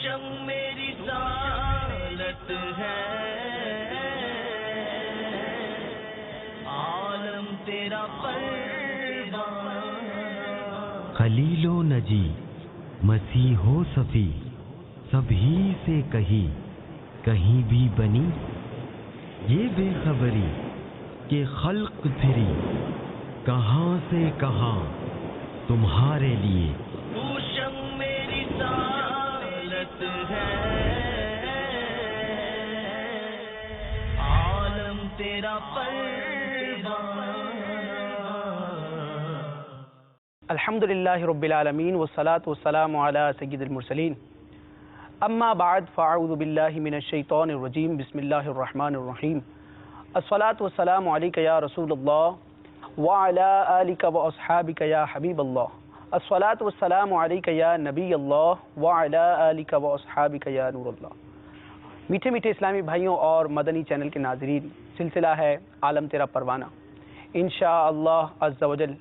شم میری رسالت ہے، عالم تیرا پروانہ، خلیل و نجی مسیح و صفی سبھی سے کہیں بھی بنی یہ بے خبری کہ خلق پھری کہاں سے کہاں تمہارے لیے. تو شم میری رسالت ہے، عالم تیرا پروانہ. الحمدللہ رب العالمین والصلاة والسلام علی سید المرسلین. اما بعد فاعوذ باللہ من الشیطان الرجیم. بسم اللہ الرحمن الرحیم. الصلاة والسلام علیک یا رسول اللہ وعلی آلک واصحابک یا حبیب اللہ. الصلاة والسلام علیک یا نبی اللہ وعلی آلک واصحابک یا نور اللہ. میٹھے میٹھے اسلامی بھائیوں اور مدنی چینل کے ناظرین، سلسلہ ہے عالم تیرا پروانہ. انشاءاللہ عز و جل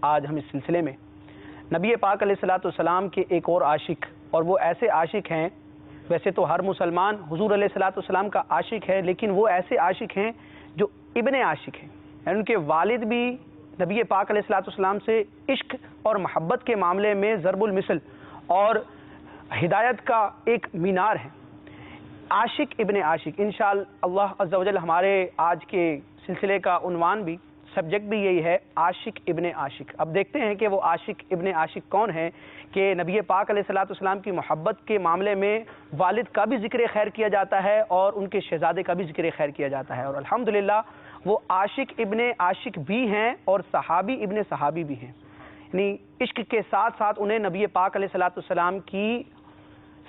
آج ہم اس سلسلے میں نبی پاک علیہ الصلوۃ والسلام کے ایک اور عاشق، اور وہ ایسے عاشق ہیں، ویسے تو ہر مسلمان حضور علیہ الصلوۃ والسلام کا عاشق ہے، لیکن وہ ایسے عاشق ہیں جو ابن عاشق ہیں، یعنی ان کے والد بھی نبی پاک علیہ الصلوۃ والسلام سے عشق اور محبت کے معاملے میں ضرب المثل اور ہدایت کا ایک مینار ہے. عاشق ابن عاشق، انشاءاللہ عز و جل ہمارے آج کے سلسلے کا عنوان بھی، سبجیکٹ بھی یہی ہے، عاشق ابن عاشق. اب دیکھتے ہیں کہ وہ عاشق ابن عاشق کون ہے کہ نبی پاک علیہ الصلوۃ والسلام کی محبت کے معاملے میں والد کا بھی ذکر خیر کیا جاتا ہے اور ان کے شہزادے کا بھی ذکر خیر کیا جاتا ہے، اور الحمدللہ وہ عاشق ابن عاشق بھی ہیں اور صحابی ابن صحابی بھی ہیں. یعنی عشق کے ساتھ ساتھ انہیں نبی پاک علیہ الصلوۃ والسلام کی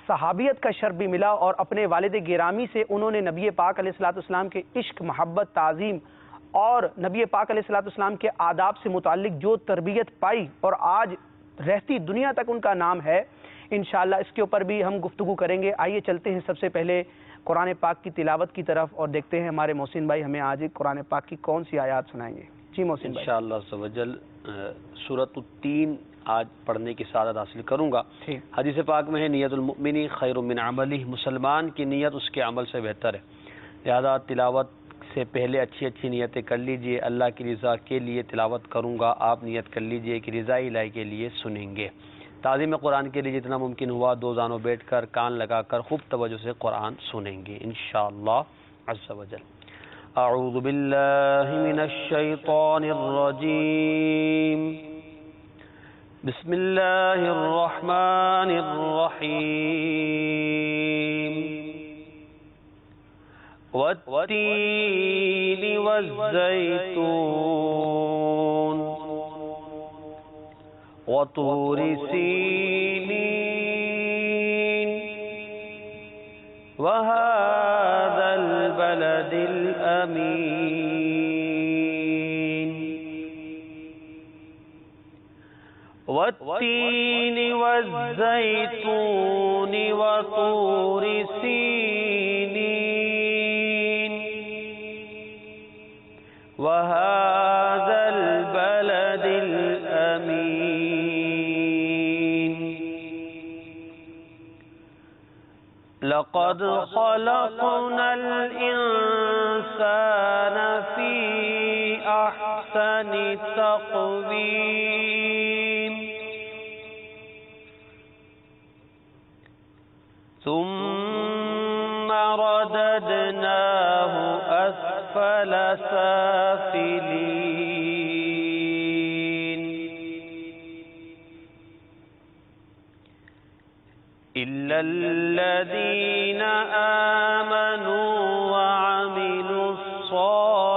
صحابیت کا شرف بھی ملا، اور اپنے والد گرامی سے انہوں نے نبی پاک علیہ الصلوۃ والسلام کے عشق، محبت، تعظیم اور نبی پاک علیہ الصلوۃ والسلام کے آداب سے متعلق جو تربیت پائی اور آج رہتی دنیا تک ان کا نام ہے. انشاءاللہ اس کے اوپر بھی ہم گفتگو کریں گے. آئیے چلتے ہیں سب سے پہلے قرآن پاک کی تلاوت کی طرف اور دیکھتے ہیں ہمارے محسن بھائی ہمیں آج قرآن پاک کی کون سی آیات سنائیں گے. جی محسن بھائی. انشاءاللہ عز و جل سورۃ التین آج پڑھنے کی سعادت حاصل کروں گا. حدیث پاک میں ہے نیت المؤمن خیر من عملہ، مسلمان کی نیت اس کے عمل سے بہتر ہے، لہذا تلاوت سے پہلے اچھی نیتیں کر لیجئے. اللہ کی رضا کے لیے تلاوت کروں گا، آپ نیت کر لیجئے کہ رضا الہی کے لیے سنیں گے. تعظیم قرآن کے لیے جتنا ممکن ہوا دو زانوں بیٹھ کر کان لگا کر خوب توجہ سے قرآن سنیں گے انشاءاللہ عز و جل. اعوذ باللہ من الشیطان الرجیم، بسم اللہ الرحمن الرحیم. والتین والزیتون وطور سینین وهذا البلد الأمين. والتين والزيتون وطور سينين وهذا البلد الأمين. لقد خلقنا الإنسان في أحسن تقويم ثم رددناه أسفل سافلين إلا الذين آمنوا وعملوا الصالحات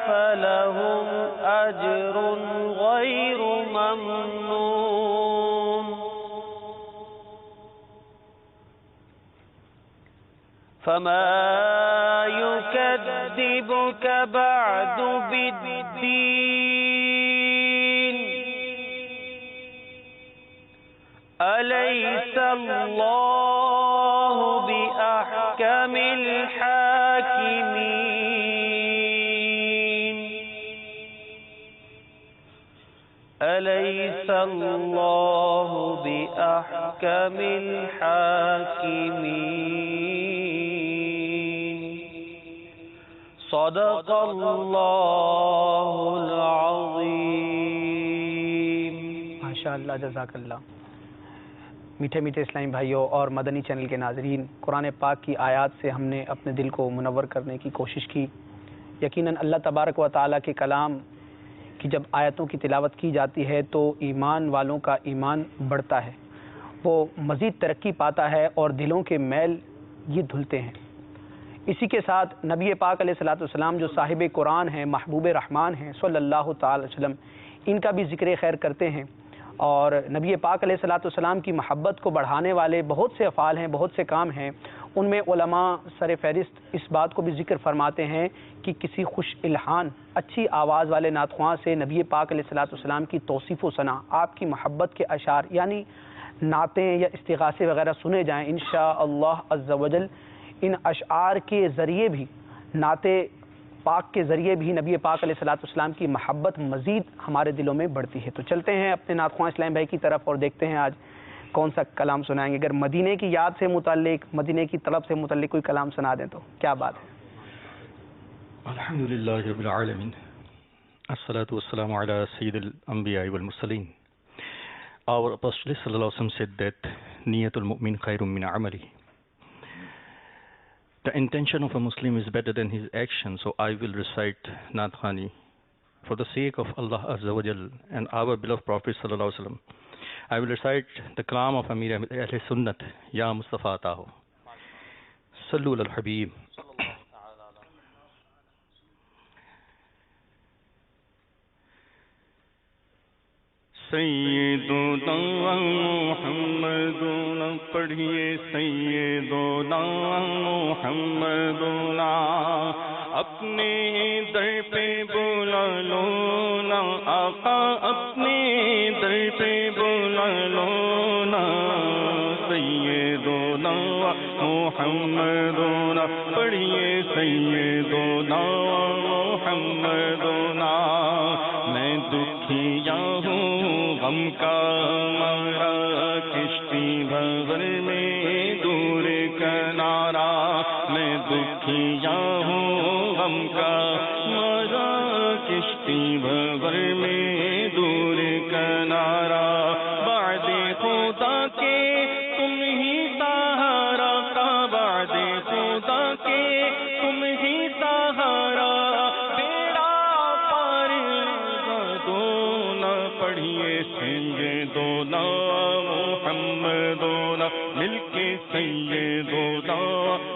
فلهم أجر غير ممنون. فما يكذبك بعد بالدين أليس الله بأحكم الحاكمين. أليس الله بأحكم الحاكمين صدق الله العظيم. ماشاءاللہ، جزاک اللہ. میٹھے میٹھے اسلامی بھائیوں اور مدنی چینل کے ناظرین، قرآن پاک کی آیات سے ہم نے اپنے دل کو منور کرنے کی کوشش کی. یقیناً اللہ تبارک و تعالیٰ کے کلام کی جب آیتوں کی تلاوت کی جاتی ہے تو ایمان والوں کا ایمان بڑھتا ہے، وہ مزید ترقی پاتا ہے اور دلوں کے میل یہ دھلتے ہیں. اسی کے ساتھ نبی پاک علیہ الصلوۃ والسلام جو صاحب قرآن ہیں، محبوب رحمان ہیں صلی اللہ تعالی علیہ وسلم، ان کا بھی ذکر خیر کرتے ہیں. اور نبی پاک علیہ الصلوۃ والسلام کی محبت کو بڑھانے والے بہت سے افعال ہیں، بہت سے کام ہیں. ان میں علماء سر فہرست اس بات کو بھی ذکر فرماتے ہیں کہ کسی خوش الحان اچھی آواز والے نعت خواں سے نبی پاک علیہ الصلوۃ والسلام کی توصیف و ثنا، آپ کی محبت کے اشعار یعنی نعتیں یا استغاثے وغیرہ سنے جائیں، انشاءاللہ عز و جل ان اشعار کے ذریعے بھی، نعت پاک کے ذریعے بھی نبی پاک علیہ الصلوۃ والسلام کی محبت مزید ہمارے دلوں میں بڑھتی ہے. تو چلتے ہیں اپنے نعت خواں اسلام بھائی کی طرف اور دیکھتے ہیں آج کون سا کلام سنائیں گے. اگر مدینے کی یاد سے متعلق، مدینے کی طلب سے متعلق کوئی کلام سنا دیں تو کیا بات ہے. الحمدللہ رب العالمین، الصلاۃ والسلام علی سید الانبیاء والمرسلین. Our Apostle sallallahu alaihi wasallam said that niyatul mu'min khairun min amali. The intention of a Muslim is better than his action, so I will recite Naat Khani for the sake of Allah Azza wa Jal and our beloved Prophet sallallahu alaihi wasallam. I will recite the kalam of Amir Ahl Sunnat, Ya Mustafa Taho. Sallu al Habib. سیدنا محمدنا پڑھیے سیدنا محمدنا اپنے در پہ بلا لو نا آقا اپنے در پہ بلا لو نا سیدنا محمدنا پڑھیے سیدنا محمدنا. میں دکھیا ہوں غم کا مارا کشتی بھور میں دور کنارا. میں دکھیا ہوں غم کا مارا کشتی بھور میں دور کنارا. بعد خدا کے تم ہی سہارا کا، بعد خدا کے تم ہی سہارا. سیدنا محمدنا مل کے سیدنا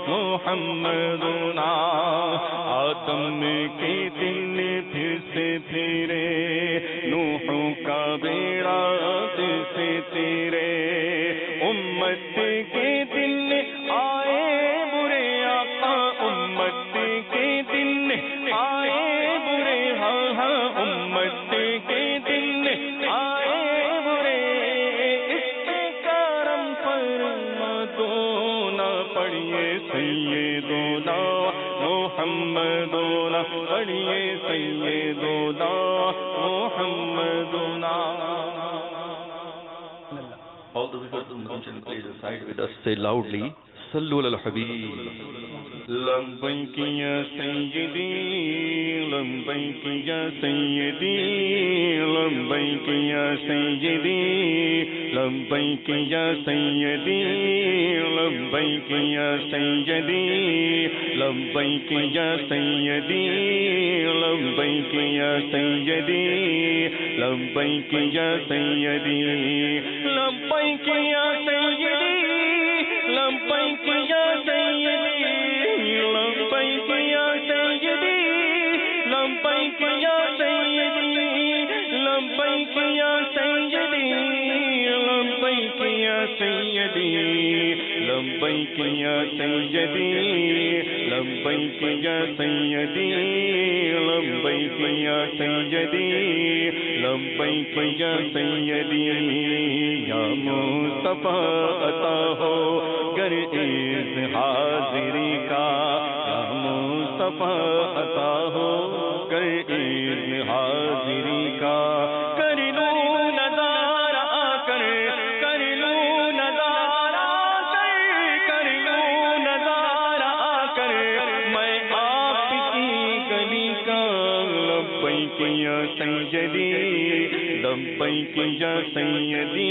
محمدنا. آدم کے دن پھر سے تیرے، نوح کا بیڑا پھر سے تیرے. امت کے دن آئے برے آقا، امت کے دن آئے برے، ہاں ہاں امت کے دن آئے برے. اس پہ کرم فرما دو نا پڑھیے سیدنا محمدنا، پڑھیے سیدنا محمدنا. All the people who mention please recite with us, say loudly, Sallu ala al-Habib. لبیک یا سیدی لبیک یا سیدی لبیک یا سیدی لبیک یا سیدی لبیک یا سیدی لبیک یا سیدی لبیک یا سیدی لبیک یا سیدی لبیک یا سیدی لبیک یا سیدی لبیک یا سیدی لبیک یا سیدی لبیک یا سیدی لبیک یا سیدی لبیک یا سیدی لبیک یا سیدی لبیک یا سیدی لبیک یا سیدی. یا مصطفیٰ عطا ہو گر اس حاضری کا، یا مصطفیٰ عطا ہو گر اس حاضری کا. کر لو لبیک یا سیدی لبیک یا سیدی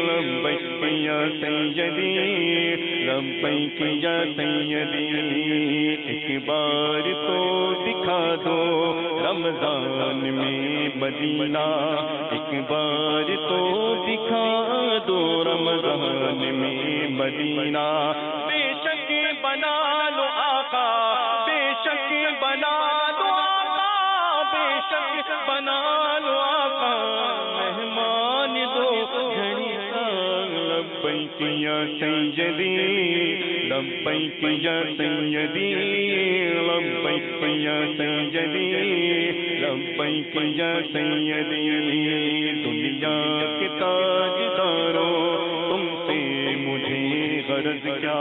لبیک یا سیدی لبیک یا سیدی ایک بار تو دکھا دو رمضان میں مدینہ ایک بار تو دکھا دو رمضان میں مدینہ بے شک بنا لو آقا بے شک بنا لو آقا بے شک بنا لو آقا مہمان دو گھڑی کا لبیک یا سیدی لبیک یا سیدی لبیک یا سیدی لبیک یا سیدی دنیا کے تاجداروں تم سے مجھے غرض کیا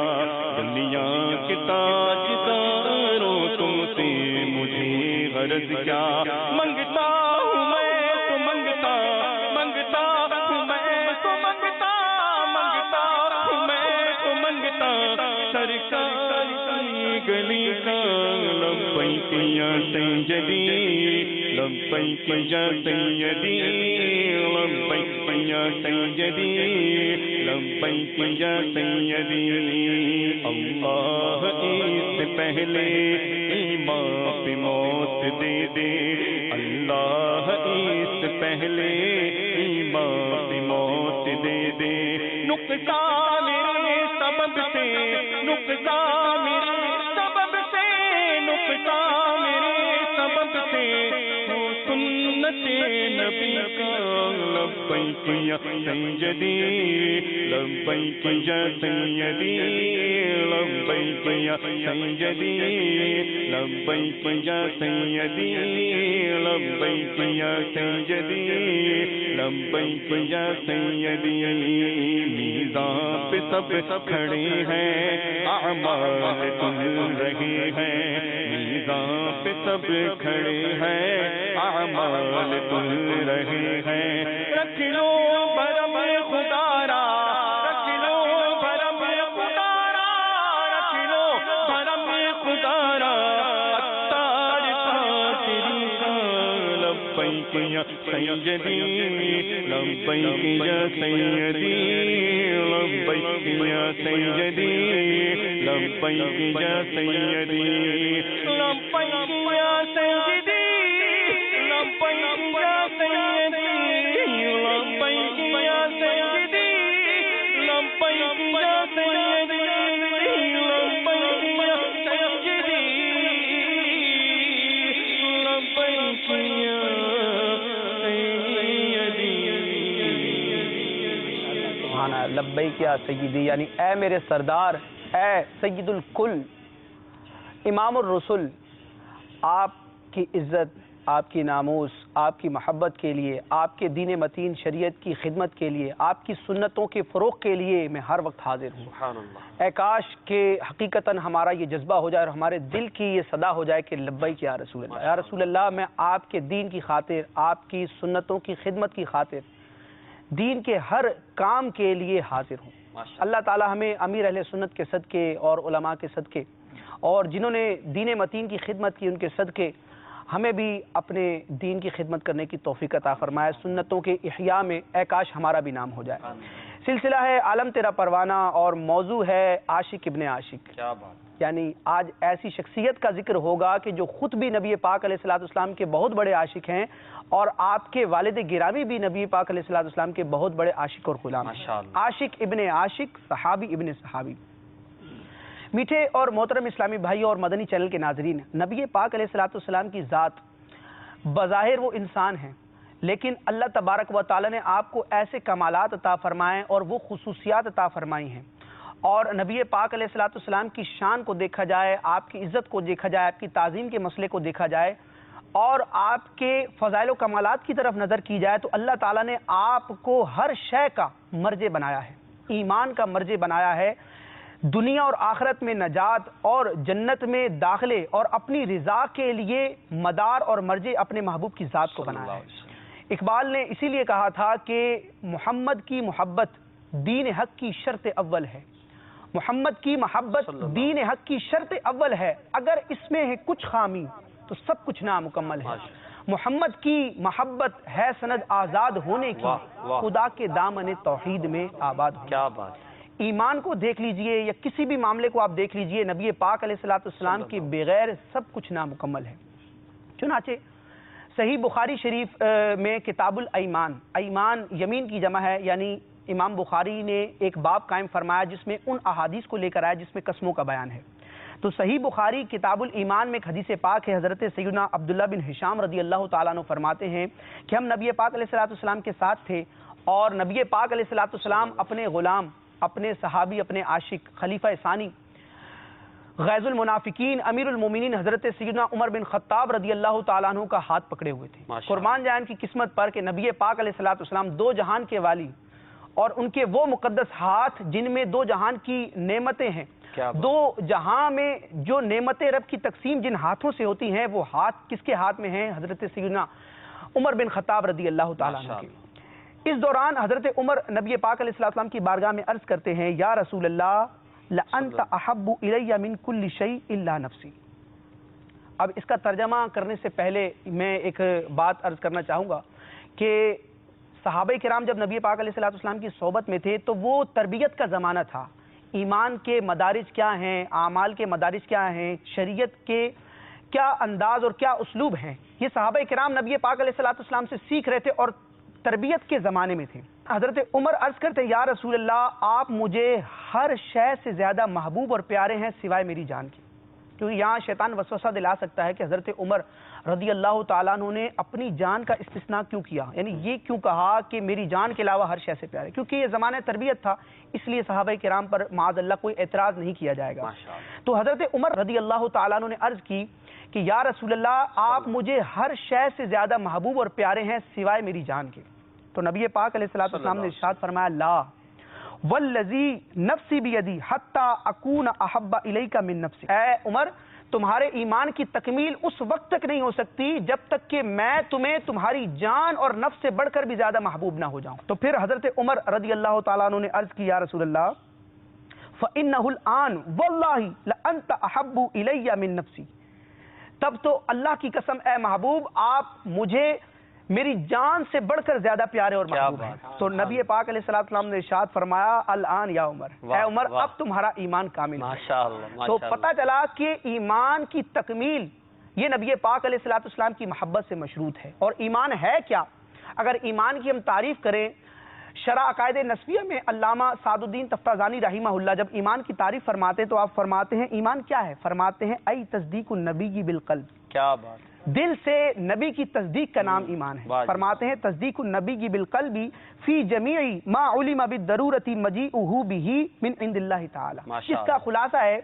دنیا کے تاجداروں تم سے مجھے غرض کیا منگتا ہوں میں تو منگتا منگتا ہوں میں تو منگتا منگتا ہوں میں تو منگتا سرکار کی گلی کا لبیک یا سیدی لبیک یا سیدی لبیک یا سیدی لبیک یا سیدی اللہ اس سے پہلے ایمان پہ موت دے دے اللہ اس سے پہلے ایمان پہ موت دے دے نقصان میرے سبب سے نقصان میرے سبب سے نقصان میرے سبب سے سنت نبی کا لبیک یا سیدی لبیک یا سیدی لبیک یا سیدی لبیک یا سیدی لبیک یا سیدی لبیک یا سیدی میزان پہ سب کھڑے ہیں اعمال تل رہے ہیں میزان پہ سب کھڑے ہیں اعمال تل رہے ہیں رکھ لو برم خدارا رکھ لو برم خدارا رکھ لو برم خدارا اتار تیری کا لبیک یا سیدی لبیک یا سیدی لبیک یا سیدی لبیک یا سیدی لبیک یا سیدی لبیک یا سیدی لبیک یا سیدی لبیک یا سیدی لبیک یا سیدی لبیک یا سبحان لبیک یا سیدی یعنی اے میرے سردار اے سید الکل امام الرسل آپ کی عزت آپ کی ناموس آپ کی محبت کے لیے آپ کے دین متین شریعت کی خدمت کے لیے آپ کی سنتوں کے فروغ کے لیے میں ہر وقت حاضر ہوں سبحان اللہ اے کاش کہ حقیقتاً ہمارا یہ جذبہ ہو جائے اور ہمارے دل کی یہ صدا ہو جائے کہ لبیک یا رسول اللہ یا رسول اللہ میں آپ کے دین کی خاطر آپ کی سنتوں کی خدمت کی خاطر دین کے ہر کام کے لیے حاضر ہوں اللہ تعالی ہمیں امیر اہل سنت کے صدقے اور علماء کے صدقے اور جنہوں نے دین متین کی خدمت کی ان کے صدقے ہمیں بھی اپنے دین کی خدمت کرنے کی توفیق عطا فرمائے سنتوں کے احیاء میں اے کاش ہمارا بھی نام ہو جائے سلسلہ ہے عالم تیرا پروانہ اور موضوع ہے عاشق ابن عاشق کیا بات یعنی آج ایسی شخصیت کا ذکر ہوگا کہ جو خود بھی نبی پاک علیہ الصلوۃ والسلام کے بہت بڑے عاشق ہیں اور آپ کے والد گرامی بھی نبی پاک علیہ الصلوۃ والسلام کے بہت بڑے عاشق اور غلام ہیں ماشاءاللہ عاشق ابن عاشق صحابی ابن صحابی میٹھے اور محترم اسلامی بھائی اور مدنی چینل کے ناظرین نبی پاک علیہ الصلوۃ والسلام کی ذات بظاہر وہ انسان ہیں لیکن اللہ تبارک و تعالی نے آپ کو ایسے کمالات عطا فرمائے اور وہ خصوصیات عطا فرمائی ہیں اور نبی پاک علیہ الصلوۃ والسلام کی شان کو دیکھا جائے آپ کی عزت کو دیکھا جائے آپ کی تعظیم کے مسئلے کو دیکھا جائے اور آپ کے فضائل و کمالات کی طرف نظر کی جائے تو اللہ تعالیٰ نے آپ کو ہر شے کا مرجع بنایا ہے ایمان کا مرجع بنایا ہے دنیا اور آخرت میں نجات اور جنت میں داخلے اور اپنی رضا کے لیے مدار اور مرجع اپنے محبوب کی ذات کو بنایا ہے اقبال نے اسی لیے کہا تھا کہ محمد کی محبت دین حق کی شرط اول ہے محمد کی محبت دین حق کی شرط اول ہے اگر اس میں ہے کچھ خامی تو سب کچھ نامکمل ہے محمد کی محبت ہے سند آزاد ہونے کی، خدا کے دامن توحید میں آباد ہونے کی۔ کیا بات! ایمان کو دیکھ لیجئے یا کسی بھی معاملے کو آپ دیکھ لیجئے، نبی پاک علیہ السلام کے بغیر سب کچھ نامکمل ہے۔ چنانچہ صحیح بخاری شریف میں کتاب الایمان، ایمان یمین کی جمع ہے، یعنی امام بخاری نے ایک باب قائم فرمایا جس میں ان احادیث کو لے کر آیا جس میں قسموں کا بیان ہے۔ تو صحیح بخاری کتاب الایمان میں ایک حدیث پاک ہے، حضرت سیدنا عبداللہ بن ہشام رضی اللہ تعالیٰ عنہ فرماتے ہیں کہ ہم نبی پاک علیہ السلام کے ساتھ تھے، اور نبی پاک علیہ السلام اپنے غلام، اپنے صحابی، اپنے عاشق، خلیفہ ثانی، غیظ المنافقین، امیر المومنین حضرت سیدنا عمر بن خطاب رضی اللہ تعالیٰ عنہ کا ہاتھ پکڑے ہوئے تھے۔ قربان جائیں کی قسمت پر کہ نبی پاک علیہ السلام دو جہان کے والی، اور ان کے وہ مقدس ہاتھ جن میں دو جہان کی نعمتیں ہیں، دو جہاں میں جو نعمت رب کی تقسیم جن ہاتھوں سے ہوتی ہیں، وہ ہاتھ کس کے ہاتھ میں ہیں؟ حضرت سیدنا عمر بن خطاب رضی اللہ تعالیٰ عنہ کے۔ اس دوران حضرت عمر نبی پاک علیہ السلام کی بارگاہ میں عرض کرتے ہیں، یا رسول اللہ لَأَنْتَ أَحَبُّ إِلَيَّ مِنْ كُلِّ شَيْءٍ إِلَّا نَفْسِي۔ اب اس کا ترجمہ کرنے سے پہلے میں ایک بات عرض کرنا چاہوں گا کہ صحابہ کرام جب نبی پاک علیہ السلام کی صحبت میں تھے تو وہ تربیت کا زمانہ تھا۔ ایمان کے مدارج کیا ہیں، اعمال کے مدارج کیا ہیں، شریعت کے کیا انداز اور کیا اسلوب ہیں، یہ صحابہ کرام نبی پاک علیہ السلام سے سیکھ رہے تھے اور تربیت کے زمانے میں تھے۔ حضرت عمر عرض کرتے، یا رسول اللہ آپ مجھے ہر شے سے زیادہ محبوب اور پیارے ہیں سوائے میری جان کی۔ کیونکہ یہاں شیطان وسوسہ دلا سکتا ہے کہ حضرت عمر رضی اللہ تعالیٰ عنہ نے اپنی جان کا استثناء کیوں کیا، یعنی یہ کیوں کہا کہ میری جان کے علاوہ ہر شے سے پیارے، کیونکہ یہ زمانہ تربیت تھا، اس لیے صحابہ کرام پر معاذ اللہ کوئی اعتراض نہیں کیا جائے گا۔ تو حضرت عمر رضی اللہ تعالیٰ عنہ نے عرض کی کہ یا رسول اللہ آپ مجھے ہر شے سے زیادہ محبوب اور پیارے ہیں سوائے میری جان کے۔ تو نبی پاک علیہ السلام نے ارشاد فرمایا، لا والذی نفسی بیدی حتی اکون احب الیک من نفسی۔ اے عمر تمہارے ایمان کی تکمیل اس وقت تک نہیں ہو سکتی جب تک کہ میں تمہیں تمہاری جان اور نفس سے بڑھ کر بھی زیادہ محبوب نہ ہو جاؤں۔ تو پھر حضرت عمر رضی اللہ تعالیٰ عنہ نے عرض کی، یا رسول اللہ فَإِنَّهُ الْآنُ وَاللَّهِ لَأَنْتَ أَحَبُّ إِلَيَّ مِن نَفْسِي۔ تب تو اللہ کی قسم اے محبوب آپ مجھے میری جان سے بڑھ کر زیادہ پیارے اور محبوب ہیں۔ تو نبی پاک علیہ السلام نے ارشاد فرمایا، الآن یا عمر، اے عمر اب تمہارا ایمان کامل ہے۔ تو پتہ چلا کہ ایمان کی تکمیل یہ نبی پاک علیہ السلام کی محبت سے مشروط ہے۔ اور ایمان ہے کیا؟ اگر ایمان کی ہم تعریف کریں، شرح عقائد نسبیہ میں علامہ سعد الدین تفتازانی رحمہ اللہ جب ایمان کی تعریف فرماتے تو آپ فرماتے ہیں ایمان کیا ہے؟ فرماتے ہیں ای تصدیق النبی بالقلب۔ کیا بات! دل سے نبی کی تصدیق کا نام ایمان ہے۔ فرماتے ہیں تصدیق النبی بالقلب فی جمیع ما علم بالضرورۃ مجیئہ بہ من عند اللہ تعالی۔ اس کا خلاصہ ہے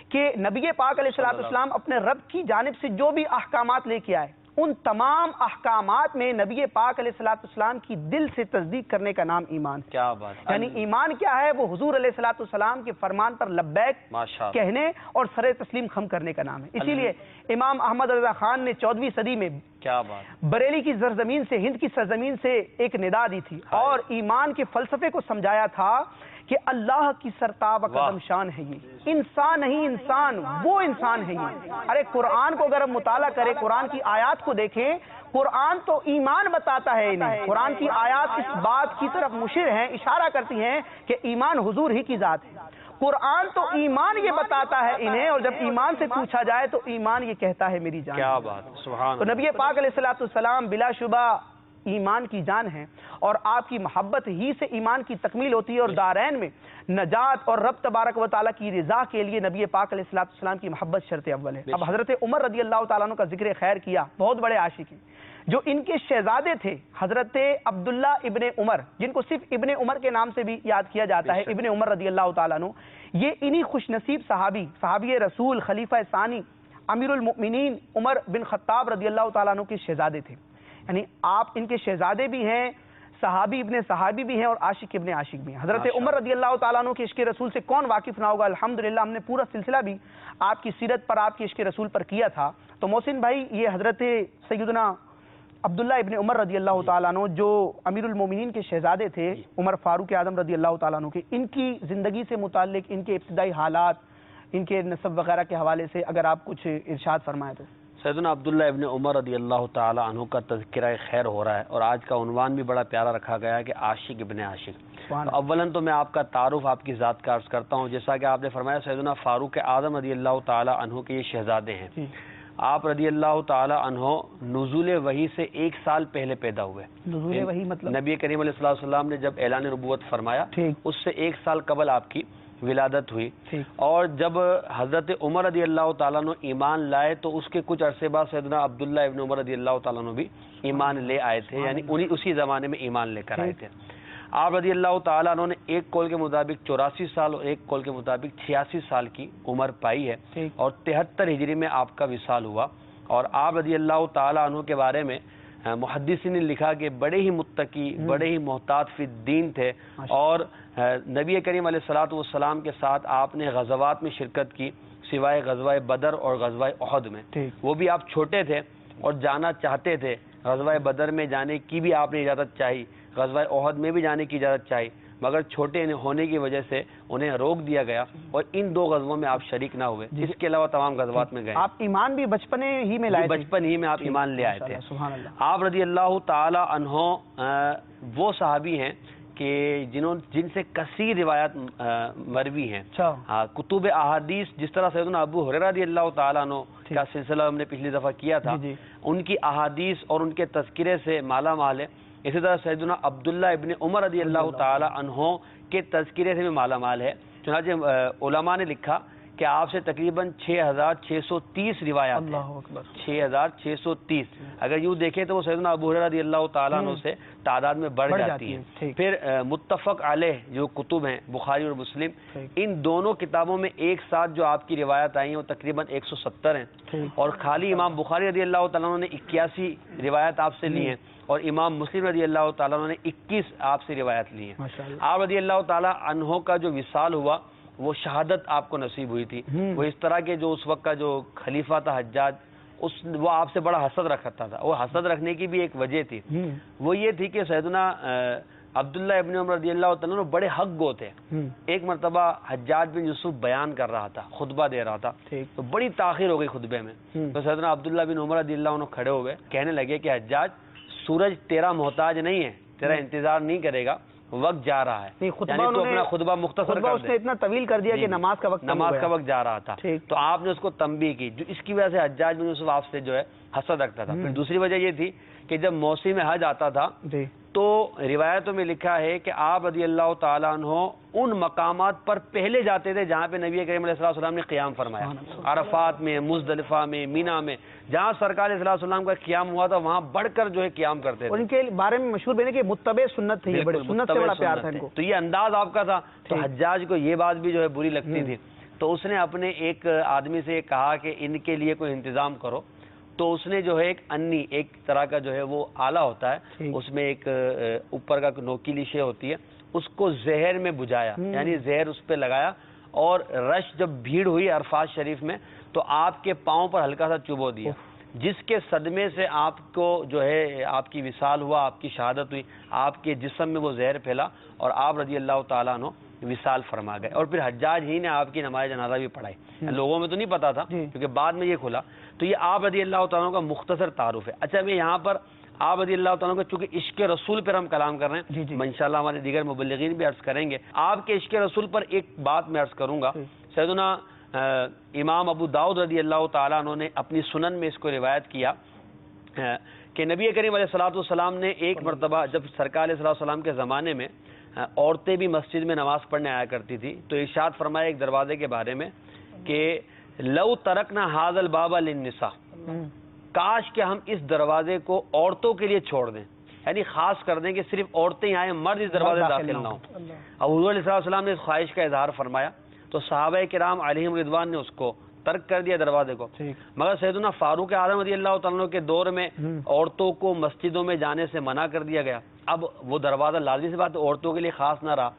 کہ نبی پاک علیہ السلام اپنے رب کی جانب سے جو بھی احکامات لے کے آئے، ان تمام احکامات میں نبی پاک علیہ السلام کی دل سے تصدیق کرنے کا نام ایمان ہے۔ کیا بات! یعنی ایمان کیا ہے؟ وہ حضور علیہ السلام کے فرمان پر لبیک کہنے اور سر تسلیم خم کرنے کا نام ہے۔ اسی لیے امام احمد رضا خان نے 14ویں صدی میں کیا بات بریلی کی سرزمین سے، ہند کی سرزمین سے ایک ندا دی تھی اور ایمان کے فلسفے کو سمجھایا تھا کہ اللہ کی سرتاب قدم شان ہے یہ انسان نہیں، انسان وہ انسان ہے یہ۔ ارے قرآن کو اگر ہم مطالعہ کریں، قرآن کی آیات کو دیکھیں، قرآن تو ایمان بتاتا ہے انہیں۔ قرآن کی آیات اس بات کی طرف مشیر ہیں، اشارہ کرتی ہیں کہ ایمان حضور ہی کی ذات ہے۔ قرآن تو ایمان یہ بتاتا ہے انہیں، اور جب ایمان سے پوچھا جائے تو ایمان یہ کہتا ہے میری جان۔ کیا بات! سبحان اللہ۔ تو نبی پاک علیہ السلام بلا شبہ ایمان کی جان ہیں، اور آپ کی محبت ہی سے ایمان کی تکمیل ہوتی ہے، اور دارین میں نجات اور رب تبارک و تعالیٰ کی رضا کے لیے نبی پاک علیہ السلام کی محبت شرط اول ہے۔ اب حضرت عمر رضی اللہ تعالیٰ عنہ کا ذکر خیر کیا، بہت بڑے عاشق ہیں۔ جو ان کے شہزادے تھے حضرت عبداللہ ابن عمر، جن کو صرف ابن عمر کے نام سے بھی یاد کیا جاتا ہے، ابن عمر رضی اللہ تعالیٰ عنہ، یہ انہی خوش نصیب صحابی رسول خلیفہ ثانی امیر المؤمنین عمر بن خطاب رضی اللہ تعالیٰ عنہ کے شہزادے تھے۔ یعنی آپ ان کے شہزادے بھی ہیں، صحابی ابن صحابی بھی ہیں، اور عاشق ابن عاشق بھی ہیں۔ حضرت عمر رضی اللہ تعالیٰ عنہ کے عشق رسول سے کون واقف نہ ہوگا؟ الحمدللہ ہم نے پورا سلسلہ بھی آپ کی سیرت پر، آپ کے عشق رسول پر کیا تھا۔ تو محسن بھائی، یہ حضرت سیدنا عبداللہ ابن عمر رضی اللہ تعالیٰ عنہ جو امیر المومنین کے شہزادے تھے، عمر فاروق اعظم رضی اللہ تعالیٰ عنہ کے، ان کی زندگی سے متعلق ان کے ابتدائی حالات، ان کے نسب وغیرہ کے حوالے سے اگر آپ کچھ ارشاد فرمائیں تو۔ سیدنا عبداللہ ابن عمر رضی اللہ تعالی عنہ کا تذکرہ خیر ہو رہا ہے، اور آج کا عنوان بھی بڑا پیارا رکھا گیا ہے کہ عاشق ابن عاشق۔ اولاً تو میں آپ کا تعارف آپ کی ذات کا عرض کرتا ہوں۔ جیسا کہ آپ نے فرمایا سیدنا فاروق اعظم رضی اللہ تعالی عنہ کے یہ شہزادے ہیں۔ آپ رضی اللہ تعالی عنہ نزول وحی سے 1 سال پہلے پیدا ہوئے۔ نزول وحی مطلب نبی کریم علیہ الصلوۃ والسلام نے جب اعلان نبوت فرمایا اس سے 1 سال قبل آپ کی ولادت ہوئی، اور جب حضرت عمر رضی اللہ تعالیٰ عنہ ایمان لائے تو اس کے کچھ عرصے بعد سیدنا عبداللہ ابن عمر رضی اللہ تعالیٰ عنہ بھی ایمان لے آئے تھے، یعنی اسی زمانے میں ایمان لے کر آئے تھے۔ آپ رضی اللہ تعالیٰ عنہ نے ایک قول کے مطابق 84 سال اور ایک قول کے مطابق 86 سال کی عمر پائی ہے، اور 73 ہجری میں آپ کا وصال ہوا۔ اور آپ رضی اللہ تعالیٰ عنہ کے بارے میں محدثین نے لکھا کہ بڑے ہی متقی، بڑے ہی محتاط فی الدین تھے، اور نبی کریم علیہ الصلوۃ والسلام کے ساتھ آپ نے غزوات میں شرکت کی سوائے غزوہ بدر اور غزوہ احد میں۔ وہ بھی آپ چھوٹے تھے اور جانا چاہتے تھے، غزوہ بدر میں جانے کی بھی آپ نے اجازت چاہی، غزوہ احد میں بھی جانے کی اجازت چاہی، مگر چھوٹے ہونے کی وجہ سے انہیں روک دیا گیا، اور ان 2 غزووں میں آپ شریک نہ ہوئے۔ اس کے علاوہ تمام غزوات میں گئے۔ آپ ایمان بھی بچپن ہی میں لائے، بچپن ہی میں آپ ایمان لے آئے تھے۔ سبحان اللہ۔ آپ رضی اللہ تعالی عنہ وہ صحابی ہیں کہ جن سے کثیر روایات مروی ہیں، کتب احادیث، جس طرح سیدنا ابو ہریرہ رضی اللہ تعالی عنہ کا سلسلہ ہم نے پچھلی دفعہ کیا تھا، ان کی احادیث اور ان کے تذکرے سے مالا مال ہے، اسی طرح سیدنا عبداللہ ابن عمر رضی اللہ تعالی عنہ کے تذکرے سے بھی مالا مال ہے۔ چنانچہ علماء نے لکھا کہ آپ سے تقریباً 6630 روایات ہیں۔ 6630 اگر یوں دیکھیں تو وہ سیدنا ابو ہریرہ رضی اللہ تعالیٰ عنہ سے تعداد میں بڑھ جاتی ہے۔ پھر متفق علیہ جو کتب ہیں بخاری اور مسلم، ان دونوں کتابوں میں ایک ساتھ جو آپ کی روایت آئی ہیں وہ تقریباً 170 ہیں، اور خالی امام بخاری رضی اللہ تعالیٰ عنہ نے 81 روایت آپ سے لی ہیں، اور امام مسلم رضی اللہ تعالیٰ عنہ نے 21 آپ سے روایت لی ہیں۔ آپ رضی اللہ تعالیٰ عنہ کا جو وصال ہوا وہ شہادت آپ کو نصیب ہوئی تھی۔ وہ اس طرح کے جو اس وقت کا جو خلیفہ تھا حجاج، وہ آپ سے بڑا حسد رکھتا تھا۔ وہ حسد رکھنے کی بھی ایک وجہ تھی، وہ یہ تھی کہ سیدنا عبداللہ ابن عمر رضی اللہ تعالیٰ عنہ بڑے حق گو تھے۔ ایک مرتبہ حجاج بن یوسف بیان کر رہا تھا، خطبہ دے رہا تھا، تو بڑی تاخیر ہو گئی خطبے میں، تو سیدنا عبداللہ بن عمر رضی اللہ عنہ کھڑے ہوئے، کہنے لگے کہ حجاج، سورج تیرا محتاج نہیں ہے، تیرا انتظار نہیں کرے گا، وقت جا رہا ہے، یعنی تو اپنا خطبہ مختصر کر دے۔ اتنا طویل کر دیا کہ نماز کا وقت جا رہا تھا، تو آپ نے اس کو تنبیہ کی، جو اس کی وجہ سے حجاج بن یوسف آپ سے جو ہے حسد رکھتا تھا۔ پھر دوسری وجہ یہ تھی کہ جب موسم حج آتا تھا تو روایتوں میں لکھا ہے کہ آپ رضی اللہ تعالیٰ عنہ ان مقامات پر پہلے جاتے تھے جہاں پہ نبی کریم علیہ السلام نے قیام فرمایا، عرفات میں، مزدلفہ میں، مینا میں، جہاں سرکار علیہ السلام کا قیام ہوا تھا وہاں بڑھ کر جو ہے قیام کرتے تھے۔ ان کے بارے میں مشہور بنے کہ متبع سنت تھے، بڑے سنت سے بڑا پیار تھا ان کو۔ تو یہ انداز آپ کا تھا، تو حجاج کو یہ بات بھی جو ہے بری لگتی تھی، تو اس نے اپنے ایک آدمی سے کہا کہ ان کے لیے کوئی انتظام کرو، تو اس نے جو ہے ایک انی، ایک طرح کا جو ہے وہ آلہ ہوتا ہے، اس میں ایک اوپر کا نوکیلی شے ہوتی ہے، اس کو زہر میں بجھایا، یعنی زہر اس پہ لگایا، اور رش جب بھیڑ ہوئی عرفات شریف میں تو آپ کے پاؤں پر ہلکا سا چبو دیا، جس کے صدمے سے آپ کو جو ہے آپ کی وصال ہوا، آپ کی شہادت ہوئی، آپ کے جسم میں وہ زہر پھیلا، اور آپ رضی اللہ تعالیٰ عنہ وصال فرما گئے۔ اور پھر حجاج ہی نے آپ کی نماز جنازہ بھی پڑھائی، لوگوں میں تو نہیں پتا تھا کیونکہ بعد میں یہ کھلا۔ تو یہ آپ رضی اللہ تعالیٰ کا مختصر تعارف ہے۔ اچھا، میں یہاں پر آپ رضی اللہ تعالیٰ کا چونکہ عشق رسول پر ہم کلام کر رہے ہیں، انشاءاللہ ہمارے دیگر مبلغین بھی عرض کریں گے، آپ کے عشق رسول پر ایک بات میں عرض کروں گا۔ سیدنا امام ابو داؤد رضی اللہ تعالیٰ عنہ نے اپنی سنن میں اس کو روایت کیا کہ نبی کریم علیہ الصلوۃ والسلام نے ایک مرتبہ جب سرکار علیہ الصلوۃ والسلام کے زمانے میں عورتیں بھی مسجد میں نماز پڑھنے آیا کرتی تھی، تو ارشاد فرمایا ایک دروازے کے بارے میں کہ لو ترکنا ھذا الباب للنساء، کاش کہ ہم اس دروازے کو عورتوں کے لیے چھوڑ دیں، یعنی خاص کر دیں کہ صرف عورتیں آئیں، مرد اس دروازے داخل نہ ہوں۔ اب حضور علیہ السلام نے اس خواہش کا اظہار فرمایا تو صحابہ کرام علیہم رضوان نے اس کو ترک کر دیا دروازے کو، مگر سیدنا فاروق اعظم رضی اللہ تعالیٰ عنہ کے دور میں عورتوں کو مسجدوں میں جانے سے منع کر دیا گیا۔ اب وہ دروازہ لازمی سی بات عورتوں کے لیے خاص نہ رہا،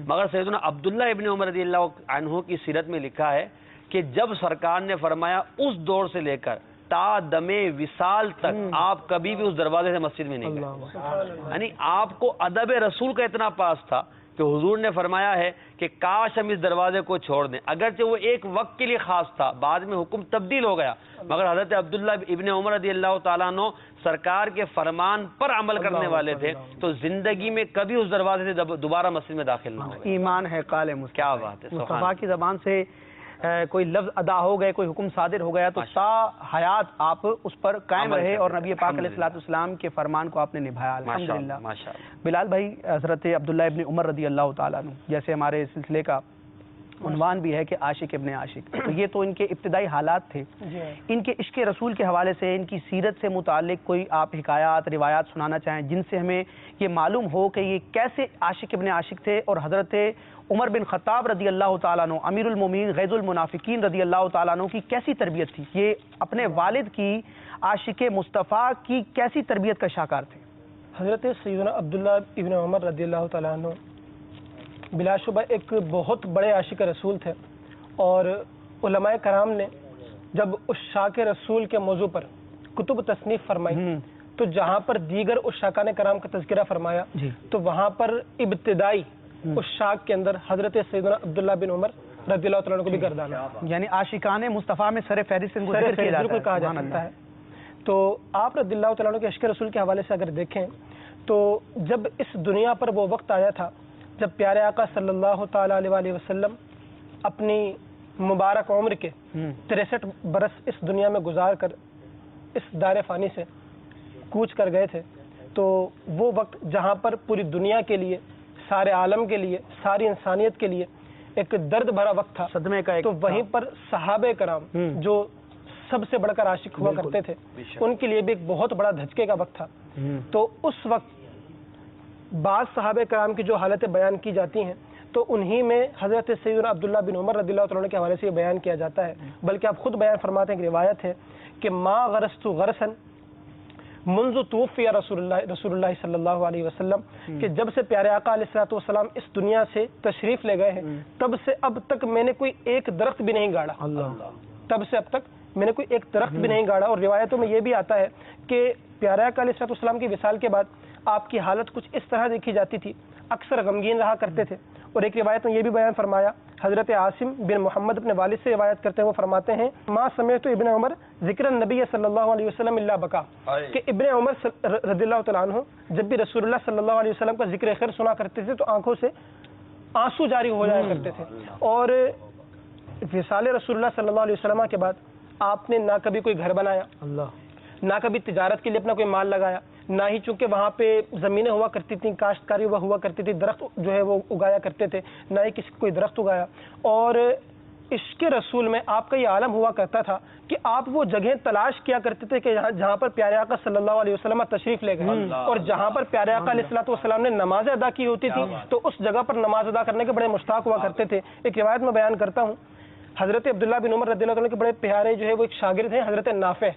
مگر سیدنا عبداللہ ابن عمر رضی اللہ عنہ کی سیرت میں لکھا ہے کہ جب سرکار نے فرمایا اس دور سے لے کر تا دم وصال تک آپ کبھی بھی اس دروازے سے مسجد میں نہیں گئے، یعنی آپ کو ادب رسول کا اتنا پاس تھا کہ حضور نے فرمایا ہے کہ کاش ہم اس دروازے کو چھوڑ دیں، اگرچہ وہ ایک وقت کے لیے خاص تھا، بعد میں حکم تبدیل ہو گیا، مگر حضرت عبداللہ ابن عمر رضی اللہ تعالیٰ عنہ سرکار کے فرمان پر عمل کرنے والے تھے، تو زندگی میں کبھی اس دروازے سے دوبارہ مسجد میں داخل نہ ہوئے۔ ایمان ہے قال مصطفیٰ، کیا بات ہے، مصطفیٰ کی زبان سے کوئی لفظ ادا ہو گئے، کوئی حکم صادر ہو گیا تو تا حیات آپ اس پر قائم رہے اور نبی پاک علیہ السلام کے فرمان کو آپ نے نبھایا، الحمدللہ۔ بلال بھائی، حضرت عبداللہ ابن عمر رضی اللہ تعالیٰ عنہ، جیسے ہمارے سلسلے کا عنوان بھی ہے کہ عاشق ابن عاشق، تو یہ تو ان کے ابتدائی حالات تھے، ان کے عشق رسول کے حوالے سے، ان کی سیرت سے متعلق کوئی آپ حکایات روایات سنانا چاہیں جن سے ہمیں یہ معلوم ہو کہ یہ کیسے عاشق ابن عاشق تھے، اور حضرت عمر بن خطاب رضی اللہ تعالیٰ عنہ، امیر المومنین غیظ المنافقین رضی اللہ تعالیٰ عنہ کی کیسی تربیت تھی، یہ اپنے والد کی عاشق مصطفیٰ کی کیسی تربیت کا شاکار تھے؟ حضرت سیدنا عبداللہ ابن عمر رضی اللہ تعالیٰ عنہ بلا شبہ ایک بہت بڑے عاشق رسول تھے، اور علماء کرام نے جب عشاق رسول کے موضوع پر کتب تصنیف فرمائی تو جہاں پر دیگر عشاقان کرام کا تذکرہ فرمایا تو وہاں پر ابتدائی عشاق کے اندر حضرت سیدنا عبداللہ بن عمر رضی اللہ تعالیٰ عنہ کو بھی گردانا، یعنی عاشقان مصطفیٰ میں سر فہرست ان کو ذکر کہا جا سکتا ہے۔ تو آپ رضی اللہ تعالیٰ عنہ کے عشق رسول کے حوالے سے اگر دیکھیں تو جب اس دنیا پر وہ وقت آیا تھا جب پیارے آقا صلی اللہ تعالیٰ علیہ وسلم اپنی مبارک عمر کے 63 برس اس دنیا میں گزار کر اس دار فانی سے کوچ کر گئے تھے، تو وہ وقت جہاں پر پوری دنیا کے لیے، سارے عالم کے لیے، ساری انسانیت کے لیے ایک درد بھرا وقت تھا، صدمے کا، تو وہیں پر صحابہ کرام جو سب سے بڑھ کر عاشق ہوا کرتے تھے ان کے لیے بھی ایک بہت بڑا دھچکے کا وقت تھا۔ تو اس وقت بعض صحابہ کرام کی جو حالتیں بیان کی جاتی ہیں تو انہی میں حضرت سیدنا عبداللہ بن عمر رضی اللہ تعالیٰ عنہ کے حوالے سے یہ بیان کیا جاتا ہے، بلکہ آپ خود بیان فرماتے ہیں کہ روایت ہے کہ ما غرست غرسا منذ توفی رسول اللہ صلی اللہ علیہ وسلم، کہ جب سے پیارے آقا علیہ الصلوۃ والسلام اس دنیا سے تشریف لے گئے ہیں تب سے اب تک میں نے کوئی ایک درخت بھی نہیں گاڑا، تب سے اب تک میں نے کوئی ایک درخت بھی نہیں گاڑا۔ اور روایتوں میں یہ بھی آتا ہے کہ پیارے آقا علیہ الصلوۃ والسلام کی وصال کے بعد آپ کی حالت کچھ اس طرح دیکھی جاتی تھی، اکثر غمگین رہا کرتے تھے۔ اور ایک روایت میں یہ بھی بیان فرمایا، حضرت عاصم بن محمد اپنے والد سے روایت کرتے ہیں، وہ فرماتے ہیں ما سمعت ابن عمر ذکر النبی صلی اللہ علیہ وسلم الا بکا، کہ ابن عمر رضی اللہ تعالیٰ عنہ جب بھی رسول اللہ صلی اللہ علیہ وسلم کا ذکر خیر سنا کرتے تھے تو آنکھوں سے آنسو جاری ہو جایا کرتے تھے۔ اور وصال رسول اللہ صلی اللہ علیہ وسلم کے بعد آپ نے نہ کبھی کوئی گھر بنایا، نہ کبھی تجارت کے لیے اپنا کوئی مال لگایا، نہ ہی چونکہ وہاں پہ زمینیں ہوا کرتی تھیں، کاشتکاری ہوا کرتی تھی، درخت جو ہے وہ اگایا کرتے تھے، نہ ہی کسی کوئی درخت اگایا۔ اور عشق رسول میں آپ کا یہ عالم ہوا کرتا تھا کہ آپ وہ جگہیں تلاش کیا کرتے تھے کہ جہاں پر پیارے آقا صلی اللہ علیہ وسلم تشریف لے گئے، اور جہاں پر پیارے آقا علیہ الصلوۃ والسلام نے نمازیں ادا کی ہوتی تھی تو اس جگہ پر نماز ادا کرنے کے بڑے مشتاق ہوا کرتے تھے۔ ایک روایت میں بیان کرتا ہوں، حضرت عبداللہ بن عمر رضی اللہ عنہ کے بڑے پیارے جو ہے وہ ایک شاگرد ہیں حضرت نافع،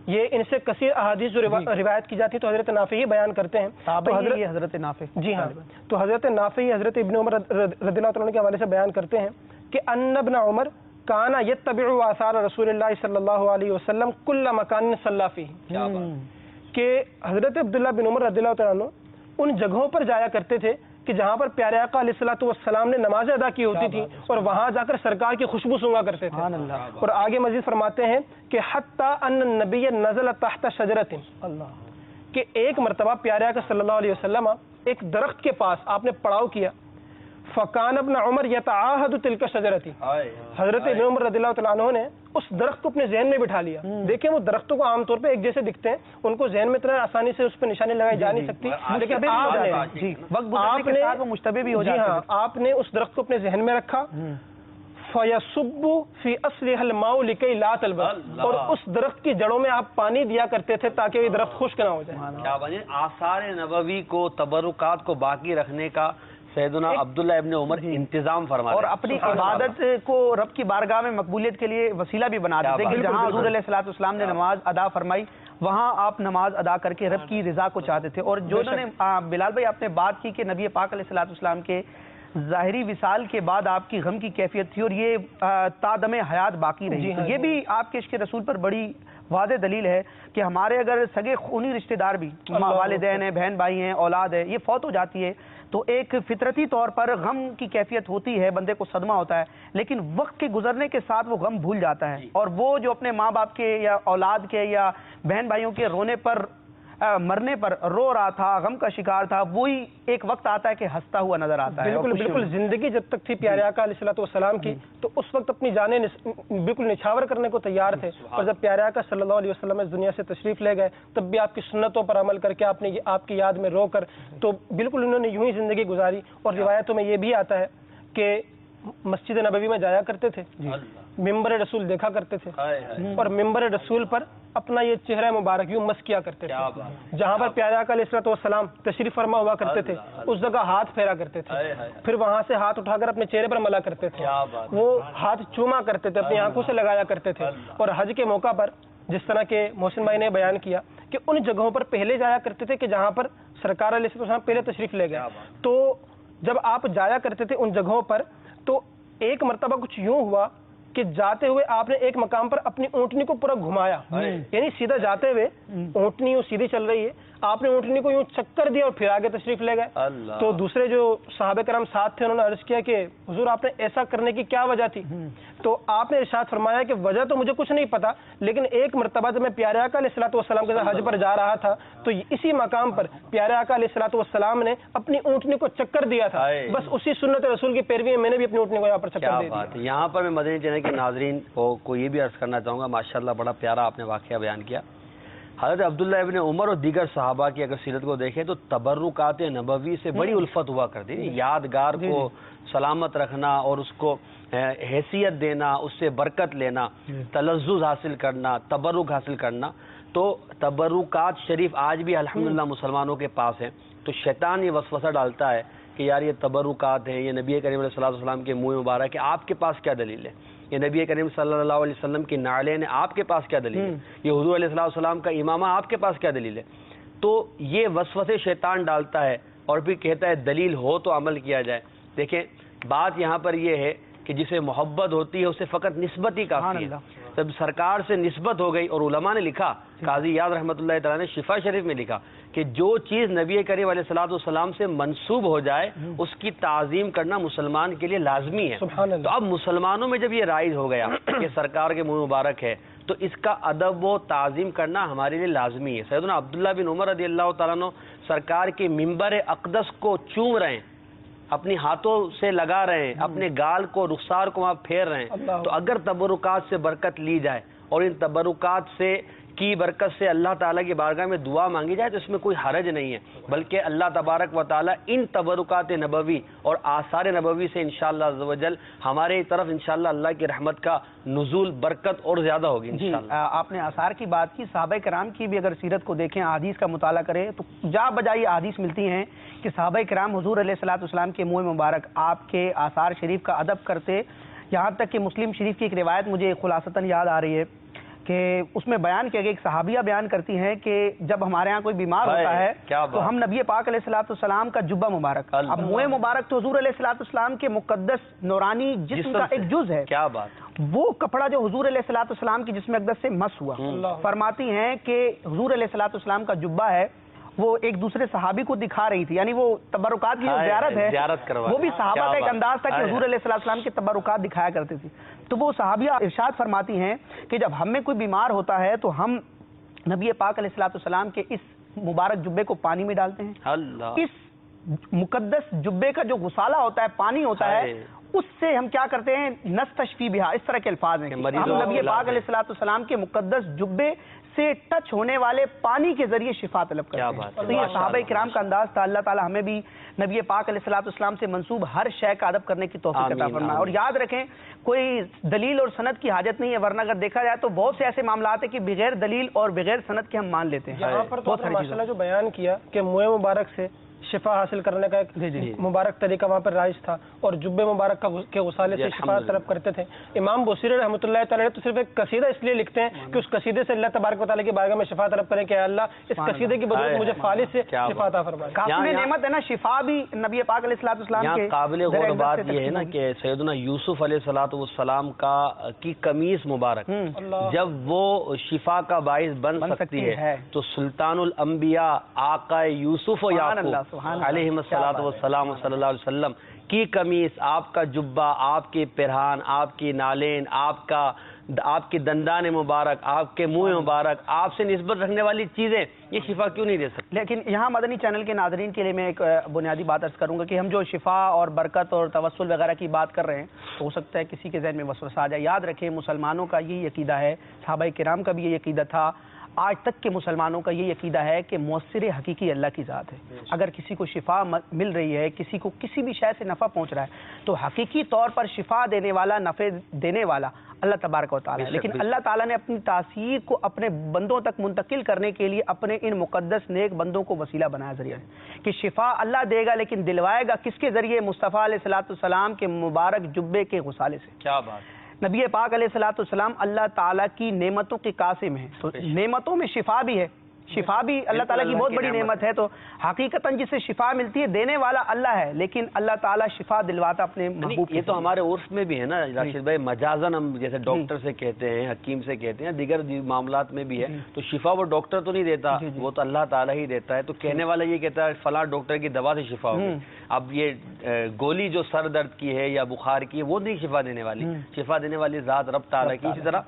یہ ان سے کثیر احادیث جو روایت کی جاتی ہے تو حضرت نافع ہی بیان کرتے ہیں۔ تو حضرت نافع، جی ہاں، تو حضرت نافع ہی حضرت ابن عمر رضی اللہ عنہ کے حوالے سے بیان کرتے ہیں کہ ان ابن عمر کان یتبع آثار رسول اللہ صلی اللہ علیہ وسلم کل مکان صلی فیہ، کہ حضرت عبداللہ بن عمر رضی اللہ عنہ ان جگہوں پر جایا کرتے تھے کہ جہاں پر پیارے آقا علیہ الصلوۃ والسلام نے نمازیں ادا کی ہوتی تھی اور وہاں جا کر سرکار کی خوشبو سونگا کرتے تھے۔ اور آگے مزید فرماتے ہیں کہ حتی ان النبی نزل تحت شجرۃ، کہ ایک مرتبہ پیارے آقا صلی اللہ علیہ وسلم ایک درخت کے پاس آپ نے پڑاؤ کیا، فکان ابن عمر یتعاہد تلک شجرۃ، حضرت ابن عمر رضی اللہ تعالیٰ عنہ نے اس درخت کو اپنے ذہن میں بٹھا لیا۔ دیکھیں وہ درختوں کو عام طور پہ ایک جیسے دکھتے ہیں، ان کو ذہن میں اتنا آسانی سے اس پہ نشانی لگائی جا نہیں سکتی، لیکن آپ نے اس درخت کو اپنے ذہن میں رکھا، فَيَصُبُّ فِي أَصْلِهَا الْمَاءُ لِكَيْ لَا تَلْبَسْ، اور اس درخت کی جڑوں میں آپ پانی دیا کرتے تھے تاکہ یہ درخت خشک نہ ہو جائے۔ کیا بنے آثار نبوی کو، تبرکات کو باقی رکھنے کا سیدنا عبداللہ ابن عمر انتظام فرما اور اپنی عبادت کو رب کی بارگاہ میں مقبولیت کے لیے وسیلہ بھی بنا دیتے کہ جہاں حضور علیہ الصلوۃ والسلام نے نماز ادا فرمائی وہاں آپ نماز ادا کر کے رب کی رضا کو چاہتے تھے۔ اور جو انہوں نے بلال بھائی آپ نے بات کی کہ نبی پاک علیہ الصلوۃ والسلام کے ظاہری وصال کے بعد آپ کی غم کی کیفیت تھی اور یہ تادم حیات باقی رہی، تو یہ بھی آپ کے عشق رسول پر بڑی واضح دلیل ہے کہ ہمارے اگر سگے خونی رشتہ دار بھی، والدین ہیں، بہن بھائی ہیں، اولاد ہے، یہ فوت ہو جاتی ہے تو ایک فطرتی طور پر غم کی کیفیت ہوتی ہے، بندے کو صدمہ ہوتا ہے، لیکن وقت کے گزرنے کے ساتھ وہ غم بھول جاتا ہے، اور وہ جو اپنے ماں باپ کے یا اولاد کے یا بہن بھائیوں کے رونے پر مرنے پر رو رہا تھا، غم کا شکار تھا، وہی ایک وقت آتا ہے کہ ہنستا ہوا نظر آتا ہے۔ بالکل بالکل، زندگی جب تک تھی پیارے آقا علیہ الصلوۃ والسلام کی تو اس وقت اپنی جانیں بالکل نچھاور کرنے کو تیار تھے، اور جب پیارے آقا صلی اللہ علیہ وسلم اس دنیا سے تشریف لے گئے تب بھی آپ کی سنتوں پر عمل کر کے آپ کی یاد میں رو کر تو بالکل انہوں نے یوں ہی زندگی گزاری۔ اور روایتوں میں یہ بھی آتا ہے کہ مسجد نبوی میں جایا کرتے تھے، ممبر رسول دیکھا کرتے تھے، اور ممبر رسول پر اپنا یہ چہرہ مبارک یوں مس کیا کرتے تھے، جہاں پر پیارے آقا علیہ الصلوۃ والسلام تشریف فرما ہوا کرتے تھے اس جگہ ہاتھ پھیرا کرتے تھے، پھر وہاں سے ہاتھ اٹھا کر اپنے چہرے پر ملا کرتے تھے، وہ ہاتھ چوما کرتے تھے، اپنی آنکھوں سے لگایا کرتے تھے۔ اور حج کے موقع پر جس طرح کے محسن بھائی نے بیان کیا کہ ان جگہوں پر پہلے جایا کرتے تھے کہ جہاں پر سرکار علیہ الصلوۃ والسلام پہلے تشریف لے گئے، تو جب آپ جایا کرتے تھے ان جگہوں پر تو ایک مرتبہ کچھ یوں ہوا کہ جاتے ہوئے آپ نے ایک مقام پر اپنی اونٹنی کو پورا گھمایا، یعنی سیدھا جاتے ہوئے اونٹنی یوں سیدھی چل رہی ہے، آپ نے اونٹنی کو یوں چکر دیا اور پھر آگے تشریف لے گئے۔ تو دوسرے جو صحابہ کرام ساتھ تھے انہوں نے عرض کیا کہ حضور آپ نے ایسا کرنے کی کیا وجہ تھی؟ تو آپ نے ارشاد فرمایا کہ وجہ تو مجھے کچھ نہیں پتا، لیکن ایک مرتبہ جب میں پیارے آقا علیہ الصلوۃ والسلام کے ساتھ حج پر جا رہا تھا تو اسی مقام پر پیارے آقا علیہ الصلوۃ والسلام نے اپنی اونٹنی کو چکر دیا تھا، بس اسی سنت رسول کی پیروی میں میں نے بھی اپنی اونٹنی کو یہاں پر چکر دے دیا۔ یہاں پر میں مدنی چینل کے ناظرین کو یہ بھی عرض کرنا چاہوں گا، ماشاءاللہ بڑا پیارا آپ نے واقعہ بیان کیا۔ حضرت عبداللہ ابن عمر اور دیگر صحابہ کی اگر سیرت کو دیکھیں تو تبرکات نبوی سے بڑی الفت ہوا کرتی تھی، یادگار کو سلامت رکھنا اور اس کو حیثیت دینا، اس سے برکت لینا، تلذذ حاصل کرنا، تبرک حاصل کرنا۔ تو تبرکات شریف آج بھی الحمدللہ مسلمانوں کے پاس ہیں، تو شیطان یہ وسوسہ ڈالتا ہے کہ یار یہ تبرکات ہیں، یہ نبی کریم علیہ الصلوۃ والسلام کے منہ مبارک ہے، آپ کے پاس کیا دلیل ہے؟ یہ نبی کریم صلی اللہ علیہ وسلم کی نعلین ہیں، آپ کے پاس کیا دلیل ہے؟ یہ حضور علیہ الصلوۃ والسلام کا امامہ، آپ کے پاس کیا دلیل ہے؟ تو یہ وسوسے شیطان ڈالتا ہے اور پھر کہتا ہے دلیل ہو تو عمل کیا جائے۔ دیکھیں بات یہاں پر یہ ہے کہ جسے محبت ہوتی ہے اسے فقط نسبت ہی کافی ہے۔ جب سرکار سے نسبت ہو گئی، اور علماء نے لکھا، قاضی یاد رحمۃ اللہ تعالیٰ نے شفا شریف میں لکھا کہ جو چیز نبی کریم علیہ الصلوۃ والسلام سے منسوب ہو جائے اس کی تعظیم کرنا مسلمان کے لیے لازمی ہے۔ تو اب مسلمانوں میں جب یہ رائج ہو گیا کہ سرکار کے منہ مبارک ہے تو اس کا ادب و تعظیم کرنا ہمارے لیے لازمی ہے۔ سیدنا عبداللہ بن عمر رضی اللہ تعالیٰ عنہ سرکار کے ممبر اقدس کو چوم رہے ہیں، اپنی ہاتھوں سے لگا رہے ہیں، اپنے گال کو رخسار کو وہاں پھیر رہے ہیں۔ تو اگر تبرکات سے برکت لی جائے اور ان تبرکات سے کی برکت سے اللہ تعالیٰ کی بارگاہ میں دعا مانگی جائے تو اس میں کوئی حرج نہیں ہے، بلکہ اللہ تبارک و تعالیٰ ان تبرکات نبوی اور آثار نبوی سے انشاءاللہ عز و جل ہمارے طرف انشاءاللہ اللہ کی رحمت کا نزول برکت اور زیادہ ہوگی انشاءاللہ۔ آپ نے آثار کی بات کی، صحابہ کرام کی بھی اگر سیرت کو دیکھیں، احادیث کا مطالعہ کریں تو جا بجائی احادیث ملتی ہیں کہ صحابہ کرام حضور علیہ الصلوۃ والسلام کے منہ مبارک آپ کے آثار شریف کا ادب کرتے، یہاں تک کہ مسلم شریف کی ایک روایت مجھے خلاصتاً یاد آ رہی ہے کہ اس میں بیان کیا گیا، ایک صحابیہ بیان کرتی ہیں کہ جب ہمارے ہاں کوئی بیمار ہوتا ہے تو ہم نبی پاک علیہ الصلوۃ والسلام کا جبہ مبارک، اب منہ مبارک تو حضور علیہ الصلوۃ والسلام کے مقدس نورانی جسم کا ایک جز ہے، کیا بات، وہ کپڑا جو حضور علیہ الصلوۃ والسلام کی جسم اقدس سے مس ہوا، فرماتی ہیں کہ حضور علیہ الصلوۃ والسلام کا جبہ ہے وہ ایک دوسرے صحابی کو دکھا رہی تھی، یعنی وہ تبرکات کی جو زیارت ہے وہ بھی صحابہ کا ایک انداز تھا کہ حضور علیہ الصلوۃ والسلام کے تبرکات دکھایا کرتے تھے۔ تو وہ صحابیہ ارشاد فرماتی ہیں کہ جب ہم میں کوئی بیمار ہوتا ہے تو ہم نبی پاک علیہ الصلوۃ والسلام کے اس مبارک جبے کو پانی میں ڈالتے ہیں، اس مقدس جبے کا جو غسالہ ہوتا ہے، پانی ہوتا ہے، اس سے ہم کیا کرتے ہیں، نستشفی بہا، اس طرح کے الفاظ ہیں، ہم نبی پاک علیہ الصلوۃ والسلام کے مقدس جبے سے ٹچ ہونے والے پانی کے ذریعے شفا طلب کرتے ہیں۔ تو یہ صحابہ کرام کا انداز تھا۔ اللہ تعالی ہمیں بھی نبی پاک علیہ الصلوۃ والسلام سے منسوب ہر شے کا ادب کرنے کی توفیق عطا فرمائے۔ اور یاد رکھیں کوئی دلیل اور سند کی حاجت نہیں ہے، ورنہ اگر دیکھا جائے تو بہت سے ایسے معاملات ہیں کہ بغیر دلیل اور بغیر سند کے ہم مان لیتے ہیں۔ یہاں پر تو ماشاءاللہ جو بیان کیا کہ منہ مبارک سے شفا حاصل کرنے کا ایک مبارک طریقہ وہاں پر رائج تھا اور جبے مبارک کے غسالے سے شفا طلب کرتے تھے۔ امام بوصیری رحمۃ اللہ تعالیٰ تو صرف ایک قصیدہ اس لیے لکھتے ہیں کہ اس قصیدے سے اللہ تبارک و تعالیٰ کی بارگاہ میں شفا طلب کریں کہ اللہ اس قصیدے کی بدولت مجھے خالص سے شفا عطا فرمائے۔ کافی نعمت ہے نا، شفا بھی نبی پاک علیہ الصلوۃ والسلام کے۔ قابل غور بات یہ ہے نا کہ سیدنا یوسف علیہ الصلوۃ والسلام کی قمیص مبارک جب وہ شفا کا باعث بن سکتی ہے تو سلطان الانبیاء آقا یوسف و یعقوب سبحان علیہ الصلوۃ والسلام صلی اللہ علیہ وسلم کی قمیص، آپ کا جبہ، آپ کے پیرہان، آپ کی نالین، آپ کی دندان مبارک، آپ کے منہ مبارک، آپ سے نسبت رکھنے والی چیزیں یہ شفا کیوں نہیں دے سکتی؟ لیکن یہاں مدنی چینل کے ناظرین کے لیے میں ایک بنیادی بات عرض کروں گا کہ ہم جو شفا اور برکت اور توسل وغیرہ کی بات کر رہے ہیں تو ہو سکتا ہے کسی کے ذہن میں وسوسہ آ جائے. یاد رکھیں مسلمانوں کا یہی عقیدہ ہے، صحابہ کرام کا بھی یہ عقیدہ تھا، آج تک کے مسلمانوں کا یہ عقیدہ ہے کہ مؤثر حقیقی اللہ کی ذات ہے. اگر کسی کو شفا مل رہی ہے، کسی کو کسی بھی شے سے نفع پہنچ رہا ہے تو حقیقی طور پر شفا دینے والا، نفع دینے والا اللہ تبارک و تعالیٰ ہے. لیکن اللہ تعالیٰ نے اپنی تاثیر کو اپنے بندوں تک منتقل کرنے کے لیے اپنے ان مقدس نیک بندوں کو وسیلہ بنایا ذریعہ ہے کہ شفا اللہ دے گا، لیکن دلوائے گا کس کے ذریعے؟ مصطفیٰ علیہ الصلوۃ والسلام کے مبارک جبے کے غسالے سے. کیا بات! نبی پاک علیہ الصلوۃ والسلام اللہ تعالیٰ کی نعمتوں کے قاسم ہیں، تو نعمتوں میں شفا بھی ہے، شفا بھی اللہ تعالیٰ کی بہت بڑی نعمت ہے. تو حقیقتاً جسے شفا ملتی ہے دینے والا اللہ ہے، لیکن اللہ تعالیٰ شفا دلواتا اپنے محبوب. یہ تو ہمارے عرف میں بھی ہے نا راشد بھائی، مجازن ہم جیسے ڈاکٹر سے کہتے ہیں، حکیم سے کہتے ہیں، دیگر معاملات میں بھی ہے. تو شفا وہ ڈاکٹر تو نہیں دیتا، وہ تو اللہ تعالیٰ ہی دیتا ہے. تو کہنے والا یہ کہتا ہے فلاں ڈاکٹر کی دوا سے شفا ہوگی. اب یہ گولی جو سر درد کی ہے یا بخار کی ہے وہ نہیں شفا دینے والی، شفا دینے والی ذات رب تعالیٰ کی. اسی طرح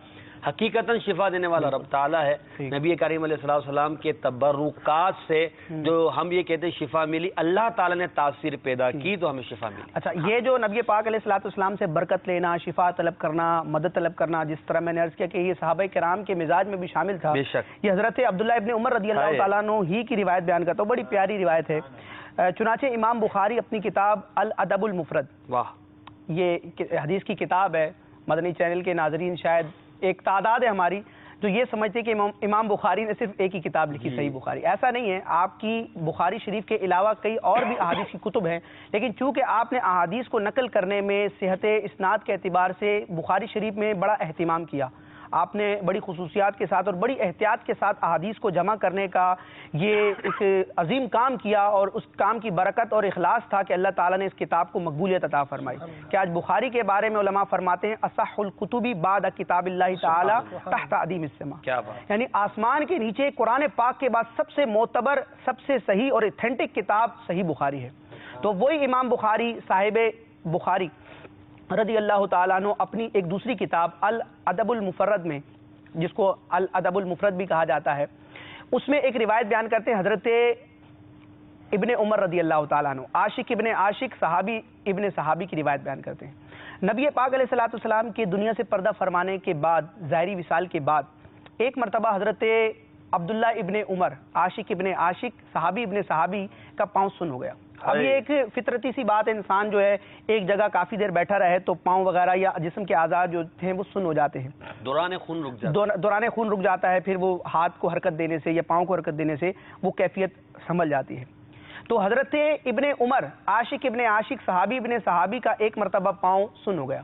حقیقتاً شفا دینے والا رب تعالیٰ ہے. نبی کریم علیہ السلام کے تبرکات سے جو ہم یہ کہتے ہیں شفا ملی، اللہ تعالیٰ نے تاثیر پیدا کی تو ہمیں شفا ملی. اچھا، یہ جو نبی پاک علیہ الصلوۃ والسلام سے برکت لینا، شفا طلب کرنا، مدد طلب کرنا، جس طرح میں نے عرض کیا کہ یہ صحابہ کرام کے مزاج میں بھی شامل تھا. بے شک یہ حضرت عبداللہ ابن عمر رضی اللہ تعالیٰ عنہ ہی کی روایت بیان کرتا ہوں، بڑی پیاری روایت ہے. چنانچہ امام بخاری اپنی کتاب الادب المفرد، واہ، یہ حدیث کی کتاب ہے. مدنی چینل کے ناظرین شاید ایک تعداد ہے ہماری جو یہ سمجھتے کہ امام بخاری نے صرف ایک ہی کتاب لکھی، صحیح بخاری. ایسا نہیں ہے، آپ کی بخاری شریف کے علاوہ کئی اور بھی احادیث کی کتب ہیں، لیکن چونکہ آپ نے احادیث کو نقل کرنے میں صحت اسناد کے اعتبار سے بخاری شریف میں بڑا اہتمام کیا. آپ نے بڑی خصوصیات کے ساتھ اور بڑی احتیاط کے ساتھ احادیث کو جمع کرنے کا یہ ایک عظیم کام کیا، اور اس کام کی برکت اور اخلاص تھا کہ اللہ تعالیٰ نے اس کتاب کو مقبولیت عطا فرمائی. کہ آج بخاری کے بارے میں علماء فرماتے ہیں اصح الکتب بعد کتاب اللہ تعالیٰ تحت عدیم السماء، یعنی آسمان کے نیچے قرآن پاک کے بعد سب سے معتبر، سب سے صحیح اور ایتھینٹک کتاب صحیح بخاری ہے. تو وہی امام بخاری صاحب بخاری رضی اللہ تعالیٰ عنہ اپنی ایک دوسری کتاب الادب المفرد میں، جس کو الادب المفرد بھی کہا جاتا ہے، اس میں ایک روایت بیان کرتے ہیں حضرت ابن عمر رضی اللہ تعالیٰ عنہ، عاشق ابن عاشق، صحابی ابن صحابی کی روایت بیان کرتے ہیں. نبی پاک علیہ الصلوۃ والسلام کے دنیا سے پردہ فرمانے کے بعد، ظاہری وصال کے بعد، ایک مرتبہ حضرت عبداللہ ابن عمر، عاشق ابن عاشق، صحابی ابن صحابی کا پاؤں سن ہو گیا. اب یہ ایک فطرتی سی بات ہے، انسان جو ہے ایک جگہ کافی دیر بیٹھا رہے تو پاؤں وغیرہ یا جسم کے اعضاء جو ہیں وہ سن ہو جاتے ہیں، دوران خون رک جاتا ہے. پھر وہ ہاتھ کو حرکت دینے سے یا پاؤں کو حرکت دینے سے وہ کیفیت سنبھل جاتی ہے. تو حضرت ابن عمر، عاشق ابن عاشق، صحابی ابن صحابی کا ایک مرتبہ پاؤں سن ہو گیا.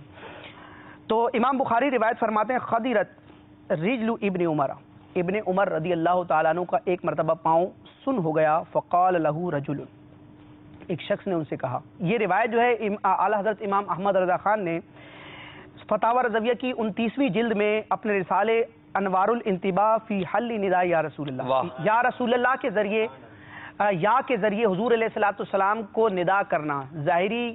تو امام بخاری روایت فرماتے ہیں خدرت رجل ابن عمر، ابن عمر رضی اللہ تعالیٰ عنہ کا ایک مرتبہ پاؤں سن ہو گیا. فقال له رجل، ایک شخص نے ان سے کہا. یہ روایت جو ہے اعلیٰ حضرت امام احمد رضا خان نے فتاوی رضویہ کی 29ویں جلد میں اپنے رسالے انوار الانتباہ فی حل نداء یا رسول اللہ، یا رسول اللہ کے ذریعے، یا کے ذریعے حضور علیہ الصلوۃ والسلام کو ندا کرنا، ظاہری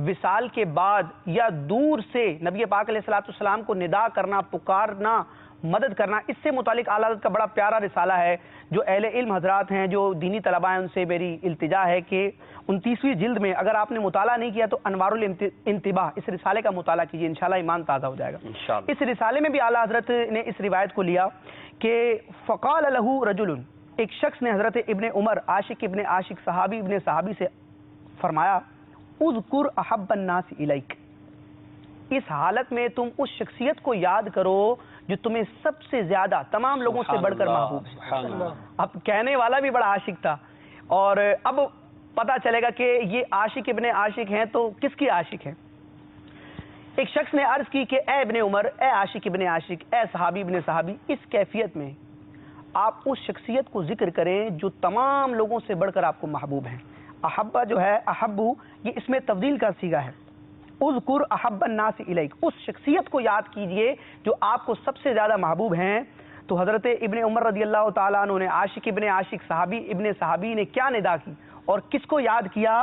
وصال کے بعد یا دور سے نبی پاک علیہ الصلوۃ والسلام کو ندا کرنا، پکارنا، مدد کرنا، اس سے متعلق اعلیٰ حضرت کا بڑا پیارا رسالہ ہے. جو اہل علم حضرات ہیں، جو دینی طلباء ہیں، ان سے میری التجا ہے کہ 29ویں جلد میں اگر آپ نے مطالعہ نہیں کیا تو انوار الانتباہ اس رسالے کا مطالعہ کیجیے، انشاءاللہ ایمان تازہ ہو جائے گا. اس رسالے میں بھی اعلیٰ حضرت نے اس روایت کو لیا کہ فقال له رجل، ایک شخص نے حضرت ابن عمر، عاشق ابن عاشق، صحابی ابن صحابی سے فرمایا اذکر احب الناس الیک، اس حالت میں تم اس شخصیت کو یاد کرو جو تمہیں سب سے زیادہ تمام لوگوں سے بڑھ کر محبوب ہے. اب کہنے والا بھی بڑا عاشق تھا، اور اب پتہ چلے گا کہ یہ عاشق ابن عاشق ہیں تو کس کی عاشق ہیں. ایک شخص نے عرض کی کہ اے ابن عمر، اے عاشق ابن عاشق، اے صحابی ابن صحابی، اس کیفیت میں آپ اس شخصیت کو ذکر کریں جو تمام لوگوں سے بڑھ کر آپ کو محبوب ہیں. احبہ جو ہے، احبو، یہ اس میں تفضیل کا صیغہ ہے. اذکر احب الناس الیک، اس شخصیت کو یاد کیجئے جو آپ کو سب سے زیادہ محبوب ہیں. تو حضرت ابن عمر رضی اللہ تعالیٰ عنہ نے عاشق ابن عاشق صحابی ابن صحابی نے کیا ندا کی اور کس کو یاد کیا؟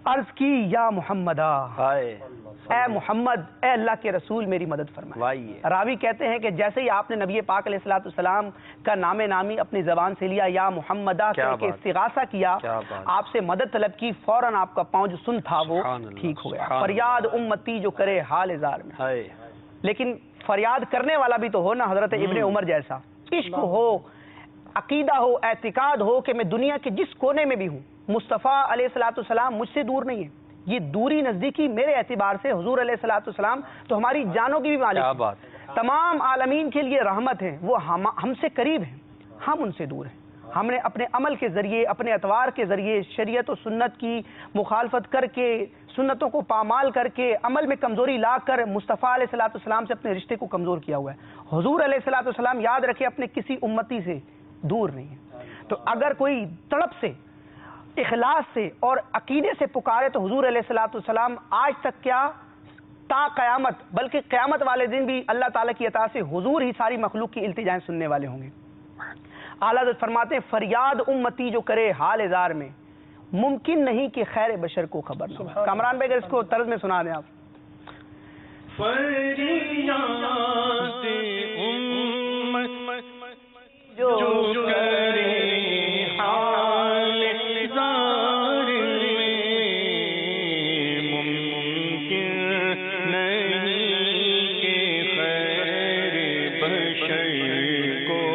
عرض کی یا محمدہ، اے محمد، اے اللہ کے رسول میری مدد فرمائے۔ راوی کہتے ہیں کہ جیسے ہی آپ نے نبی پاک علیہ الصلوۃ والسلام کا نام نامی اپنی زبان سے لیا، یا محمدہ کہہ کے استغاثہ کیا، آپ سے مدد طلب کی، فوراً آپ کا پاؤں جو سن تھا وہ ٹھیک ہو گیا۔ فریاد امتی جو کرے حال زار میں، لیکن فریاد کرنے والا بھی تو ہو نا حضرت ابن عمر جیسا، عشق ہو، عقیدہ ہو، اعتقاد ہو کہ میں دنیا کے جس کونے میں بھی ہوں مصطفیٰ علیہ الصلوۃ والسلام مجھ سے دور نہیں ہے۔ یہ دوری نزدیکی میرے اعتبار سے حضور علیہ الصلوۃ والسلام تو ہماری جانوں کی بھی مالک ہیں، تمام عالمین کے لیے رحمت ہیں، وہ ہم سے قریب ہیں، ہم ان سے دور ہیں۔ ہم نے اپنے عمل کے ذریعے، اپنے اطوار کے ذریعے شریعت و سنت کی مخالفت کر کے، سنتوں کو پامال کر کے، عمل میں کمزوری لا کر مصطفیٰ علیہ الصلوۃ والسلام سے اپنے رشتے کو کمزور کیا ہوا ہے۔ حضور علیہ الصلوۃ والسلام یاد رکھے اپنے کسی امتی سے دور نہیں ہے۔ تو اگر کوئی تڑپ سے، اخلاص سے اور عقیدے سے پکارے تو حضور علیہ الصلوۃ والسلام آج تک کیا تا قیامت، بلکہ قیامت والے دن بھی اللہ تعالیٰ کی عطا سے حضور ہی ساری مخلوق کی التجائیں سننے والے ہوں گے۔ اعلیٰ حضرت فرماتے ہیں فریاد امتی جو کرے حال زار میں، ممکن نہیں کہ خیر بشر کو خبر نہ ہو۔ کامران بھائی اگر اس کو طرز میں سنا دیں آپ۔ فریاد امت جو کرے حال زار میں، ممکن نہیں کہ خیر بشر کو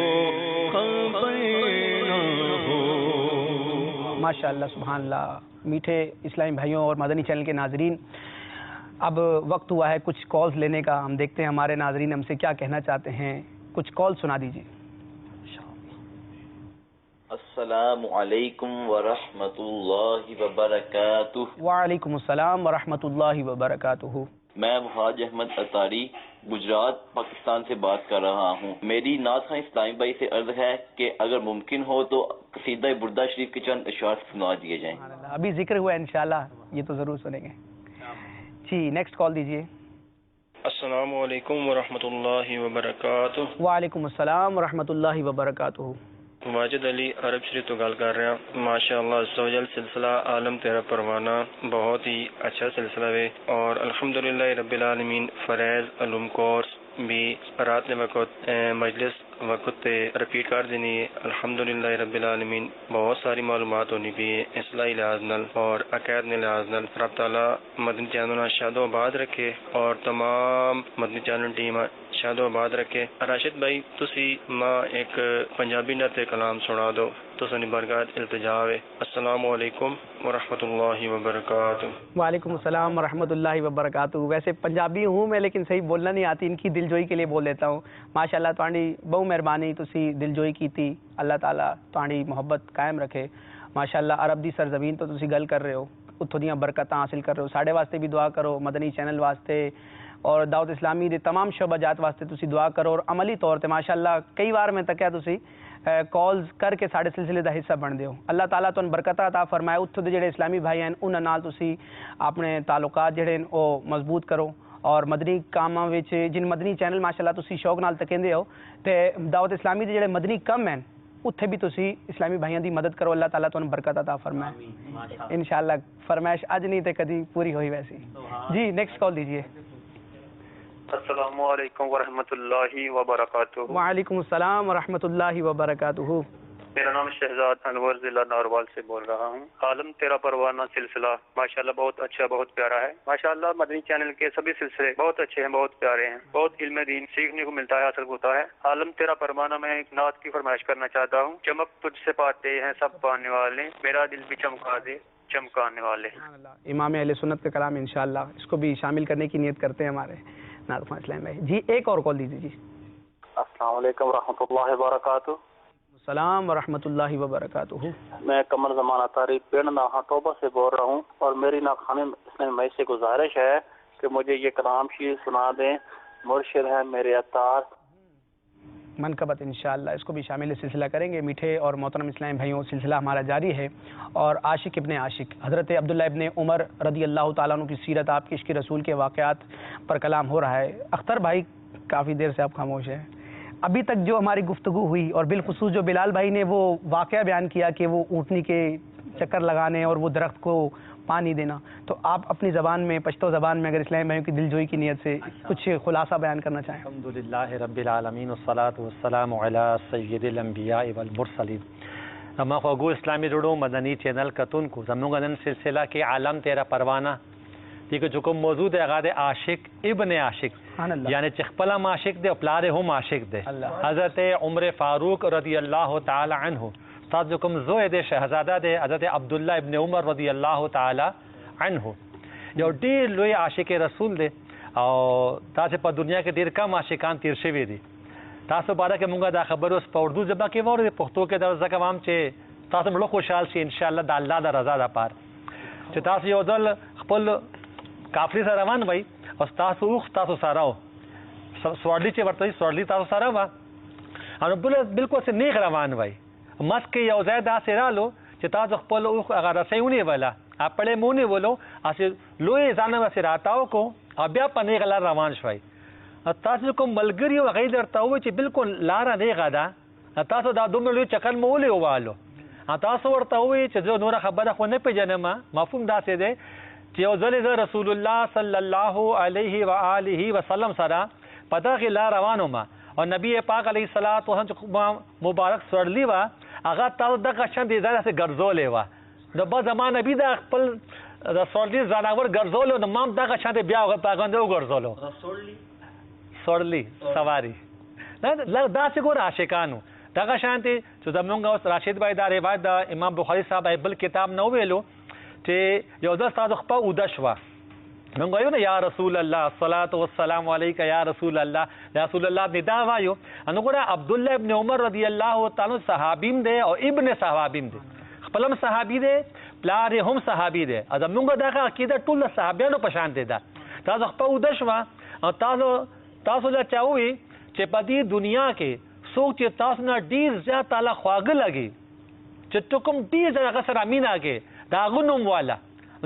خبر نہ ہو۔ ماشاءاللہ، سبحان اللہ۔ میٹھے اسلامی بھائیوں اور مدنی چینل کے ناظرین، اب وقت ہوا ہے کچھ کالز لینے کا۔ ہم دیکھتے ہیں ہمارے ناظرین ہم سے کیا کہنا چاہتے ہیں، کچھ کال سنا دیجیے۔ السلام علیکم ورحمۃ اللہ وبرکاتہ۔ وعلیکم السلام ورحمۃ اللہ وبرکاتہ۔ میں وحاج احمد اطاری گجرات پاکستان سے بات کر رہا ہوں۔ میری نعت خواں اسلامی بھائی سے عرض ہے کہ اگر ممکن ہو تو قصیدہ بردہ شریف کے چند اشعار سنا دیے جائیں۔ ابھی ذکر ہوا ہے انشاءاللہ، یہ تو ضرور سنیں گے۔ جی نیکسٹ کال دیجیے۔ السلام علیکم ورحمۃ اللہ وبرکاتہ۔ وعلیکم السلام ورحمۃ اللہ وبرکاتہ۔ واجد علی عرب شریف تو گل کر رہا ہوں۔ ماشاء اللہ سوجل سلسلہ عالم تیرا پروانہ بہت ہی اچھا سلسلہ ہے، اور الحمدللہ رب العالمین فریض علوم کورس بھی رات نے وقت مجلس وقت تے رپیٹ کر دینی ہے۔ الحمدللہ رب العالمین بہت ساری معلومات ہونی بھی ہے اصلاحی لحاظ نال اور عقائد نے لحاظ نال۔ رب تعالیٰ مدنی چینل شاد و آباد رکھے اور تمام مدنی چینل ٹیم شاد و آباد رکھے۔ راشد بھائی تسی ماں ایک پنجابی نعت کلام سنا دو تو سنی برکات التجا ہے۔ السلام علیکم ورحمۃ اللہ وبرکاتہ۔ وعلیکم السلام ورحمۃ اللہ وبرکاتہ۔ ویسے پنجابی ہوں میں لیکن صحیح بولنا نہیں آتی، ان کی دل جوئی کے لیے بول دیتا ہوں۔ ماشاءاللہ تہاڈی بہت مہربانی، تسی دل جوئی کیتی، اللہ تعالیٰ تہاڈی محبت قائم رکھے۔ ماشاءاللہ عرب دی سرزمین تو تسی گل کر رہے ہو، اتھوں دیاں برکتاں حاصل کر رہے ہو۔ ساڈے واسطے بھی دعا کرو، مدنی چینل واسطے اور دعوت اسلامی دے تمام شعبہ جات واسطے تسی دعا کرو، اور عملی طور تے ماشاءاللہ کئی بار میں تکیا تسی کالز کر کے ساڈے سلسلے دا حصہ بن دیو۔ اللہ تعالیٰ تانوں برکت عطا فرمائے۔ اتھوں دے جڑے اسلامی بھائی ہیں انہاں نال تسی اپنے تعلقات جڑے او مضبوط کرو، اور مدنی کاماں وچ جن مدنی چینل ماشاءاللہ تسی شوق نال تکیندے ہو تے دعوت اسلامی دے جڑے مدنی کم ہیں اتھے بھی تسی اسلامی بھائیاں دی مدد کرو۔ اللہ تعالیٰ تانوں برکت عطا فرمائے انشاءاللہ۔ فرمائش اج نہیں تے کدی پوری ہوئی ویسی۔ جی نیکسٹ کال دیجیے۔ السلام علیکم ورحمۃ اللہ وبرکاتہ۔ وعلیکم السلام ورحمۃ اللہ وبرکاتہ۔ میرا نام شہزاد انور ضلع ناروال سے بول رہا ہوں۔ عالم تیرا پروانہ سلسلہ ماشاءاللہ بہت اچھا، بہت پیارا ہے ماشاءاللہ۔ مدنی چینل کے سبھی سلسلے بہت اچھے ہیں، بہت پیارے ہیں، بہت علم دین سیکھنے کو ملتا ہے، حاصل ہوتا ہے۔ عالم تیرا پروانہ میں ایک نعت کی فرمائش کرنا چاہتا ہوں۔ چمک تجھ سے پاتے ہیں سب پانے والے، میرا دل بھی چمکا دے چمکانے والے۔ امام اہل سنت کا کلام انشاءاللہ، اس کو بھی شامل کرنے کی نیت کرتے ہیں ہمارے نعت خواں اسلام بھائی۔ جی ایک اور کال دیجیے۔ جی السلام علیکم ورحمۃ اللہ وبرکاتہ۔ السلام ورحمۃ اللہ وبرکاتہ۔ میں قمر زمان اطاری پنڈ ناہا ٹوبہ سے بول رہا ہوں، اور میری ناخوانی اسلامی بھائی سے گزارش ہے کہ مجھے یہ کلام شریف سنا دیں۔ مرشد ہے میرے عطار منقبت انشاءاللہ، اس کو بھی شامل سلسلہ کریں گے۔ میٹھے اور محترم اسلامی بھائیوں، سلسلہ ہمارا جاری ہے، اور عاشق ابن عاشق حضرت عبداللہ ابن عمر رضی اللہ تعالیٰ عنہ کی سیرت، آپ کے عشق رسول کے واقعات پر کلام ہو رہا ہے۔ اختر بھائی کافی دیر سے آپ خاموش ہیں، ابھی تک جو ہماری گفتگو ہوئی اور بالخصوص جو بلال بھائی نے وہ واقعہ بیان کیا کہ وہ اونٹنی کے چکر لگانے اور وہ درخت کو پانی دینا، تو آپ اپنی زبان میں، پشتو زبان میں، اگر اسلامی بھائیوں کی دلجوئی کی نیت سے کچھ خلاصہ بیان کرنا چاہیں۔ الحمدللہ رب العالمین والصلاة والسلام علی سید الانبیاء والمرسلین۔ اما خوگو اسلامی جڑو مدنی چینل کتن کو زمونگا نن سلسلہ کے عالم تیرا پروانہ دیکھو چکو موجود ہے غاد عاشق ابن عاشق، یعنی چخپلم عاشق دے اپلار ہم عاشق دے، حضرت عمر فاروق رضی اللہ تعالی عنہ استاد جکم زوئے دے شہزادہ دے حضرت عبداللہ ابن عمر رضی اللہ تعالی عنہ، یو دیر لوی عاشق رسول دے، اور تاسے پا دنیا کے دیر کم عاشقان تیر شوی دی۔ تاسو بارہ کے منگا دا خبر اس پا اردو زبا کی وار دے پختو کے دا زکا وام چے تاسو ملو خوشحال سی انشاءاللہ دا اللہ دا رضا دا پار چے تاسو یو دل خپل کافری سا روان بھائی اور تاسو اوخ تاسو ساراو سوارلی چے ورطا سوارلی تاسو سارا با اور بالکل سے نیخ روان بھائی مسک یو زید آسے رالو چے تاسو خپل اوخ اگر رسیونی والا آپ پڑے مونی بولو آسے لوئے زانم آسے راتاو کو اور بیا پا نیغ لار روان شوائی تاسو کوم ملګری او غیر درته وای چې بالکل لار نه غدا تاسو دا دومره لوی چکر مولې والو تاسو ورته وای چې زه نور خبره خو نه پیژنم مفهوم داسې دی چې یو ځل زه رسول الله صلی الله علیه و آله وسلم سره په دغه لار روانو ما او نبی پاک علیه الصلاۃ والسلام مبارک سورلی وا هغه تاسو دغه شان دي ځای سره ګرځولې وا د با زمانه نبی د خپل رسول زناور ګرځولو نو مام دغه شان بیا پاګاندو ګرځولو رسول سورلی سواری دا سے گو عاشقانو دغه شانتی چې زمونږ اوس راشد بھائی دا روایت د امام بخاری صاحب بل کتاب نو ویلو چې یو د تاسو خپل اوده شوه موږ وایو نه یا رسول الله الصلاة والسلام علیک یا رسول الله رسول الله ندا وایو انو ګره عبد الله ابن عمر رضی الله تعالی صحابیم دی او ابن صحابیم دی خپلم صحابی دی پلار هم صحابی دی زمونږ دغه عقیده ټول صحابیانو په شان دی دا تاسو خپل اوده شوه او تاسو لا چاوي چې په دې دنیا کې څوک چې تاسو نه ډیر زیات تعالی خواږه لګي چې تو کوم ډیر زیات غسر امینا کې دا غنوم والا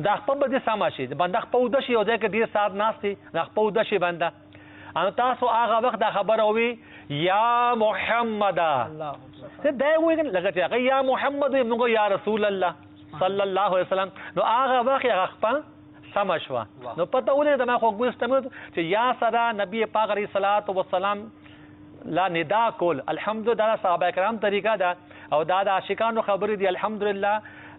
دا خپل به سما شي بنده خپل د شي او ځکه ډیر سات ناشتي دا خپل د شي بنده ان تاسو هغه وخت دا خبر اوي یا محمد الله ته دا وایي لکه چې یا محمد موږ یا رسول الله صلی الله علیه وسلم نو هغه وخت هغه خپل سمشوا نو پتہ ولې دا خو ګوستمه چې یا سره نبی پاک علیہ الصلوۃ والسلام لا ندا کول الحمدلله صحابه کرام طریقہ دا او دا عاشقانو خبرې دی الحمدلله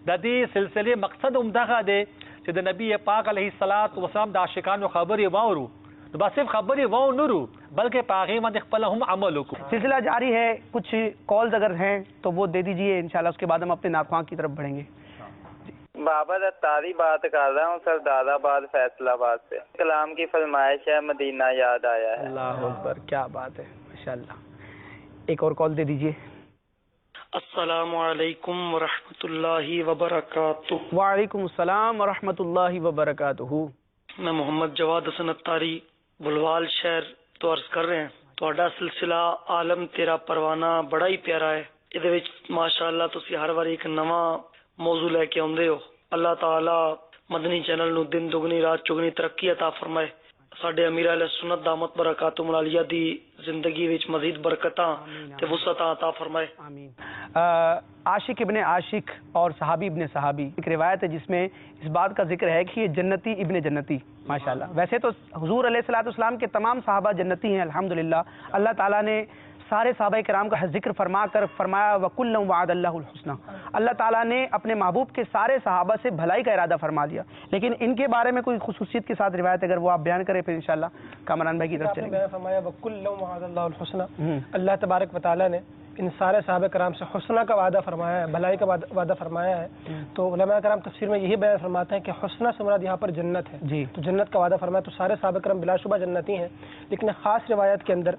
د دې سلسله مقصد عمدہ دی چې د نبی پاک علیہ الصلوۃ والسلام د عاشقانو خبرې واورو تو بس صرف خبرې وو نورو بلکہ پاغي باندې خپل هم عمل وکړو سلسلہ جاری ہے کچھ کالز اگر ہیں تو وہ دے دیجئے انشاءاللہ اس کے بعد ہم اپنے ناخواں کی طرف بڑھیں گے بابا دتاری بات کر رہا ہوں سردار آباد فیصل آباد سے کلام کی فرمائش ہے مدینہ یاد آیا ہے اللہ اکبر کیا بات ہے ماشاءاللہ ایک اور کال دے دیجئے السلام علیکم ورحمۃ اللہ وبرکاتہ وعلیکم السلام ورحمۃ اللہ وبرکاتہ میں محمد جواد حسن اتاری بلوال شہر تو عرض کر رہے ہیں تہاڈا سلسلہ عالم تیرا پروانہ بڑا ہی پیارا ہے ਇਹਦੇ ਵਿੱਚ ਮਾਸ਼ਾਅੱਲਾ ਤੁਸੀਂ ਹਰ ਵਾਰੀ ਇੱਕ ਨਵਾਂ ਮੌਜੂ ਲੈ ਕੇ ਆਉਂਦੇ ਹੋ اللہ تعالی مدنی چینل نو دن دگنی رات چگنی ترقی عطا فرمائے ساڈے امیر اہل سنت دامت برکاتہم العالیہ دی زندگی وچ مزید برکتاں تے وسعتاں عطا فرمائے آمین عاشق ابن عاشق اور صحابی ابن صحابی ایک روایت ہے جس میں اس بات کا ذکر ہے کہ یہ جنتی ابن جنتی ماشاءاللہ ویسے تو حضور علیہ الصلوۃ والسلام کے تمام صحابہ جنتی ہیں الحمدللہ اللہ تعالیٰ نے سارے صحابہ کرام کا ذکر فرما کر فرمایا وَكُلًّا وَعَدَ اللَّهُ الْحُسْنَى اللہ تعالیٰ نے اپنے محبوب کے سارے صحابہ سے بھلائی کا ارادہ فرما دیا لیکن ان کے بارے میں کوئی خصوصیت کے ساتھ روایت اگر وہ آپ بیان کریں پھر انشاءاللہ کامران بھائی کی طرف چلیں گے فرمایا وَكُلًّا وَعَدَ اللَّهُ الْحُسْنَى اللہ تبارک و تعالیٰ نے ان سارے صحابہ کرام سے حسنہ کا وعدہ فرمایا ہے بھلائی کا وعدہ فرمایا ہے تو علماء کرام تفسیر میں یہی بیان فرماتے ہیں کہ حسنہ سے مراد یہاں پر جنت ہے جی تو جنت کا وعدہ فرمایا تو سارے صحابہ کرام بلا شبہ جنتی ہیں لیکن خاص روایت کے اندر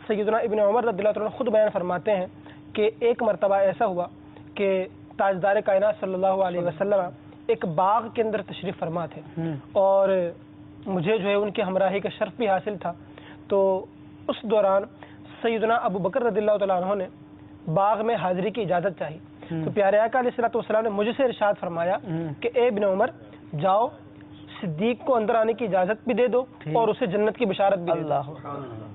سیدنا ابن عمر رضی اللہ عنہ خود بیان فرماتے ہیں کہ ایک مرتبہ ایسا ہوا کہ تاجدار کائنات صلی اللہ علیہ وسلم ایک باغ کے اندر تشریف فرما تھے اور مجھے جو ہے ان کی ہمراہی کا شرف بھی حاصل تھا تو اس دوران سیدنا ابو بکر رضی اللہ تعالیٰ عنہ نے باغ میں حاضری کی اجازت چاہی تو پیارے آقا علیہ الصلوۃ والسلام نے مجھ سے ارشاد فرمایا کہ اے ابن عمر جاؤ صدیق کو اندر آنے کی اجازت بھی دے دو اور اسے جنت کی بشارت بھی دے دو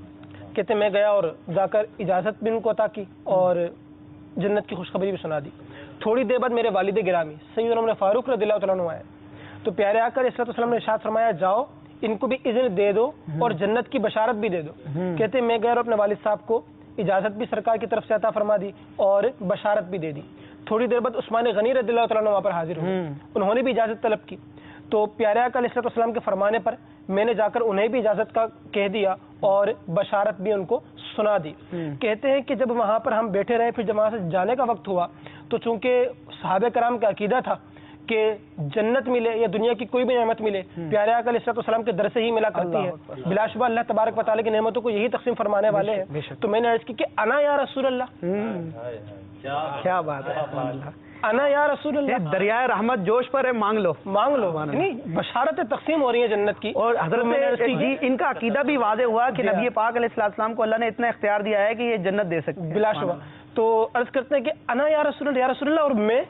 کہتے میں گیا اور جا کر اجازت بھی ان کو عطا کی اور جنت کی خوشخبری بھی سنا دی. تھوڑی دیر بعد میرے والد گرامی سیدنا عمر فاروق رضی اللہ تعالیٰ عنہ آئے تو پیارے آقا علیہ الصلوۃ والسلام نے ارشاد فرمایا جاؤ ان کو بھی اذن دے دو اور جنت کی بشارت بھی دے دو. کہتے میں گیا اور اپنے والد صاحب کو اجازت بھی سرکار کی طرف سے عطا فرما دی اور بشارت بھی دے دی. تھوڑی دیر بعد عثمان غنی رضی اللہ تعالیٰ عنہ وہاں پر حاضر ہوئے, انہوں نے بھی اجازت طلب کی. تو پیارے آقا علیہ الصلوۃ والسلام کے فرمانے پر میں نے جا کر انہیں بھی اجازت کا کہہ دیا اور بشارت بھی ان کو سنا دی. کہتے ہیں کہ جب وہاں پر ہم بیٹھے رہے پھر جب وہاں سے جانے کا وقت ہوا تو چونکہ صحابہ کرام کا عقیدہ تھا کہ جنت ملے یا دنیا کی کوئی بھی نعمت ملے پیارے آقا علیہ الصلوۃ والسلام کے در سے ہی ملا کرتی ہے. بلا شبہ اللہ تبارک و تعالیٰ کی نعمتوں کو یہی تقسیم فرمانے والے ہیں. تو میں نے عرض کی کہ انا یا رسول اللہ, کیا بات ہے, انا یا رسول اللہ, دریائے رحمت جوش پر ہے, مانگ لو مانگ لو. یعنی بشارتیں تقسیم ہو رہی ہیں جنت کی. اور حضرت جی ان کا عقیدہ بھی واضح ہوا کہ نبی پاک علیہ السلام کو اللہ نے اتنا اختیار دیا ہے کہ یہ جنت دے سکتے ہیں. بلا شبہ. تو عرض کرتے ہیں کہ انا یا رسول اللہ اور میں,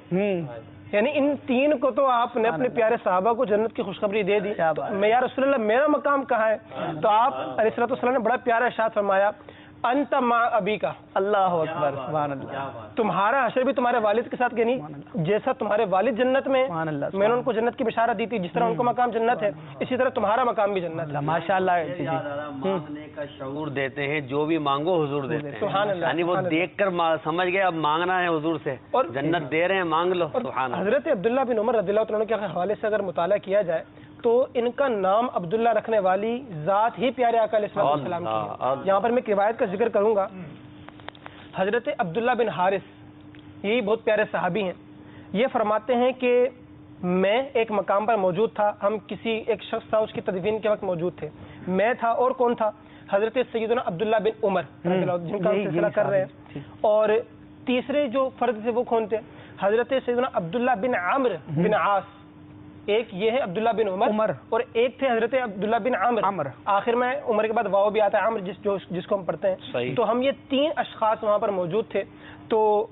یعنی ان تین کو تو آپ نے اپنے پیارے صحابہ کو جنت کی خوشخبری دے دی. میں یا رسول اللہ میرا مقام کہاں ہے؟ تو آپ علیہ الصلوۃ والسلام نے بڑا پیارا ارشاد فرمایا انت مع ابی کا. اللہ اکبر, سبحان اللہ. تمہارا حشر بھی تمہارے والد کے ساتھ, یعنی جیسا تمہارے والد جنت میں میں نے ان کو جنت کی بشارت دی تھی, جس طرح ان کو مقام جنت ہے اسی طرح تمہارا مقام بھی جنت ہے. ماشاء اللہ. مانگنے کا شعور دیتے ہیں, جو بھی مانگو حضور دیتے ہیں. سبحان اللہ. یعنی وہ دیکھ کر سمجھ گئے اب مانگنا ہے حضور سے, اور جنت دے رہے ہیں, مانگ لو. سبحان اللہ. حضرت عبداللہ بن عمر رضی اللہ عنہ کے حوالے سے اگر مطالعہ کیا جائے تو ان کا نام عبداللہ رکھنے والی ذات ہی پیارے آقا علیہ السلام کی ہے. یہاں پر میں ایک روایت کا ذکر کروں گا. حضرت عبداللہ بن حارث یہی بہت پیارے صحابی ہیں. یہ فرماتے ہیں کہ میں ایک مقام پر موجود تھا, ہم کسی ایک شخص تھا اس کی تدفین کے وقت موجود تھے. میں تھا اور کون تھا؟ حضرت سیدنا عبداللہ بن عمر جن کا ہم سلسلہ کر رہے ہیں. اور تیسرے جو فرد تھے وہ کون تھے؟ حضرت سیدنا عبداللہ بن عمرو بن عاص. ایک یہ ہے عبداللہ بن عمر اور ایک تھے حضرت عبداللہ بن عمر. آخر میں عمر کے بعد واو بھی آتا ہے, عمر جس کو ہم پڑھتے ہیں. تو ہم یہ تین اشخاص وہاں پر موجود تھے. تو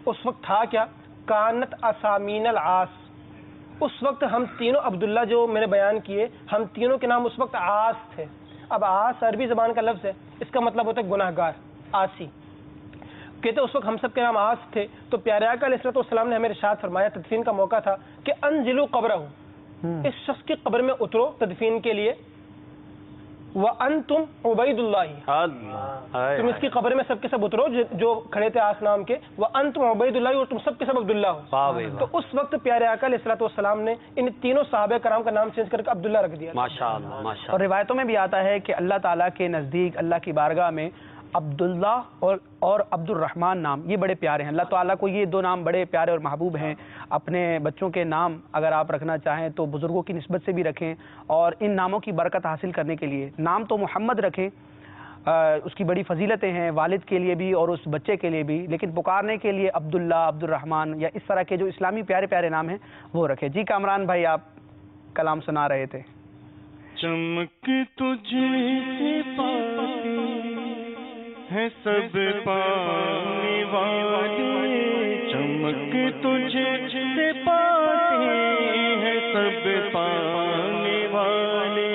اس وقت تھا کیا؟ کانت اسامین العاص. اس وقت ہم تینوں عبداللہ جو میں نے بیان کیے, ہم تینوں کے نام اس وقت عاص تھے. اب عاص عربی زبان کا لفظ ہے, اس کا مطلب ہوتا ہے گناہ گار, عاصی. کہتے اس وقت ہم سب کے نام عاص تھے. تو پیارے آقا علیہ الصلوۃ والسلام نے ہمیں ارشاد فرمایا, تدفین کا موقع تھا, کہ انزلوا قبرہ, اس شخص کی قبر میں اترو تدفین کے لیے. وانتم عبید اللہ, تم اس کی قبر میں سب کے سب اترو جو کھڑے تھے آس نام کے. وانتم عبید اللہ, اور تم سب کے سب عبداللہ ہو. تو اس وقت پیارے آقا علیہ الصلوۃ والسلام نے ان تینوں صحابہ کرام کا نام چینج کر کے عبداللہ رکھ دیا. ماشاءاللہ ماشاءاللہ. اور روایتوں میں بھی آتا ہے کہ اللہ تعالیٰ کے نزدیک اللہ کی بارگاہ میں عبداللہ اور عبد الرحمن نام یہ بڑے پیارے ہیں. اللہ تعالیٰ کو یہ دو نام بڑے پیارے اور محبوب ہیں. اپنے بچوں کے نام اگر آپ رکھنا چاہیں تو بزرگوں کی نسبت سے بھی رکھیں, اور ان ناموں کی برکت حاصل کرنے کے لیے نام تو محمد رکھیں, اس کی بڑی فضیلتیں ہیں والد کے لیے بھی اور اس بچے کے لیے بھی, لیکن پکارنے کے لیے عبداللہ, عبد الرحمن یا اس طرح کے جو اسلامی پیارے پیارے نام ہیں وہ رکھیں. جی کامران بھائی آپ کلام سنا رہے تھے. چمک تجھے ہے سب پانے والے, چمک تجھے سے پاتے ہیں سب پانے والے.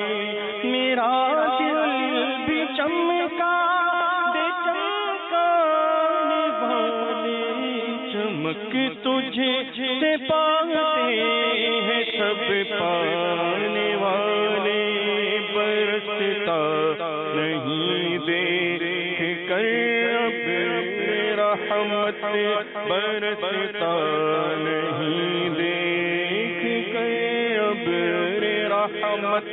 میرا دل بھی چمکا دے چمکانے والے, چمک تجھے سے پاتے ہیں سب پانے والے. برستا نہیں دیکھ کر اب رحمت, برستا نہیں دیکھ کر اب رحمت,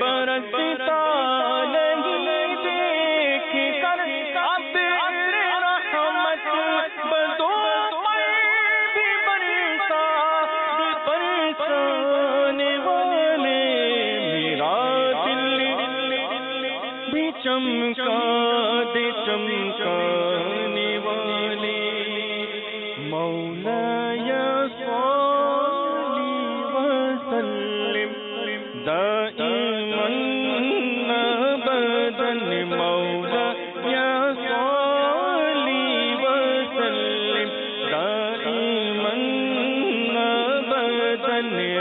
برستا نہیں دیکھ کر اب رحمت. بدوں پر بھی برسا برسانے والے, میرا دل بھی چمکا دے چمکانے والے. مولا یا صلی وسلم دائما ابدا, مولا یا صلی وسلم دائما ابدا علی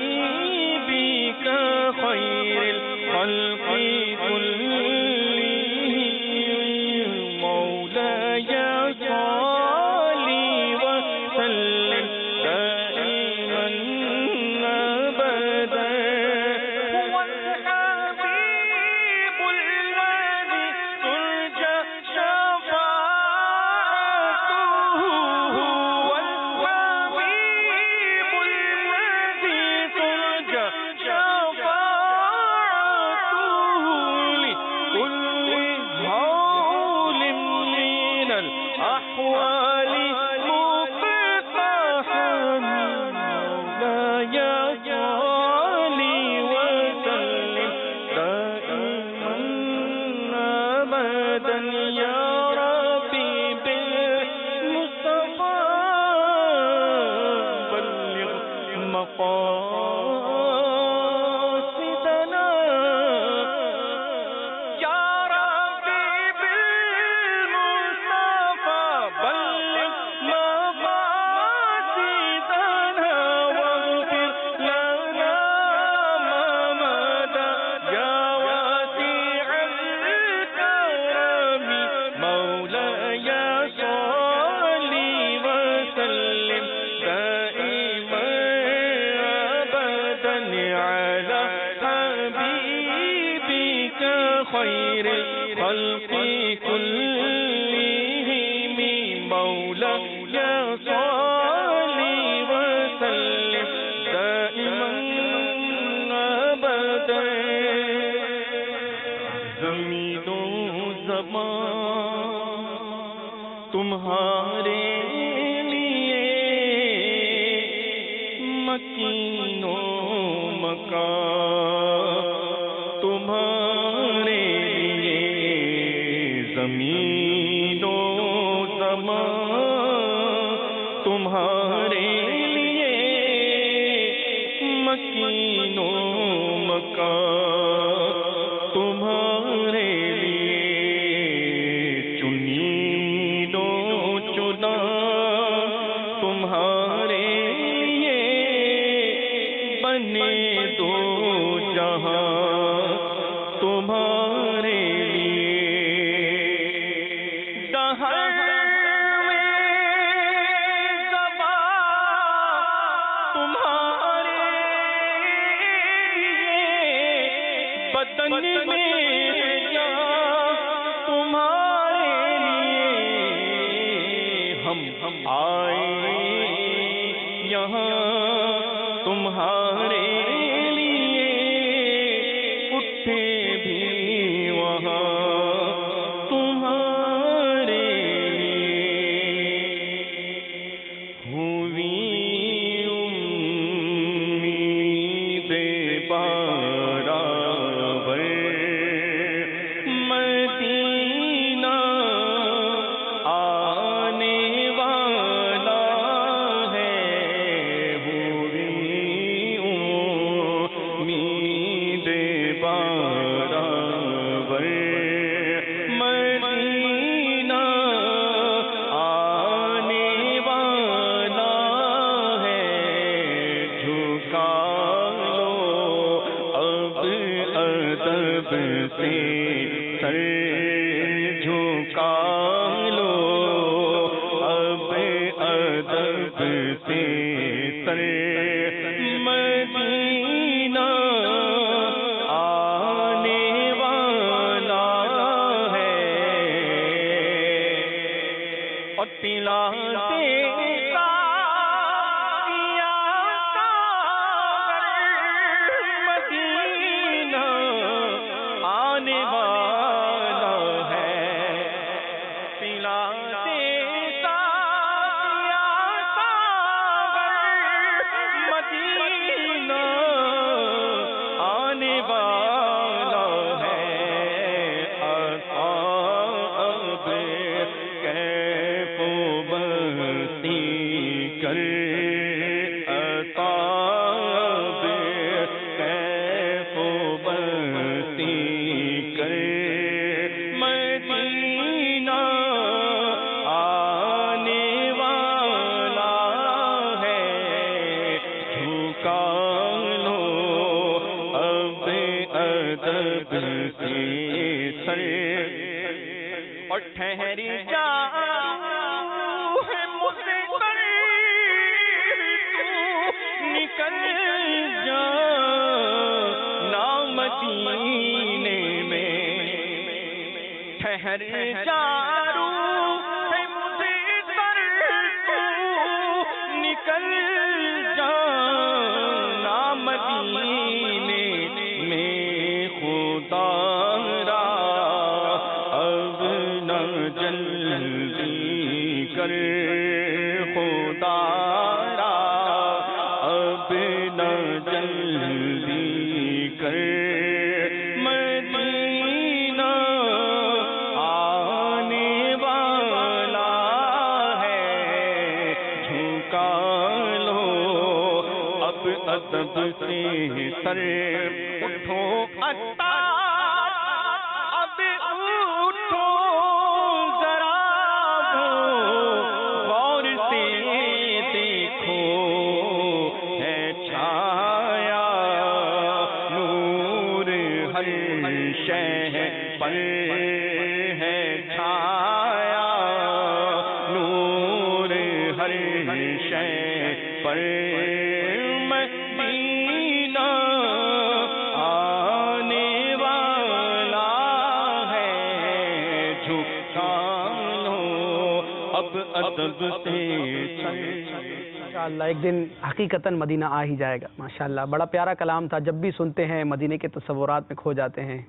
حبیبک خیر الخلق آلی مقتحم مولاي صلی وسلم دائما ابدا یا ربی بالمصطفى بلغ مقاصدنا یا ربی بالمصطفى بلغ مقاصدنا واغفر لنا ما مدى یا واسع الكرم مولاي صلی وسلم دائما ابدا على حبيبك خير الخلق كلهم مولاي صلی وسلم دائما ابدا زمین و زمان تمہارے لیے مکین و مکان تمہارے لیے زمین و زمان تمہارے لیے مکین و مکان تمہارے لیے چنین و چنا تمہارے لیے بنے دو جہاں تمہارے لیے دہر میں زبان تمہارے لیے بدن میں جان تمہارے لیے ہم آئے یہاں تمہارے لیے اٹھے بھی وہاں تمہارے لیے ہوئی امید برابر مدینہ آنے والا ہے ہوئی امید برابر مدینہ آنے والا ہے جھکا لو اب ادب سے سر جھکا لو اب ادب سے سر مدینہ آنے والا ہے اور پلا دیتا یا مدینہ آنے والا ہے پلا دیتا یا مدینہ آنے والا ہے اصحاب کیف و بستی کر اصحاب کیف و بستی کر مدینہ آنے والا ہے جھکا لو اب ادب سے سر اور ٹھہری جا مجھ سے نکل جا نام مدینے میں ٹھہر جا مجھے نکل جا نام مدینے میں خدا را اب نہ جل خدا را اب نہ جلدی کر مدینہ آنے والا ہے جھکا لو اب ادب سے سر اٹھو اب اٹھو ذرا غور سے دیکھو ہے چھایا نور ہر شہ پر ہے چھایا نور ہر شہ پر مدینہ آنے والا ہے جھکا لو اب ادب سے ماشاءاللہ ایک دن حقیقتاً مدینہ آ ہی جائے گا. ماشاءاللہ بڑا پیارا کلام تھا. جب بھی سنتے ہیں مدینے کے تصورات میں کھو جاتے ہیں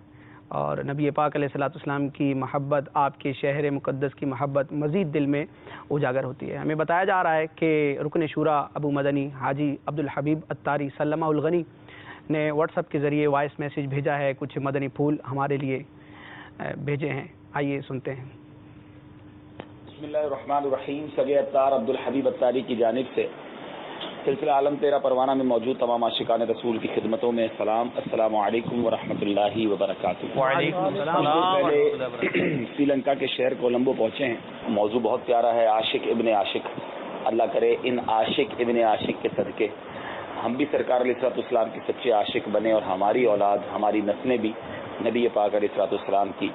اور نبی پاک علیہ الصلوۃ والسلام کی محبت, آپ کے شہر مقدس کی محبت مزید دل میں اجاگر ہوتی ہے. ہمیں بتایا جا رہا ہے کہ رکن شورا ابو مدنی حاجی عبدالحبیب اتاری سلمہ الغنی نے واٹس ایپ کے ذریعے وائس میسیج بھیجا ہے, کچھ مدنی پھول ہمارے لیے بھیجے ہیں. آئیے سنتے ہیں. بسم اللہ الرحمن الرحیم. سگے اتار عبدالحبیب اتاری کی جانب سے سلسلہ عالم تیرا پروانہ میں موجود تمام عاشقان رسول کی خدمتوں میں سلام. السلام علیکم ورحمۃ اللہ وبرکاتہ. وعلیکم السلام. پہلے سری لنکا کے شہر کولمبو پہنچے ہیں. موضوع بہت پیارا ہے, عاشق ابن عاشق. اللہ کرے ان عاشق ابن عاشق کے صدقے ہم بھی سرکار علیہ الصلوۃ والسلام کے سچے عاشق بنے اور ہماری اولاد ہماری نسلیں بھی نبی پاک علیہ الصلوۃ والسلام کی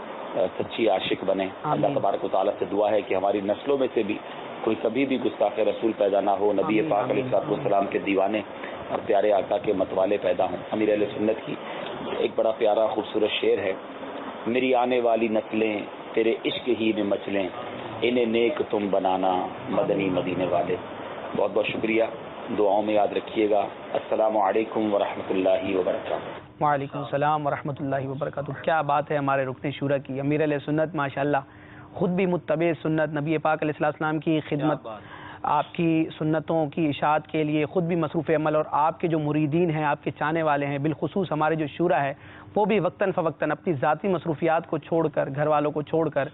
سچی عاشق بنے. اللہ تبارک و تعالیٰ سے دعا ہے کہ ہماری نسلوں میں سے بھی کوئی کبھی بھی گستاخ رسول پیدا نہ ہو, نبی پاک علیہ الصلوۃ والسلام کے دیوانے اور پیارے آقا کے متوالے پیدا ہوں. امیر اہل سنت کی ایک بڑا پیارا خوبصورت شعر ہے, میری آنے والی نسلیں تیرے عشق ہی میں مچلیں, انہیں نیک تم بنانا مدنی مدینے والے. بہت بہت شکریہ, دعاؤں میں یاد رکھیے گا. السلام علیکم ورحمۃ اللہ وبرکاتہ. وعلیکم السلام ورحمۃ اللہ وبرکاتہ. کیا بات ہے ہمارے رکن شورا کی, امیر علیہ سنت ماشاءاللہ خود بھی متبع سنت, نبی پاک علیہ السلام کی خدمت, آپ کی سنتوں کی اشاعت کے لیے خود بھی مصروف عمل, اور آپ کے جو مریدین ہیں, آپ کے چاہنے والے ہیں, بالخصوص ہمارے جو شورا ہے وہ بھی وقتاً فوقتاً اپنی ذاتی مصروفیات کو چھوڑ کر, گھر والوں کو چھوڑ کر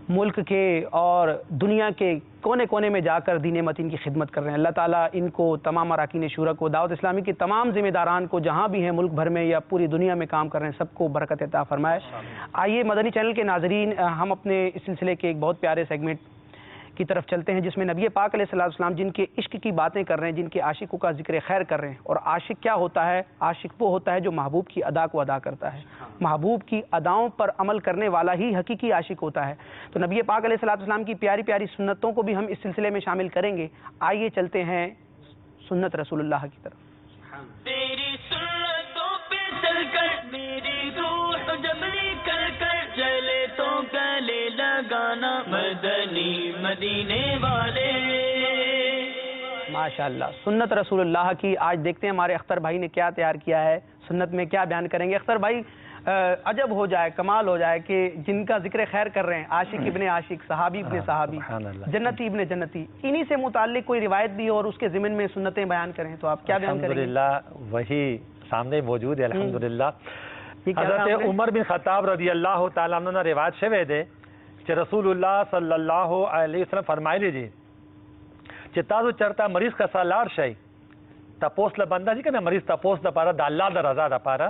ملک کے اور دنیا کے کونے کونے میں جا کر دین متین کی خدمت کر رہے ہیں. اللہ تعالیٰ ان کو, تمام اراکین شورا کو, دعوت اسلامی کی تمام ذمہ داران کو جہاں بھی ہیں ملک بھر میں یا پوری دنیا میں کام کر رہے ہیں, سب کو برکت عطا فرمائے. آئیے مدنی چینل کے ناظرین, ہم اپنے اس سلسلے کے ایک بہت پیارے سیگمنٹ کی طرف چلتے ہیں جس میں نبی پاک علیہ السلام جن کے عشق کی باتیں کر رہے ہیں, جن کے عاشقوں کا ذکر خیر کر رہے ہیں. اور عاشق کیا ہوتا ہے؟ عاشق وہ ہوتا ہے جو محبوب کی ادا کو ادا کرتا ہے, محبوب کی اداؤں پر عمل کرنے والا ہی حقیقی عاشق ہوتا ہے. تو نبی پاک علیہ السلام کی پیاری پیاری سنتوں کو بھی ہم اس سلسلے میں شامل کریں گے. آئیے چلتے ہیں سنت رسول اللہ کی طرف. تیری سنتوں پہ چل کر میری روح جب نکل کر چلے تو گلے لگانا مدنی مدینے والے. ماشاءاللہ سنت رسول اللہ کی. آج دیکھتے ہیں ہمارے اختر بھائی نے کیا تیار کیا ہے, سنت میں کیا بیان کریں گے. اختر بھائی, عجب ہو جائے, کمال ہو جائے کہ جن کا ذکر خیر کر رہے ہیں, عاشق ابن عاشق, صحابی ابن صحابی, جنتی ابن جنتی, انہی سے متعلق کوئی روایت بھی اور اس کے ضمن میں سنتیں بیان کریں تو آپ کیا بیان کریں گے؟ الحمدللہ وہی سامنے موجود ہے. الحمدللہ حضرت عمر بن خطاب رضی اللہ تعالیٰ عنہ نے روایت شوی دے کہ رسول اللہ صلی اللہ علیہ وسلم فرمایلی دي چې تاسو چرته مریض کا سالار شي تاسو له بنده دي کنه مریض تاسو د پاره د الله د رضا د پاره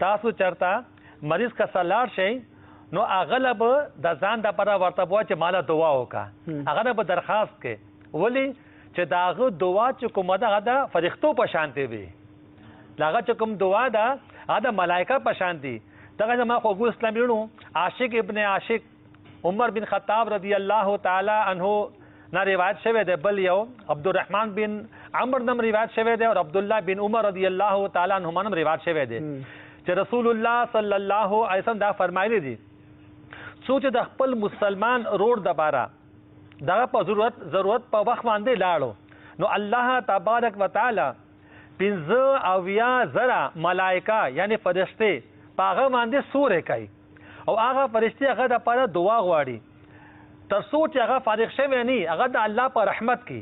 تاسو چرته مریض کا سالار شي نو اغلب د ځان د پاره ورته وای چې مال دعا وکا, هغه به درخواست کې ولی چې داغه دعا چې کومه ده فرښتو په شانته وي, داغه چې کوم دعا ده هغه ملائکه په شانتي. دغه ما خو اسلامي ورو عاشق ابن عاشق عمر بن خطاب رضی اللہ تعالی عنہ نا روایت شوی ده. بل یو عبدالرحمن بن عمر نم روایت شوی ده اور عبداللہ بن عمر رضی اللہ تعالی عنہما نم روایت شوی ده چې رسول الله صلی الله علیه وسلم دا فرمایلی دي سوچ د خپل مسلمان روډ د بارا دغه په ضرورت په وخت باندې لاړو نو الله تبارک وتعالى 15,000 ملائکه یعنی فرشته پاغه باندې سورې کوي او هغه فرشتي هغه د پاره دعا غواړي ترسو چاہا فارغ شوی نہیں اگر دا اللہ پر رحمت کی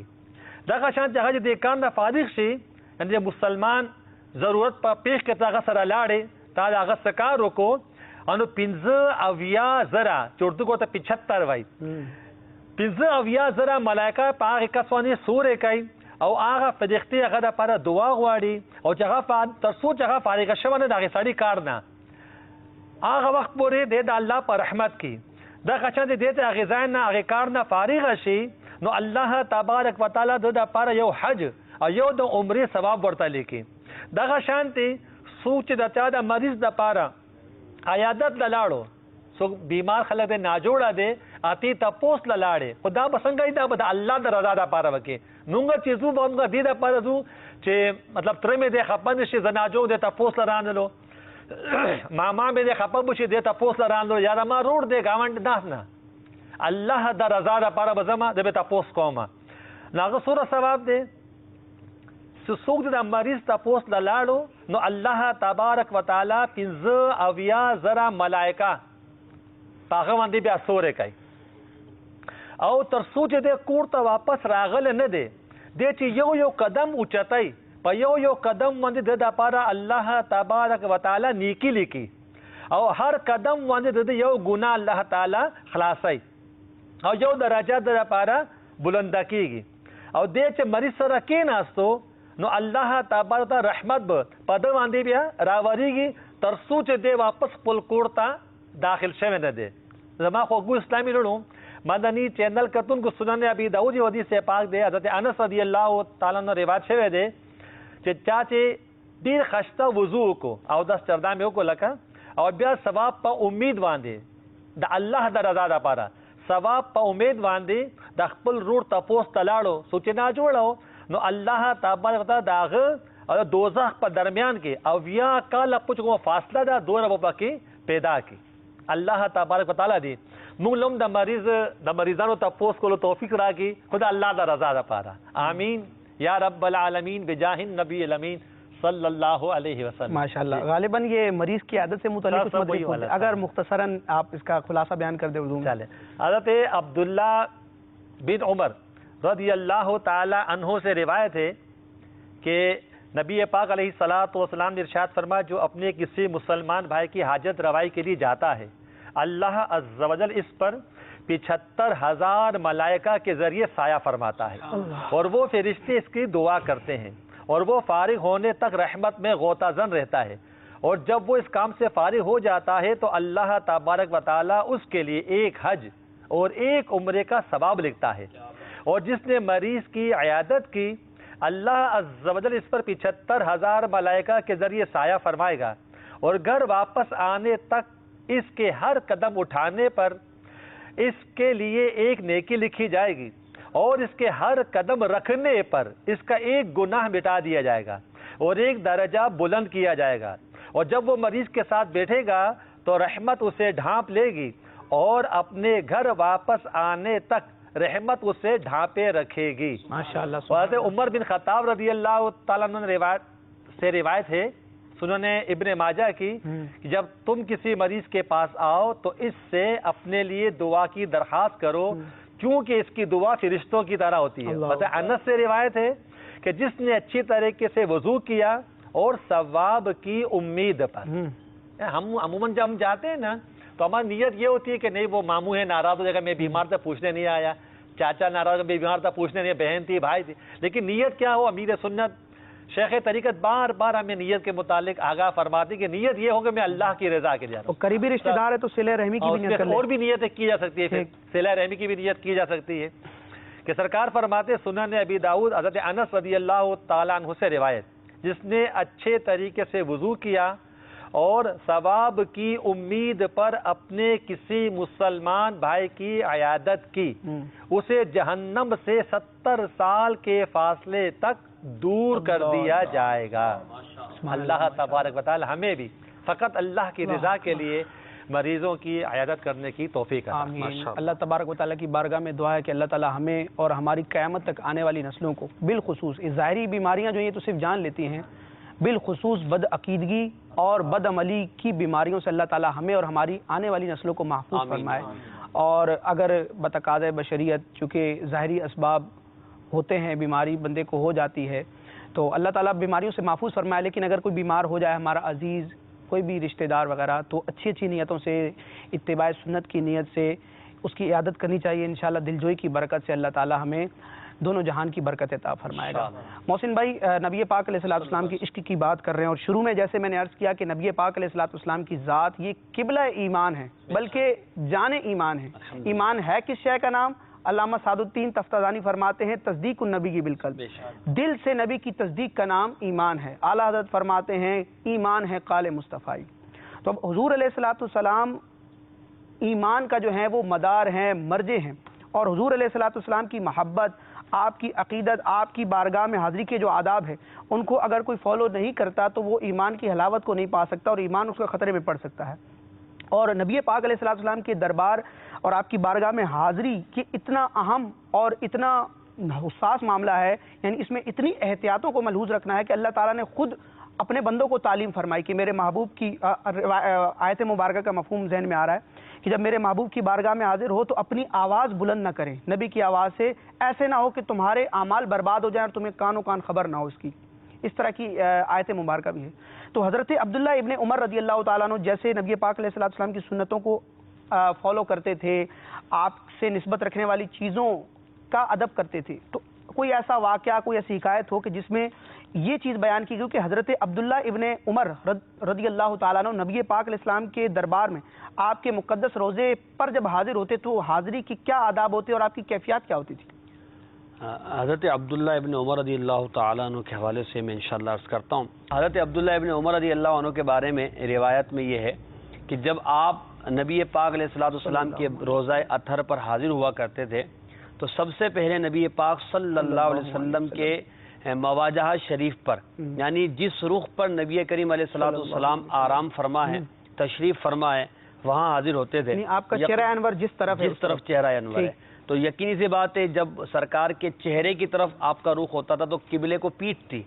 دغه شان چاہا چې د کار نه فارغ شي یعنی مسلمان ضرورت په پیش کې تاغه سره لاړې تا هغه سکار وکړو انو 15 زره چورتو کو ته 75 وای 15 زره ملائکه په هغه کسونه سورې کوي او هغه فدښتي هغه د لپاره دعا غواړي او چې ترسو چې فارغ شوی نه دغه سړی کار نه هغه وخت پورې د الله پر رحمت کی دا قشان دې ته هغه ځای نه هغه کار نه فارغ شي نو الله تبارک وتعالى د لپاره you Hajj O you the عمره ثواب ورته لیکي دا شانتي سوچ د چا د مریض د لپاره عیادت لاړو سو بیمار خلک د ناجوړه دي اتی تپوس لاړې خدا بسنګ دا د الله د رضا د لپاره وکي نوګه چیزو باندې دې د لپاره زو چې مطلب تر مې د خپن شي زناجو د تپوس لرانلو ماما به د خپن بشي د تپوس لرانلو یا ما روډ د گاوند داس نه الله د رضا د لپاره بزما د تپوس کومه ناغه سوره ثواب دی سوق د مریض تپوس لاړو نو الله تبارک وتعالى 15 زره ملائکه پاغه باندې بیا سورې کوي او تر سوچ دې کور ته واپس راغله نه دی د چې یو قدم اوچتای په یو قدم باندې د لپاره الله تبارک وتعالى نیکی لیکي او هر قدم باندې د یو ګناه الله تعالی خلاصي او یو درجه د لپاره بلند کیږي او دې چې مریض سره کېناستو نو الله تبارک رحمت په د باندې بیا راوړيږي تر سوچ دې واپس خپل کور ته داخل شوه نه دي زما خو ګو اسلامي لړو مدنی چینل کتون کو سنن ابي داؤد حدیث سے پاک دے حضرت انس رضی اللہ تعالی عنہ روایت شوه دے چې چاچه ډیر خشته وضو کو او د استردام یو کو لکه او بیا ثواب په امید باندې د الله د رضا لپاره ثواب په امید باندې د خپل روړ تپوس تلاړو سوچ نه جوړو نو الله تبارک وتعالى داغه او دوزخ په درمیان کې او بیا کله پچ کو فاصله دا دوره وبکه پیدا کی الله تبارک وتعالى دی موږ لوم د مریضانو تپوس کولو توفیق راکړي خدا الله د رضا لپاره آمین یا رب العالمین بجاہ النبی الامین صلی اللہ علیہ وسلم ماشاءاللہ غالباً یہ مریض کی عادت سے متعلق اگر مختصراً آپ اس کا خلاصہ بیان کر دیں اردو میں. حضرت عبداللہ بن عمر رضی اللہ تعالی عنہ سے روایت ہے کہ نبی پاک علیہ الصلوۃ والسلام نے ارشاد فرمایا جو اپنے کسی مسلمان بھائی کی حاجت روائی کے لیے جاتا ہے اللہ عز و جل اس پر 75,000 ملائکہ کے ذریعے سایہ فرماتا ہے اور وہ فرشتے اس کی دعا کرتے ہیں اور وہ فارغ ہونے تک رحمت میں غوطہ زن رہتا ہے اور جب وہ اس کام سے فارغ ہو جاتا ہے تو اللہ تبارک و تعالی اس کے لیے ایک حج اور ایک عمرے کا ثواب لکھتا ہے اور جس نے مریض کی عیادت کی اللہ عز و جل اس پر 75,000 ملائکہ کے ذریعے سایہ فرمائے گا اور گھر واپس آنے تک اس کے ہر قدم اٹھانے پر اس کے لیے ایک نیکی لکھی جائے گی اور اس کے ہر قدم رکھنے پر اس کا ایک گناہ مٹا دیا جائے گا اور ایک درجہ بلند کیا جائے گا اور جب وہ مریض کے ساتھ بیٹھے گا تو رحمت اسے ڈھانپ لے گی اور اپنے گھر واپس آنے تک رحمت اسے ڈھانپے رکھے گی. ماشاءاللہ. حضرت عمر بن خطاب رضی اللہ تعالیٰ عنہ روایت ہے سنن ابن ماجہ کی کہ جب تم کسی مریض کے پاس آؤ تو اس سے اپنے لیے دعا کی درخواست کرو کیونکہ اس کی دعا فرشتوں کی طرح ہوتی ہے. حضرت انس سے روایت ہے کہ جس نے اچھی طریقے سے وضو کیا اور ثواب کی امید پر. ہم عموماً جب ہم جاتے ہیں نا تو ہماری نیت یہ ہوتی ہے کہ نہیں وہ ماموں ہے ناراض ہو جائے گا میں بیمار تھا پوچھنے نہیں آیا, چاچا ناراض میں بیمار تھا پوچھنے نہیں, بہن تھی بھائی تھی, لیکن نیت کیا ہو امیر سنت شیخ طریقت بار بار ہمیں نیت کے متعلق آگاہ فرماتی کہ نیت یہ ہو کہ میں اللہ کی رضا کے جا رہا ہوں. قریبی رشتہ دار ہے تو صلہ رحمی کی بھی نیت اور بھی نیتیں کی جا سکتی ہے, صلہ رحمی کی بھی نیت کی جا سکتی ہے کہ سرکار فرماتے سنن ابی داؤد حضرت انس رضی اللہ تعالیٰ عنہ سے روایت جس نے اچھے طریقے سے وضو کیا اور ثواب کی امید پر اپنے کسی مسلمان بھائی کی عیادت کی اسے جہنم سے 70 سال کے فاصلے تک دور کر دیا جائے گا. اللہ تبارک و تعالی ہمیں بھی فقط اللہ کی رضا کے لیے مریضوں کی عیادت کرنے کی توفیق عطا فرمائے. اللہ تبارک و تعالیٰ کی بارگاہ میں دعا ہے کہ اللہ تعالیٰ ہمیں اور ہماری قیامت تک آنے والی نسلوں کو بالخصوص ظاہری بیماریاں جو یہ تو صرف جان لیتی ہیں, بالخصوص بد عقیدگی اور بد عملی کی بیماریوں سے اللہ تعالیٰ ہمیں اور ہماری آنے والی نسلوں کو محفوظ فرمائے. اور اگر بتقاضۂ بشریت چونکہ ظاہری اسباب ہوتے ہیں، بیماری بندے کو ہو جاتی ہے تو اللہ تعالیٰ بیماریوں سے محفوظ فرمائے، لیکن اگر کوئی بیمار ہو جائے ہمارا عزیز، کوئی بھی رشتہ دار وغیرہ، تو اچھی اچھی نیتوں سے، اتباع سنت کی نیت سے اس کی عیادت کرنی چاہیے. انشاءاللہ دلجوئی کی برکت سے اللہ تعالیٰ ہمیں دونوں جہان کی برکت عطا فرمائے گا. محسن بھائی، نبی پاک علیہ الصلوۃ والسلام کی عشق کی بات کر رہے ہیں، اور شروع میں جیسے میں نے عرض کیا کہ نبی پاک علیہ الصلوۃ والسلام کی ذات یہ قبلہ ایمان ہے، بلکہ جان ایمان ہے. ایمان ہے کس شے کا نام؟ علامہ سعد الدین تفتازانی فرماتے ہیں تصدیق النبی کی بالقلب، دل سے نبی کی تصدیق کا نام ایمان ہے. اعلیٰ حضرت فرماتے ہیں ایمان ہے قال مصطفی. تو اب حضور علیہ الصلوۃ والسلام ایمان کا جو ہے وہ مدار ہیں، مرجع ہیں، اور حضور علیہ الصلوۃ والسلام کی محبت، آپ کی عقیدت، آپ کی بارگاہ میں حاضری کے جو آداب ہیں ان کو اگر کوئی فالو نہیں کرتا تو وہ ایمان کی حلاوت کو نہیں پا سکتا اور ایمان اس کا خطرے میں پڑ سکتا ہے. اور نبی پاک علیہ الصلوۃ والسلام کے دربار اور آپ کی بارگاہ میں حاضری کی اتنا اہم اور اتنا حساس معاملہ ہے، یعنی اس میں اتنی احتیاطوں کو ملحوظ رکھنا ہے کہ اللہ تعالیٰ نے خود اپنے بندوں کو تعلیم فرمائی کہ میرے محبوب کی آیت مبارکہ کا مفہوم ذہن میں آ رہا ہے کہ جب میرے محبوب کی بارگاہ میں حاضر ہو تو اپنی آواز بلند نہ کریں. نبی کی آواز سے ایسے نہ ہو کہ تمہارے اعمال برباد ہو جائیں اور تمہیں کانوں کان خبر نہ ہو اس کی. اس طرح کی آیت مبارکہ بھی ہے. تو حضرت عبداللہ ابن عمر رضی اللہ تعالیٰ عنہ جیسے نبی پاک علیہ الصلوۃ والسلام کی سنتوں کو فالو کرتے تھے، آپ سے نسبت رکھنے والی چیزوں کا ادب کرتے تھے، تو کوئی ایسا واقعہ، کوئی ایسی حکایت ہو کہ جس میں یہ چیز بیان کی گئی کہ حضرت عبداللہ ابن عمر رضی اللہ تعالیٰ عنہ نبی پاک علیہ السلام کے دربار میں آپ کے مقدس روزے پر جب حاضر ہوتے تو حاضری کی کیا آداب ہوتے اور آپ کی کیفیات کیا ہوتی تھی؟ حضرت عبداللہ ابن عمر رضی اللہ تعالیٰ عنہ کے حوالے سے میں انشاءاللہ عرض کرتا ہوں. حضرت عبداللہ ابن عمر رضی اللہ عنہ کے بارے میں روایت میں یہ ہے کہ جب آپ نبی پاک علیہ الصلوۃ والسلام کے روزہ اطہر پر حاضر ہوا کرتے تھے تو سب سے پہلے نبی پاک صلی اللہ علیہ وسلم کے مواجہ شریف پر، یعنی جس رخ پر نبی کریم علیہ الصلوۃ والسلام آرام فرما ہے، تشریف فرما ہے، وہاں حاضر ہوتے تھے. آپ کا چہرہ انور جس طرف چہرہ انور ہے تو یقینی سی بات ہے جب سرکار کے چہرے کی طرف آپ کا رخ ہوتا تھا تو قبلے کو پیٹ تھی،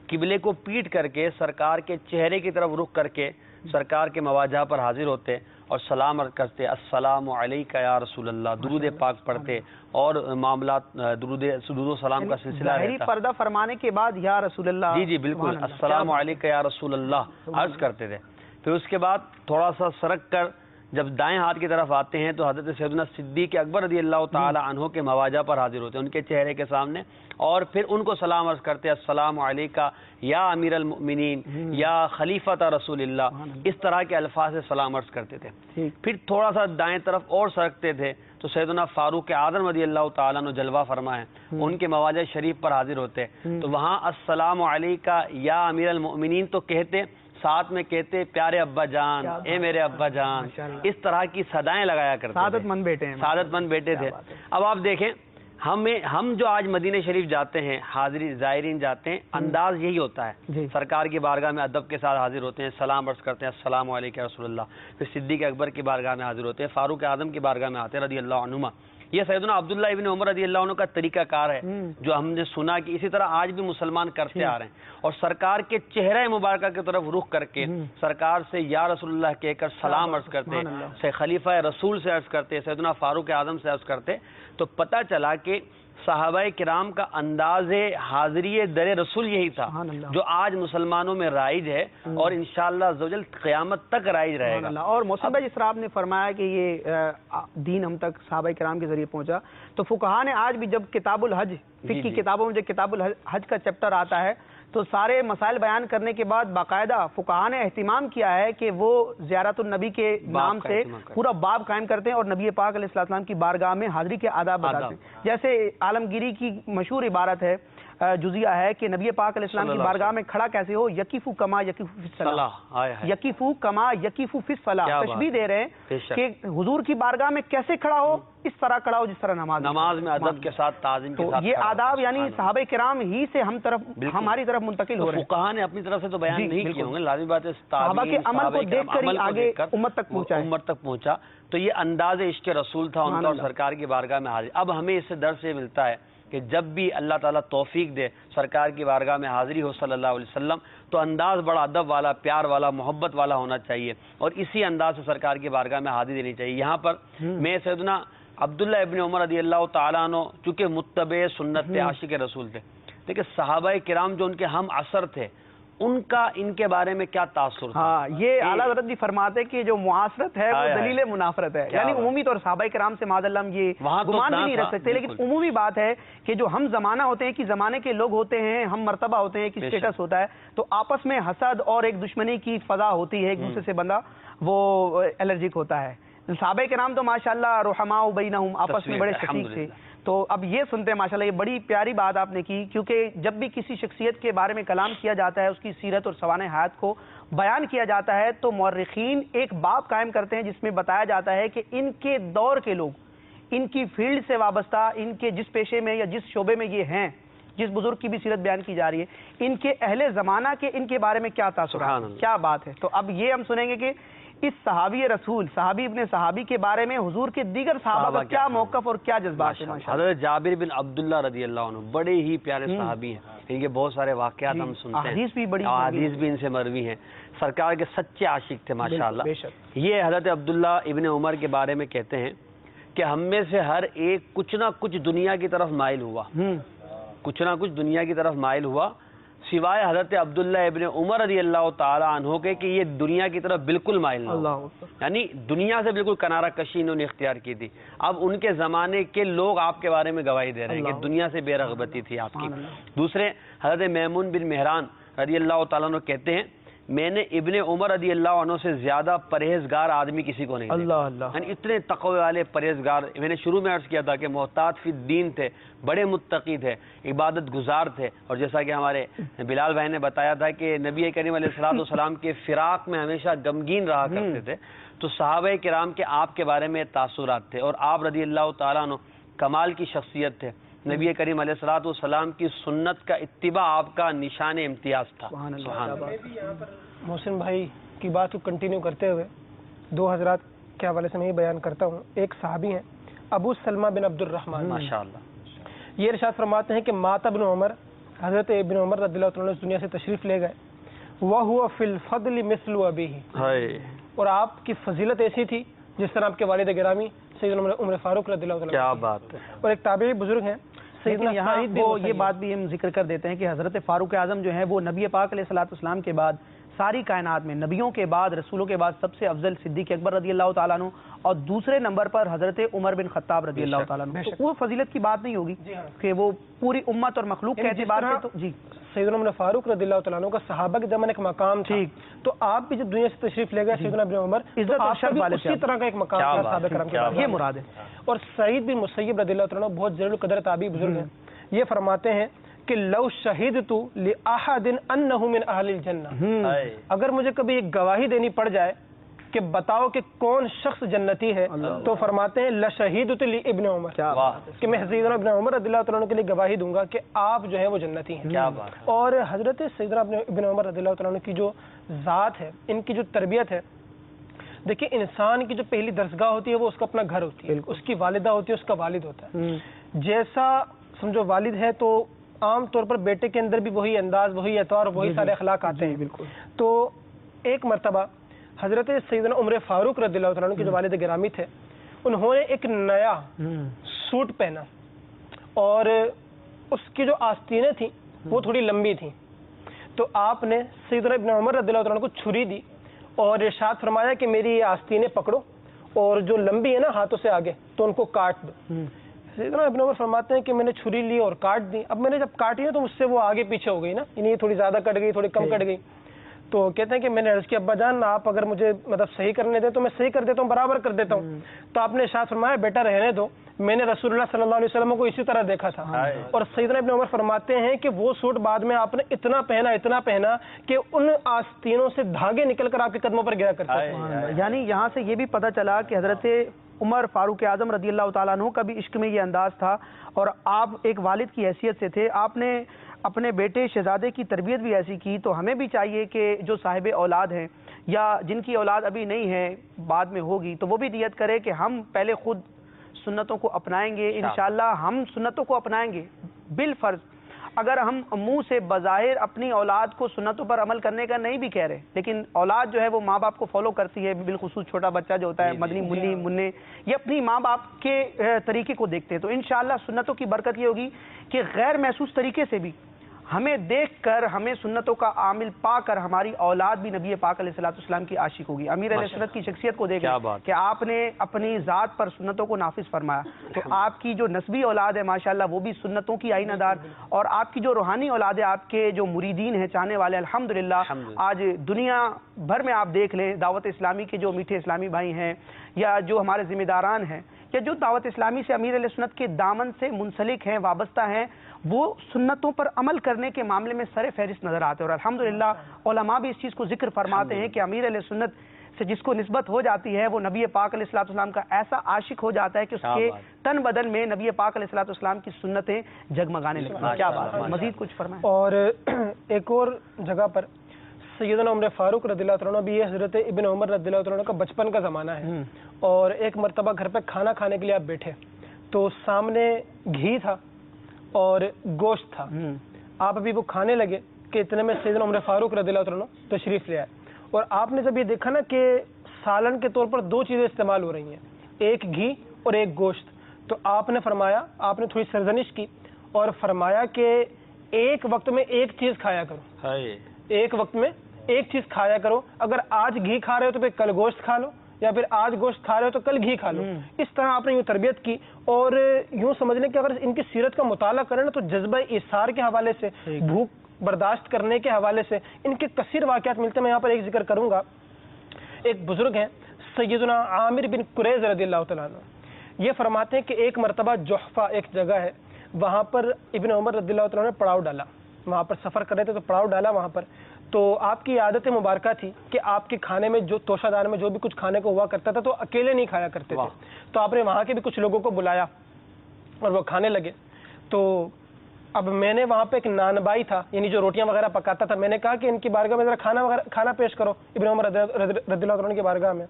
قبلے کو پیٹ کر کے سرکار کے چہرے کی طرف رخ کر کے سرکار کے مواجہ پر حاضر ہوتے اور سلام کرتے، السلام علیکہ یا رسول اللہ، درود پاک پڑھتے اور معاملات درود و سلام کا سلسلہ رہتا. پردہ فرمانے کے بعد یا رسول اللہ، جی بالکل، السلام علیکہ یا رسول اللہ عرض کرتے تھے. پھر اس کے بعد تھوڑا سا سرک کر جب دائیں ہاتھ کی طرف آتے ہیں تو حضرت سیدنا صدیق اکبر رضی اللہ تعالی عنہ کے مواجہ پر حاضر ہوتے ہیں ان کے چہرے کے سامنے، اور پھر ان کو سلام عرض کرتے، السلام علیکہ یا امیر المؤمنین یا خلیفۃ رسول اللہ، اس طرح کے الفاظ سے سلام عرض کرتے تھے. پھر تھوڑا سا دائیں طرف اور سرکتے تھے تو سیدنا فاروق اعظم رضی اللہ تعالیٰ عنہ جلوہ فرما ہے، ان کے مواجہ شریف پر حاضر ہوتے تو وہاں السلام علیکہ یا امیر المؤمنین تو کہتے، ساتھ میں کہتے پیارے ابا جان، اے میرے ابا جان، اس طرح کی صدائیں لگایا کرتے، سعادت مند بیٹے ہیں، سعادت مند بیٹے تھے. اب آپ دیکھیں ہم جو آج مدینہ شریف جاتے ہیں، حاضری زائرین جاتے ہیں، انداز یہی ہوتا ہے، سرکار کی بارگاہ میں ادب کے ساتھ حاضر ہوتے ہیں، سلام عرض کرتے ہیں، السلام علیکم رسول اللہ. پھر صدیق اکبر کی بارگاہ میں حاضر ہوتے ہیں، فاروق اعظم کی بارگاہ میں آتے ہیں رضی اللہ عنہما. یہ سیدنا عبداللہ ابن عمر رضی اللہ عنہ کا طریقہ کار ہے جو ہم نے سنا کہ اسی طرح آج بھی مسلمان کرتے آ رہے ہیں، اور سرکار کے چہرہ مبارکہ کی طرف رخ کر کے سرکار سے یا رسول اللہ کہہ کر سلام عرض کرتے، سے خلیفہ رسول سے عرض کرتے، سیدنا فاروق اعظم سے عرض کرتے. تو پتہ چلا کہ صحابہ کرام کا انداز حاضری در رسول یہی تھا جو آج مسلمانوں میں رائج ہے اور انشاءاللہ عزوجل قیامت تک رائج رہے گا. اور محسن بھائی جس طرح آپ نے فرمایا کہ یہ دین ہم تک صحابہ کرام کے ذریعے پہنچا، تو فقہا نے آج بھی جب کتاب الحج، فقہ کی کتابوں میں جب کتاب الحج کا چیپٹر آتا ہے تو سارے مسائل بیان کرنے کے بعد باقاعدہ فقہا نے اہتمام کیا ہے کہ وہ زیارت النبی کے نام سے پورا باب قائم کرتے ہیں اور نبی پاک علیہ السلام کی بارگاہ میں حاضری کے آداب بتاتے ہیں. جیسے عالمگیری کی مشہور عبارت ہے، جزیہ ہے کہ نبی پاک علیہ السلام کی بارگاہ میں کھڑا کیسے ہو، یقیفو کما یقیفو فی الصلاۃ، یقیفو کما یقیفو فی الصلاۃ. تشبیہ دے رہے ہیں کہ حضور کی بارگاہ میں کیسے کھڑا ہو، اس طرح کھڑا ہو جس طرح نماز میں ادب کے ساتھ، تعظیم کے ساتھ. یہ آداب یعنی صحابہ کرام ہی سے ہماری طرف منتقل ہو رہے ہیں. فقہا نے اپنی طرف سے تو بیان نہیں کیے ہوں گے، لازمی بات ہے صحابہ کے عمل کو دیکھ کر ہی آگے امت تک پہنچا. تو تو یہ انداز عشق رسول تھا ان کا اور سرکار کی بارگاہ میں حاضر. اب ہمیں اس سے درس یہ ملتا ہے کہ جب بھی اللہ تعالیٰ توفیق دے سرکار کی بارگاہ میں حاضری ہو صلی اللہ علیہ وسلم تو انداز بڑا ادب والا، پیار والا، محبت والا ہونا چاہیے اور اسی انداز سے سرکار کی بارگاہ میں حاضری دینی چاہیے. یہاں پر میں سیدنا عبداللہ ابن عمر رضی اللہ تعالیٰ عنہ چونکہ متبع سنت تھے، عاشق رسول تھے، لیکن صحابہ کرام جو ان کے ہم عصر تھے ان کا ان کے بارے میں کیا تاثر تھا؟ ہاں، یہ اعلیٰ حضرت جی فرماتے ہیں کہ جو معاصرت ہے وہ دلیل منافرت ہے. یعنی عمومی طور صحابہ کرام سے معاذ اللہ ہم یہ گمان بھی نہیں رکھ سکتے، لیکن عمومی بات ہے کہ جو ہم زمانہ ہوتے ہیں کہ زمانے کے لوگ ہوتے ہیں، ہم مرتبہ ہوتے ہیں، کہ اسٹیٹس ہوتا ہے، تو آپس میں حسد اور ایک دشمنی کی فضا ہوتی ہے، ایک دوسرے سے بندہ وہ الرجک ہوتا ہے. صحابہ کرام تو ماشاءاللہ رحماء بینہم آپس میں بڑے شفیق تھے. تو اب یہ سنتے ہیں ماشاءاللہ، یہ بڑی پیاری بات آپ نے کی، کیونکہ جب بھی کسی شخصیت کے بارے میں کلام کیا جاتا ہے، اس کی سیرت اور سوانح حیات کو بیان کیا جاتا ہے، تو مورخین ایک باب قائم کرتے ہیں جس میں بتایا جاتا ہے کہ ان کے دور کے لوگ، ان کی فیلڈ سے وابستہ، ان کے جس پیشے میں یا جس شعبے میں یہ ہیں، جس بزرگ کی بھی سیرت بیان کی جا رہی ہے، ان کے اہل زمانہ کے ان کے بارے میں کیا تاثرات ہیں، کیا بات ہے. تو اب یہ ہم سنیں گے کہ اس صحابی رسول، صحابی ابن صحابی کے بارے میں حضور کے دیگر صحابہ کا کیا موقف اور کیا جذبات ہیں. حضرت جابر بن عبداللہ رضی اللہ عنہ بڑے ہی پیارے صحابی ہیں، ان کے بہت سارے واقعات ہم سنتے ہیں، احادیث بھی ان سے مروی ہیں، سرکار کے سچے عاشق تھے ماشاءاللہ. یہ حضرت عبداللہ ابن عمر کے بارے میں کہتے ہیں کہ ہم میں سے ہر ایک کچھ نہ کچھ دنیا کی طرف مائل ہوا، کچھ نہ کچھ دنیا کی طرف مائل ہوا، سوائے حضرت عبداللہ ابن عمر رضی اللہ تعالی عنہ کے کہ یہ دنیا کی طرف بالکل مائل نہ ہوا، یعنی دنیا سے بالکل کنارہ کشی انہوں نے اختیار کی تھی. اب ان کے زمانے کے لوگ آپ کے بارے میں گواہی دے رہے ہیں کہ دنیا سے بے رغبتی تھی آپ کی. دوسرے حضرت میمون بن مہران رضی اللہ تعالیٰ عنہ کہتے ہیں میں نے ابن عمر رضی اللہ عنہ سے زیادہ پرہیزگار آدمی کسی کو نہیں دیکھا، یعنی اتنے تقوی والے پرہیزگار. میں نے شروع میں عرض کیا تھا کہ محتاط فی الدین تھے، بڑے متقی تھے، عبادت گزار تھے، اور جیسا کہ ہمارے بلال بھائی نے بتایا تھا کہ نبی کریم علیہ الصلوۃ والسلام کے فراق میں ہمیشہ غمگین رہا کرتے تھے. تو صحابہ کرام کے آپ کے بارے میں تاثرات تھے، اور آپ رضی اللہ تعالیٰ عنہ کمال کی شخصیت تھے. نبی کریم علیہ الصلوۃ والسلام کی سنت کا اتباع آپ کا نشان امتیاز تھا. محسن بھائی کی بات کو کنٹینیو کرتے ہوئے دو حضرات کے حوالے سے میں یہ بیان کرتا ہوں. ایک صحابی ہیں ابو سلمہ بن عبد الرحمن ماشاءاللہ، یہ ارشاد فرماتے ہیں کہ مات ابن عمر، حضرت ابن عمر رضی اللہ عنہ اس دنیا سے تشریف لے گئے، وَهُوَ فِي الْفَضْلِ مِثْلُ أَبِيهِ، اور آپ کی فضیلت ایسی تھی جس طرح آپ کے والد گرامی سیدنا عمر فاروق رضی اللہ عنہ. کیا بات ہے. اور ایک تابعی بزرگ ہیں سیدنا یہاں یہ بات بھی ہم ذکر کر دیتے ہیں کہ حضرت فاروق اعظم جو ہیں وہ نبی پاک علیہ الصلوۃ والسلام کے بعد ساری کائنات میں نبیوں کے بعد، رسولوں کے بعد سب سے افضل صدیق اکبر رضی اللہ تعالیٰ عنہ، اور دوسرے نمبر پر حضرت عمر بن خطاب رضی اللہ تعالیٰ عنہ. تو وہ فضیلت کی بات نہیں ہوگی کہ وہ پوری امت اور مخلوق کے اعتبار سے تو جی سیدنا عمر فاروق رضی اللہ تعالیٰ عنہ کا صحابہ کے زمانے کا مقام تھا، تو آپ بھی جب دنیا سے تشریف لے گئے سیدنا ابن عمر، اسی طرح کا ایک مقام تھا صحابہ کرام کے بارے میں، یہ مراد ہے. اور سعید بن مسیب رضی اللہ تعالیٰ عنہ بہت ذلیل القدر تابعی بزرگ ہیں، یہ فرماتے ہیں کہ لو شہدت لأحد انہ من اہل الجنہ، اگر مجھے کبھی ایک گواہی دینی پڑ جائے کہ بتاؤ کہ کون شخص جنتی ہے، تو فرماتے ہیں لشہیدت لابن عمر، کہ میں سیدنا ابن عمر رضی اللہ عنہ کے لیے گواہی دوں گا کہ آپ جو ہے وہ جنتی ہیں. اور حضرت سیدنا ابن عمر رضی اللہ عنہ کی جو ذات ہے، ان کی جو تربیت ہے، دیکھیں انسان کی جو پہلی درسگاہ ہوتی ہے وہ اس کا اپنا گھر ہوتی ہے، اس کی والدہ ہوتی ہے، اس کا والد ہوتا ہے. جیسا سمجھو والد ہے تو عام طور پر بیٹے کے اندر بھی وہی انداز، وہی اطوار، وہی سارے اخلاق آتے ہیں. بالکل. تو ایک مرتبہ حضرت سیدنا عمر فاروق رضی اللہ عنہ کے جو والد گرامی تھے، انہوں نے ایک نیا سوٹ پہنا اور اس کی جو آستینیں تھیں وہ تھوڑی لمبی تھیں. تو آپ نے سیدنا ابن عمر رضی اللہ عنہ کو چھری دی اور ارشاد فرمایا کہ میری یہ آستینیں پکڑو اور جو لمبی ہے نا ہاتھوں سے آگے تو ان کو کاٹ دو. سیدنا ابن عمر فرماتے ہیں کہ میں نے چھری لی اور کاٹ دی. اب میں نے جب کاٹی نا تو مجھ سے وہ آگے پیچھے ہو گئی نا، یعنی یہ تھوڑی زیادہ کٹ گئی، تھوڑی کم کٹ گئی. تو کہتے ہیں کہ میں نے عرض کیا ابا جان آپ اگر مجھے مطلب صحیح کرنے دیں تو میں صحیح کر دیتا ہوں، برابر کر دیتا ہوں. تو آپ نے ارشاد فرمایا بیٹا رہنے دو، میں نے رسول اللہ صلی اللہ علیہ وسلم کو اسی طرح دیکھا تھا. اور سیدنا ابن عمر فرماتے ہیں کہ وہ سوٹ بعد میں آپ نے اتنا پہنا کہ ان آستینوں سے دھاگے نکل کر آپ کے قدموں پر گرا کرتے تھے. یعنی یہاں سے یہ بھی پتہ چلا کہ حضرت عمر فاروق اعظم رضی اللہ تعالیٰ عنہ کا بھی عشق میں یہ انداز تھا، اور آپ ایک والد کی حیثیت سے تھے، آپ نے اپنے بیٹے شہزادے کی تربیت بھی ایسی کی. تو ہمیں بھی چاہیے کہ جو صاحب اولاد ہیں یا جن کی اولاد ابھی نہیں ہے بعد میں ہوگی تو وہ بھی نیت کرے کہ ہم پہلے خود سنتوں کو اپنائیں گے، انشاءاللہ ہم سنتوں کو اپنائیں گے بالفرض. اگر ہم منہ سے بظاہر اپنی اولاد کو سنتوں پر عمل کرنے کا نہیں بھی کہہ رہے، لیکن اولاد جو ہے وہ ماں باپ کو فالو کرتی ہے، بالخصوص چھوٹا بچہ جو ہوتا ہے مدنی منی منع، یہ اپنی ماں باپ کے طریقے کو دیکھتے ہیں. تو انشاءاللہ سنتوں کی برکت یہ ہوگی کہ غیر محسوس طریقے سے بھی ہمیں دیکھ کر، ہمیں سنتوں کا عامل پا کر ہماری اولاد بھی نبی پاک علیہ الصلوۃ والسلام کی عاشق ہوگی. امیر علیہ السنت کی شخصیت کو دیکھیں کہ آپ نے اپنی ذات پر سنتوں کو نافذ فرمایا، تو آپ کی جو نسبی اولاد ہے ماشاءاللہ وہ بھی سنتوں کی آئینہ دار، اور آپ کی جو روحانی اولاد ہے، آپ کے جو مریدین ہیں، چاہنے والے، الحمدللہ آج دنیا بھر میں آپ دیکھ لیں دعوت اسلامی کے جو میٹھے اسلامی بھائی ہیں یا جو ہمارے ذمہ داران ہیں یا جو دعوت اسلامی سے امیر علیہ السنت کے دامن سے منسلک ہیں، وابستہ ہیں، وہ سنتوں پر عمل کرنے کے معاملے میں سر فہرست نظر آتے ہیں. اور الحمدللہ علماء بھی اس چیز کو ذکر فرماتے ہیں کہ امیر علیہ سنت سے جس کو نسبت ہو جاتی ہے وہ نبی پاک علیہ الصلوۃ والسلام کا ایسا عاشق ہو جاتا ہے کہ اس کے تن بدن میں نبی پاک علیہ الصلوۃ والسلام کی سنتیں جگمگانے لگتی ہیں. کیا بات ہے، مزید کچھ فرمائیں. اور ایک اور جگہ پر سیدنا عمر فاروق رضی اللہ عنہ بھی، یہ حضرت ابن عمر رضی اللہ عنہ کا بچپن کا زمانہ ہے، اور ایک مرتبہ گھر پہ کھانا کھانے کے لیے آپ بیٹھے تو سامنے گھی تھا اور گوشت تھا. آپ ابھی وہ کھانے لگے کہ اتنے میں سیدنا عمر فاروق رضی اللہ عنہ تشریف لے آئے، اور آپ نے جب یہ دیکھا نا کہ سالن کے طور پر دو چیزیں استعمال ہو رہی ہیں، ایک گھی اور ایک گوشت، تو آپ نے فرمایا، آپ نے تھوڑی سرزنش کی اور فرمایا کہ ایک وقت میں ایک چیز کھایا کرو، ایک وقت میں ایک چیز کھایا کرو. اگر آج گھی کھا رہے ہو تو پھر کل گوشت کھا لو، یا پھر آج گوشت کھا رہے ہو تو کل گھی کھا لو. اس طرح آپ نے یوں تربیت کی. اور یوں سمجھ لیں کہ اگر ان کی سیرت کا مطالعہ کریں نا تو جذبہ ایثار کے حوالے سے، بھوک برداشت کرنے کے حوالے سے ان کے کثیر واقعات ملتے ہیں. میں یہاں پر ایک ذکر کروں گا. ایک بزرگ ہیں سیدنا عامر بن قریظ رضی اللہ تعالیٰ عنہ، یہ فرماتے ہیں کہ ایک مرتبہ جحفہ ایک جگہ ہے، وہاں پر ابن عمر رضی اللہ تعالیٰ نے پڑاؤ ڈالا، وہاں پر سفر کر رہے تھے تو پڑاؤ ڈالا وہاں پر. تو آپ کی عادت مبارکہ تھی کہ آپ کے کھانے میں جو توشہ دار میں جو بھی کچھ کھانے کو ہوا کرتا تھا تو اکیلے نہیں کھایا کرتے تھے. تو آپ نے وہاں کے بھی کچھ لوگوں کو بلایا اور وہ کھانے لگے. تو اب میں نے وہاں پہ ایک نان بائی تھا، یعنی جو روٹیاں وغیرہ پکاتا تھا، میں نے کہا کہ ان کی بارگاہ میں ذرا کھانا پیش کرو ابن عمر رضی اللہ عنہ کی بارگاہ میں.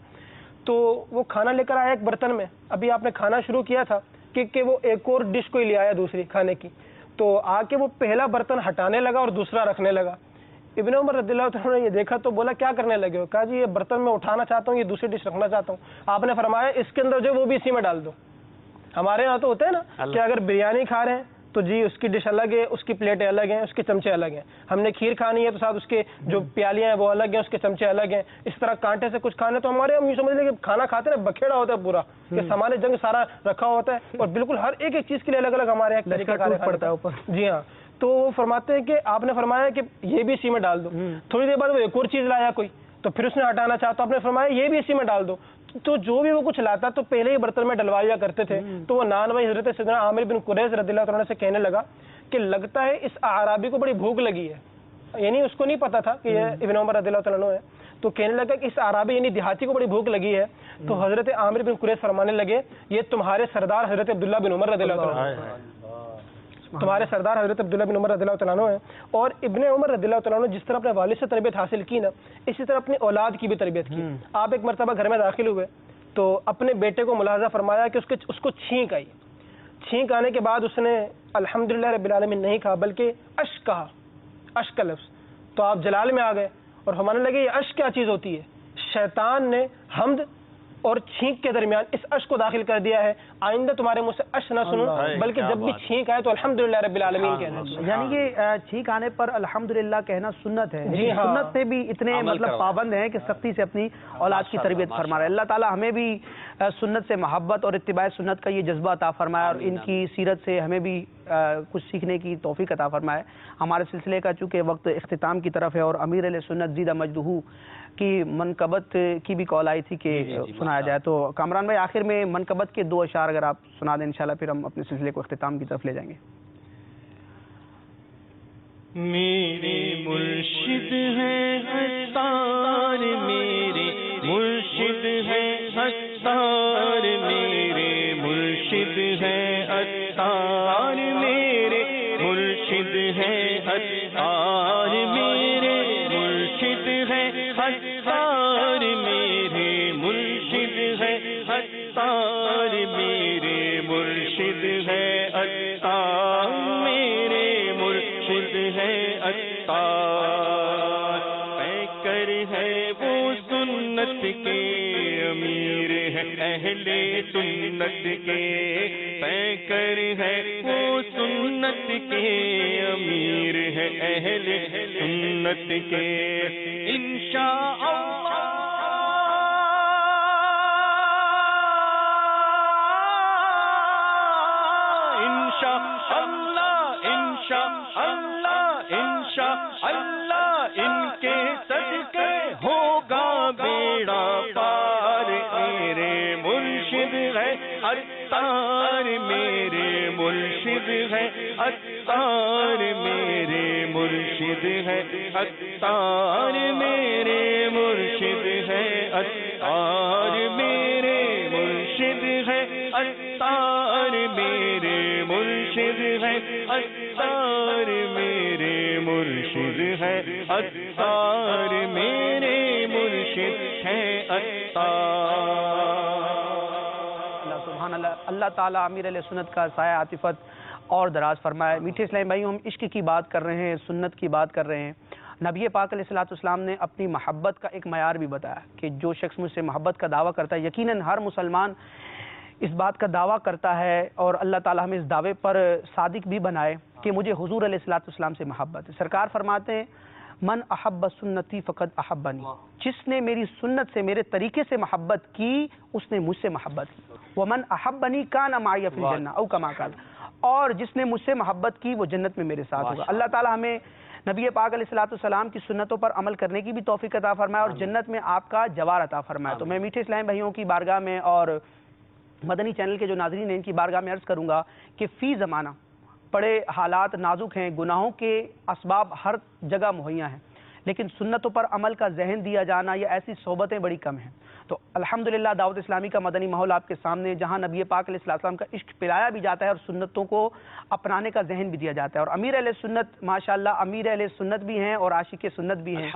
تو وہ کھانا لے کر آیا ایک برتن میں. ابھی آپ نے کھانا شروع کیا تھا کہ وہ ایک اور ڈش کوئی لے آیا دوسری کھانے کی. تو آ کے وہ پہلا برتن ہٹانے لگا اور دوسرا رکھنے لگا. ابن عمر رضی اللہ عنہ نے یہ دیکھا تو بولا کیا کرنے لگے ہو؟ کہا جی یہ برتن میں اٹھانا چاہتا ہوں، یہ دوسری ڈش رکھنا چاہتا ہوں. آپ نے فرمایا اس کے اندر جو وہ بھی اسی میں ڈال دو. ہمارے یہاں تو ہوتا ہے نا کہ اگر بریانی کھا رہے ہیں تو جی اس کی ڈش الگ ہے، اس کی پلیٹیں الگ ہیں، اس کے چمچے الگ ہیں. ہم نے کھیر کھانی ہے تو ساتھ اس کے جو پیالیاں ہیں وہ الگ ہیں، اس کے چمچے الگ ہیں. اس طرح کانٹے سے کچھ کھانا، تو ہمارے ہم یہ سمجھ لیں کہ کھانا کھاتے ہیں بکھیڑا ہوتا ہے پورا، کہ سامان جنگ سارا رکھا ہوتا ہے اور بالکل ہر ایک چیز کے لیے الگ الگ ہمارے یہاں طریقہ پڑتا ہے اوپر. جی ہاں. تو وہ فرماتے ہیں کہ آپ نے فرمایا کہ یہ بھی اسی میں ڈال دو. تھوڑی دیر بعد وہ ایک اور چیز لایا کوئی، تو پھر اس نے ہٹانا چاہا تو آپ نے فرمایا یہ بھی اسی میں ڈال دو. تو جو بھی وہ کچھ لاتا تو پہلے ہی برتن میں ڈلوایا کرتے تھے. تو وہ نان بھائی حضرت سیدنا عامر بن قریظ رضی اللہ عنہ سے کہنے لگا کہ لگتا ہے اس اعرابی کو بڑی بھوک لگی ہے. یعنی اس کو نہیں پتا تھا کہ یہ ابن عمر رضی اللہ عنہ ہے. تو کہنے لگا کہ اس اعرابی یعنی دیہاتی کو بڑی بھوک لگی ہے. تو حضرت عامر بن قریظ فرمانے لگے یہ تمہارے سردار حضرت عبداللہ بن عمر رضی اللہ عنہ، تمہارے سردار حضرت عبداللہ بن عمر رضی اللہ عنہ ہیں. اور ابن عمر رضی اللہ عنہ جس طرح اپنے والد سے تربیت حاصل کی نا، اسی طرح اپنی اولاد کی بھی تربیت کی. آپ ایک مرتبہ گھر میں داخل ہوئے تو اپنے بیٹے کو ملاحظہ فرمایا کہ اس کو چھینک آئی. چھینک آنے کے بعد اس نے الحمدللہ رب العالمین نہیں کہا بلکہ اشک کہا، اشک کا لفظ. تو آپ جلال میں آ گئے اور فرمانے لگے یہ اشک کیا چیز ہوتی ہے؟ شیطان نے حمد اور چھینک کے درمیان اس اشک کو داخل کر دیا ہے. آئندہ تمہارے منہ سے اشک نہ سنوں بلکہ جب بھی چھینک آئے تو الحمدللہ رب العالمین کہنا. یعنی کہ چھینک آنے پر الحمدللہ کہنا سنت ہے. جی سنت سے بھی اتنے مطلب پابند ہیں کہ سختی سے اپنی اولاد کی تربیت فرما رہے ہیں. اللہ تعالی ہمیں بھی سنت سے محبت اور اتباع سنت کا یہ جذبہ عطا فرمایا اور ان کی سیرت سے ہمیں بھی کچھ سیکھنے کی توفیق عطا فرمائے. ہمارے سلسلے کا چونکہ وقت اختتام کی طرف ہے اور امیر علیہ سنت زیدہ مجدہ کی منقبت کی بھی کال آئی تھی کہ سنایا جائے. تو کامران بھائی آخر میں منقبت کے 2 اشعار اگر آپ سنا دیں انشاءاللہ پھر ہم اپنے سلسلے کو اختتام کی طرف لے جائیں گے. میرے مرشد ہے ستار، میرے مرشد ہے ستار، میرے مرشد ہے ستار، میرے مرشد ہے ستار، میرے مرشد ہے ستار. ہے عطار، پیکر ہے وہ سنت کے امیر ہے اہل سنت کے، پیکر ہے وہ سنت کے امیر ہے اہل سنت کے، انشاءاللہ انشاءاللہ ان کے صدقے ہوگا بیڑا پار، میرے مرشد ہے عطار، میرے مرشد ہے عطار، میرے مرشد ہے عطار، میرے مرشد ہے عطار، میرے مرشد ہے عطار، میرے مرشد ہے عطار، میرے مرشد ہے عطار، میرے مرشد ہے اللہ سبحان اللہ، اللہ تعالیٰ امیر علیہ سنت کا سایہ عاطفت اور دراز فرمائے۔ میٹھے اسلام بھائیوں، ہم عشق کی بات کر رہے ہیں، سنت کی بات کر رہے ہیں۔ نبی پاک علیہ الصلوۃ والسلام نے اپنی محبت کا ایک معیار بھی بتایا کہ جو شخص مجھ سے محبت کا دعویٰ کرتا ہے، یقیناً ہر مسلمان اس بات کا دعویٰ کرتا ہے، اور اللہ تعالیٰ ہمیں اس دعوے پر صادق بھی بنائے کہ مجھے حضور علیہ الصلوۃ والسلام سے محبت ہے۔ سرکار فرماتے ہیں من احب سنتی فقد احبنی، جس نے میری سنت سے، میرے طریقے سے محبت کی، اس نے مجھ سے محبت کی، ومن احبنی کان معی فی الجنہ او کما قال، اور جس نے مجھ سے محبت کی وہ جنت میں میرے ساتھ ہوگا۔ اللہ تعالیٰ ہمیں نبی پاک علیہ الصلوۃ والسلام کی سنتوں پر عمل کرنے کی بھی توفیق عطا فرمائے اور جنت میں آپ کا جوار عطا فرمائے۔ تو میں میٹھے اسلام بھائیوں کی بارگاہ میں اور مدنی چینل کے جو ناظرین ہیں ان کی بارگاہ میں عرض کروں گا کہ فی زمانہ بڑے حالات نازک ہیں، گناہوں کے اسباب ہر جگہ مہیا ہیں، لیکن سنتوں پر عمل کا ذہن دیا جانا یا ایسی صحبتیں بڑی کم ہیں۔ تو الحمدللہ دعوت اسلامی کا مدنی ماحول آپ کے سامنے، جہاں نبی پاک علیہ السلام کا عشق پلایا بھی جاتا ہے اور سنتوں کو اپنانے کا ذہن بھی دیا جاتا ہے، اور امیر علیہ سنت ماشاءاللہ امیر علیہ سنت بھی ہیں اور عاشق سنت بھی ہیں،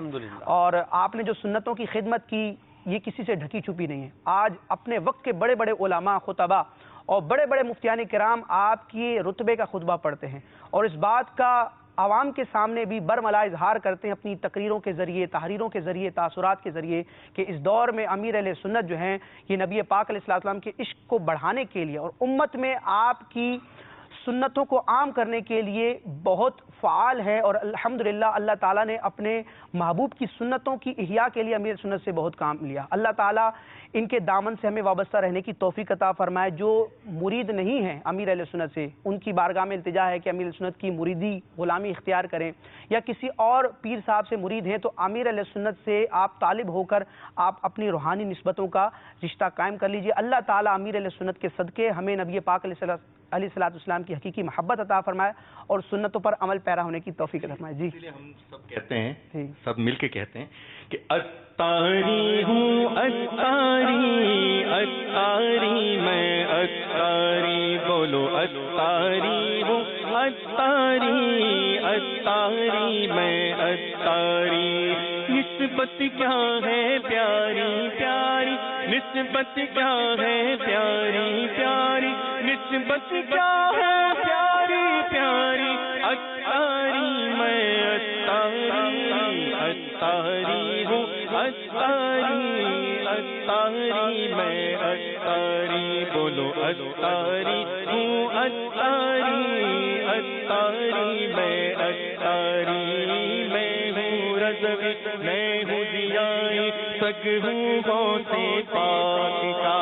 اور آپ نے جو سنتوں کی خدمت کی یہ کسی سے ڈھکی چھپی نہیں ہے۔ آج اپنے وقت کے بڑے بڑے علماء، خطباء اور بڑے بڑے مفتیان کرام آپ کی رتبے کا خطبہ پڑھتے ہیں اور اس بات کا عوام کے سامنے بھی برملا اظہار کرتے ہیں اپنی تقریروں کے ذریعے، تحریروں کے ذریعے، تاثرات کے ذریعے کہ اس دور میں امیر علیہ سنت جو ہیں یہ نبی پاک علیہ السلام کے عشق کو بڑھانے کے لیے اور امت میں آپ کی سنتوں کو عام کرنے کے لیے بہت فعال ہے، اور الحمدللہ اللہ تعالیٰ نے اپنے محبوب کی سنتوں کی احیاء کے لیے امیر سنت سے بہت کام لیا۔ اللہ تعالیٰ ان کے دامن سے ہمیں وابستہ رہنے کی توفیق عطا فرمائے۔ جو مرید نہیں ہیں امیر علیہ سنت سے، ان کی بارگاہ میں التجا ہے کہ امیر علیہ سنت کی مریدی غلامی اختیار کریں، یا کسی اور پیر صاحب سے مرید ہیں تو امیر علیہ سنت سے آپ طالب ہو کر آپ اپنی روحانی نسبتوں کا رشتہ قائم کر لیجئے۔ اللہ تعالیٰ امیر علیہ سنت کے صدقے ہمیں نبی پاک علیہ الصلوۃ والسلام کی حقیقی محبت عطا فرمائے اور سنتوں پر عمل پیرا ہونے کی توفیق عطا فرمائے۔ جی ہم سب کہتے ہیں، سب مل کے کہتے ہیں کہ اتاری ہوں اتاری، اتاری میں اتاری، بولو اتاری ہوں اتاری، اتاری میں اتاری، نسبت کیا ہے پیاری پیاری، نسبت کیا ہے پیاری پیاری، نسبت کیا ہے پیاری پیاری، اتاری میں اتاری، اتاری ہوں اتاری، اتاری میں اتاری، بولو اتاری ہوں اتاری، اتاری میں اتاری، میں ہوں رضوی میں ہوں ضیائی، سگ ہوں غوث پاک کا،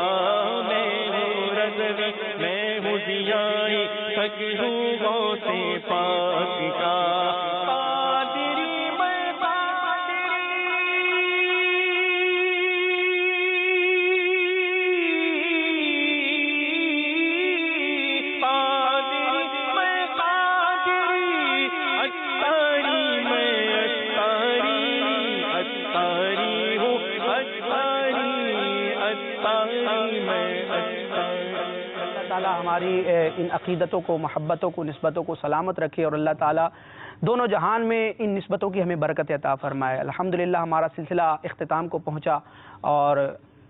میں ہوں رضوی میں ہوں ضیائی، سگ ہوں غوث پاک کا، ہماری ان عقیدتوں کو، محبتوں کو، نسبتوں کو سلامت رکھے اور اللہ تعالیٰ دونوں جہان میں ان نسبتوں کی ہمیں برکت عطا فرمائے۔ الحمدللہ ہمارا سلسلہ اختتام کو پہنچا اور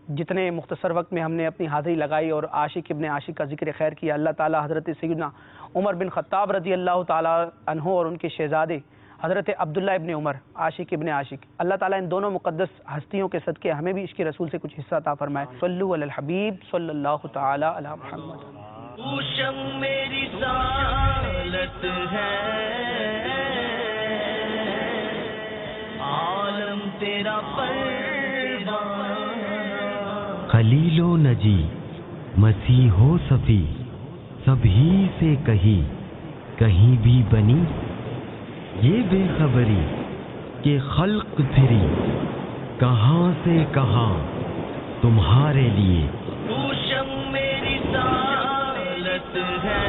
جتنے مختصر وقت میں ہم نے اپنی حاضری لگائی اور عاشق ابن عاشق کا ذکر خیر کیا، اللہ تعالیٰ حضرت سیدنا عمر بن خطاب رضی اللہ تعالیٰ عنہ اور ان کے شہزادے حضرت عبداللہ ابن عمر عاشق ابن عاشق، اللہ تعالیٰ ان دونوں مقدس ہستیوں کے صدقے ہمیں بھی عشق رسول سے کچھ حصہ عطا فرمائے۔ صلو علی الحبیب صلی اللہ تعالیٰ علی محمد۔ اوشم میری سالت ہے، عالم تیرا پروانہ، خلیل و نجی مسیح و صفی سبھی سے کہیں بھی بنی یہ بے خبری کہ خلق پھری کہاں سے کہاں تمہارے لیے۔ اوشم میری سالت ہے،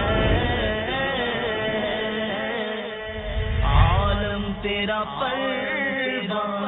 عالم تیرا پروانہ،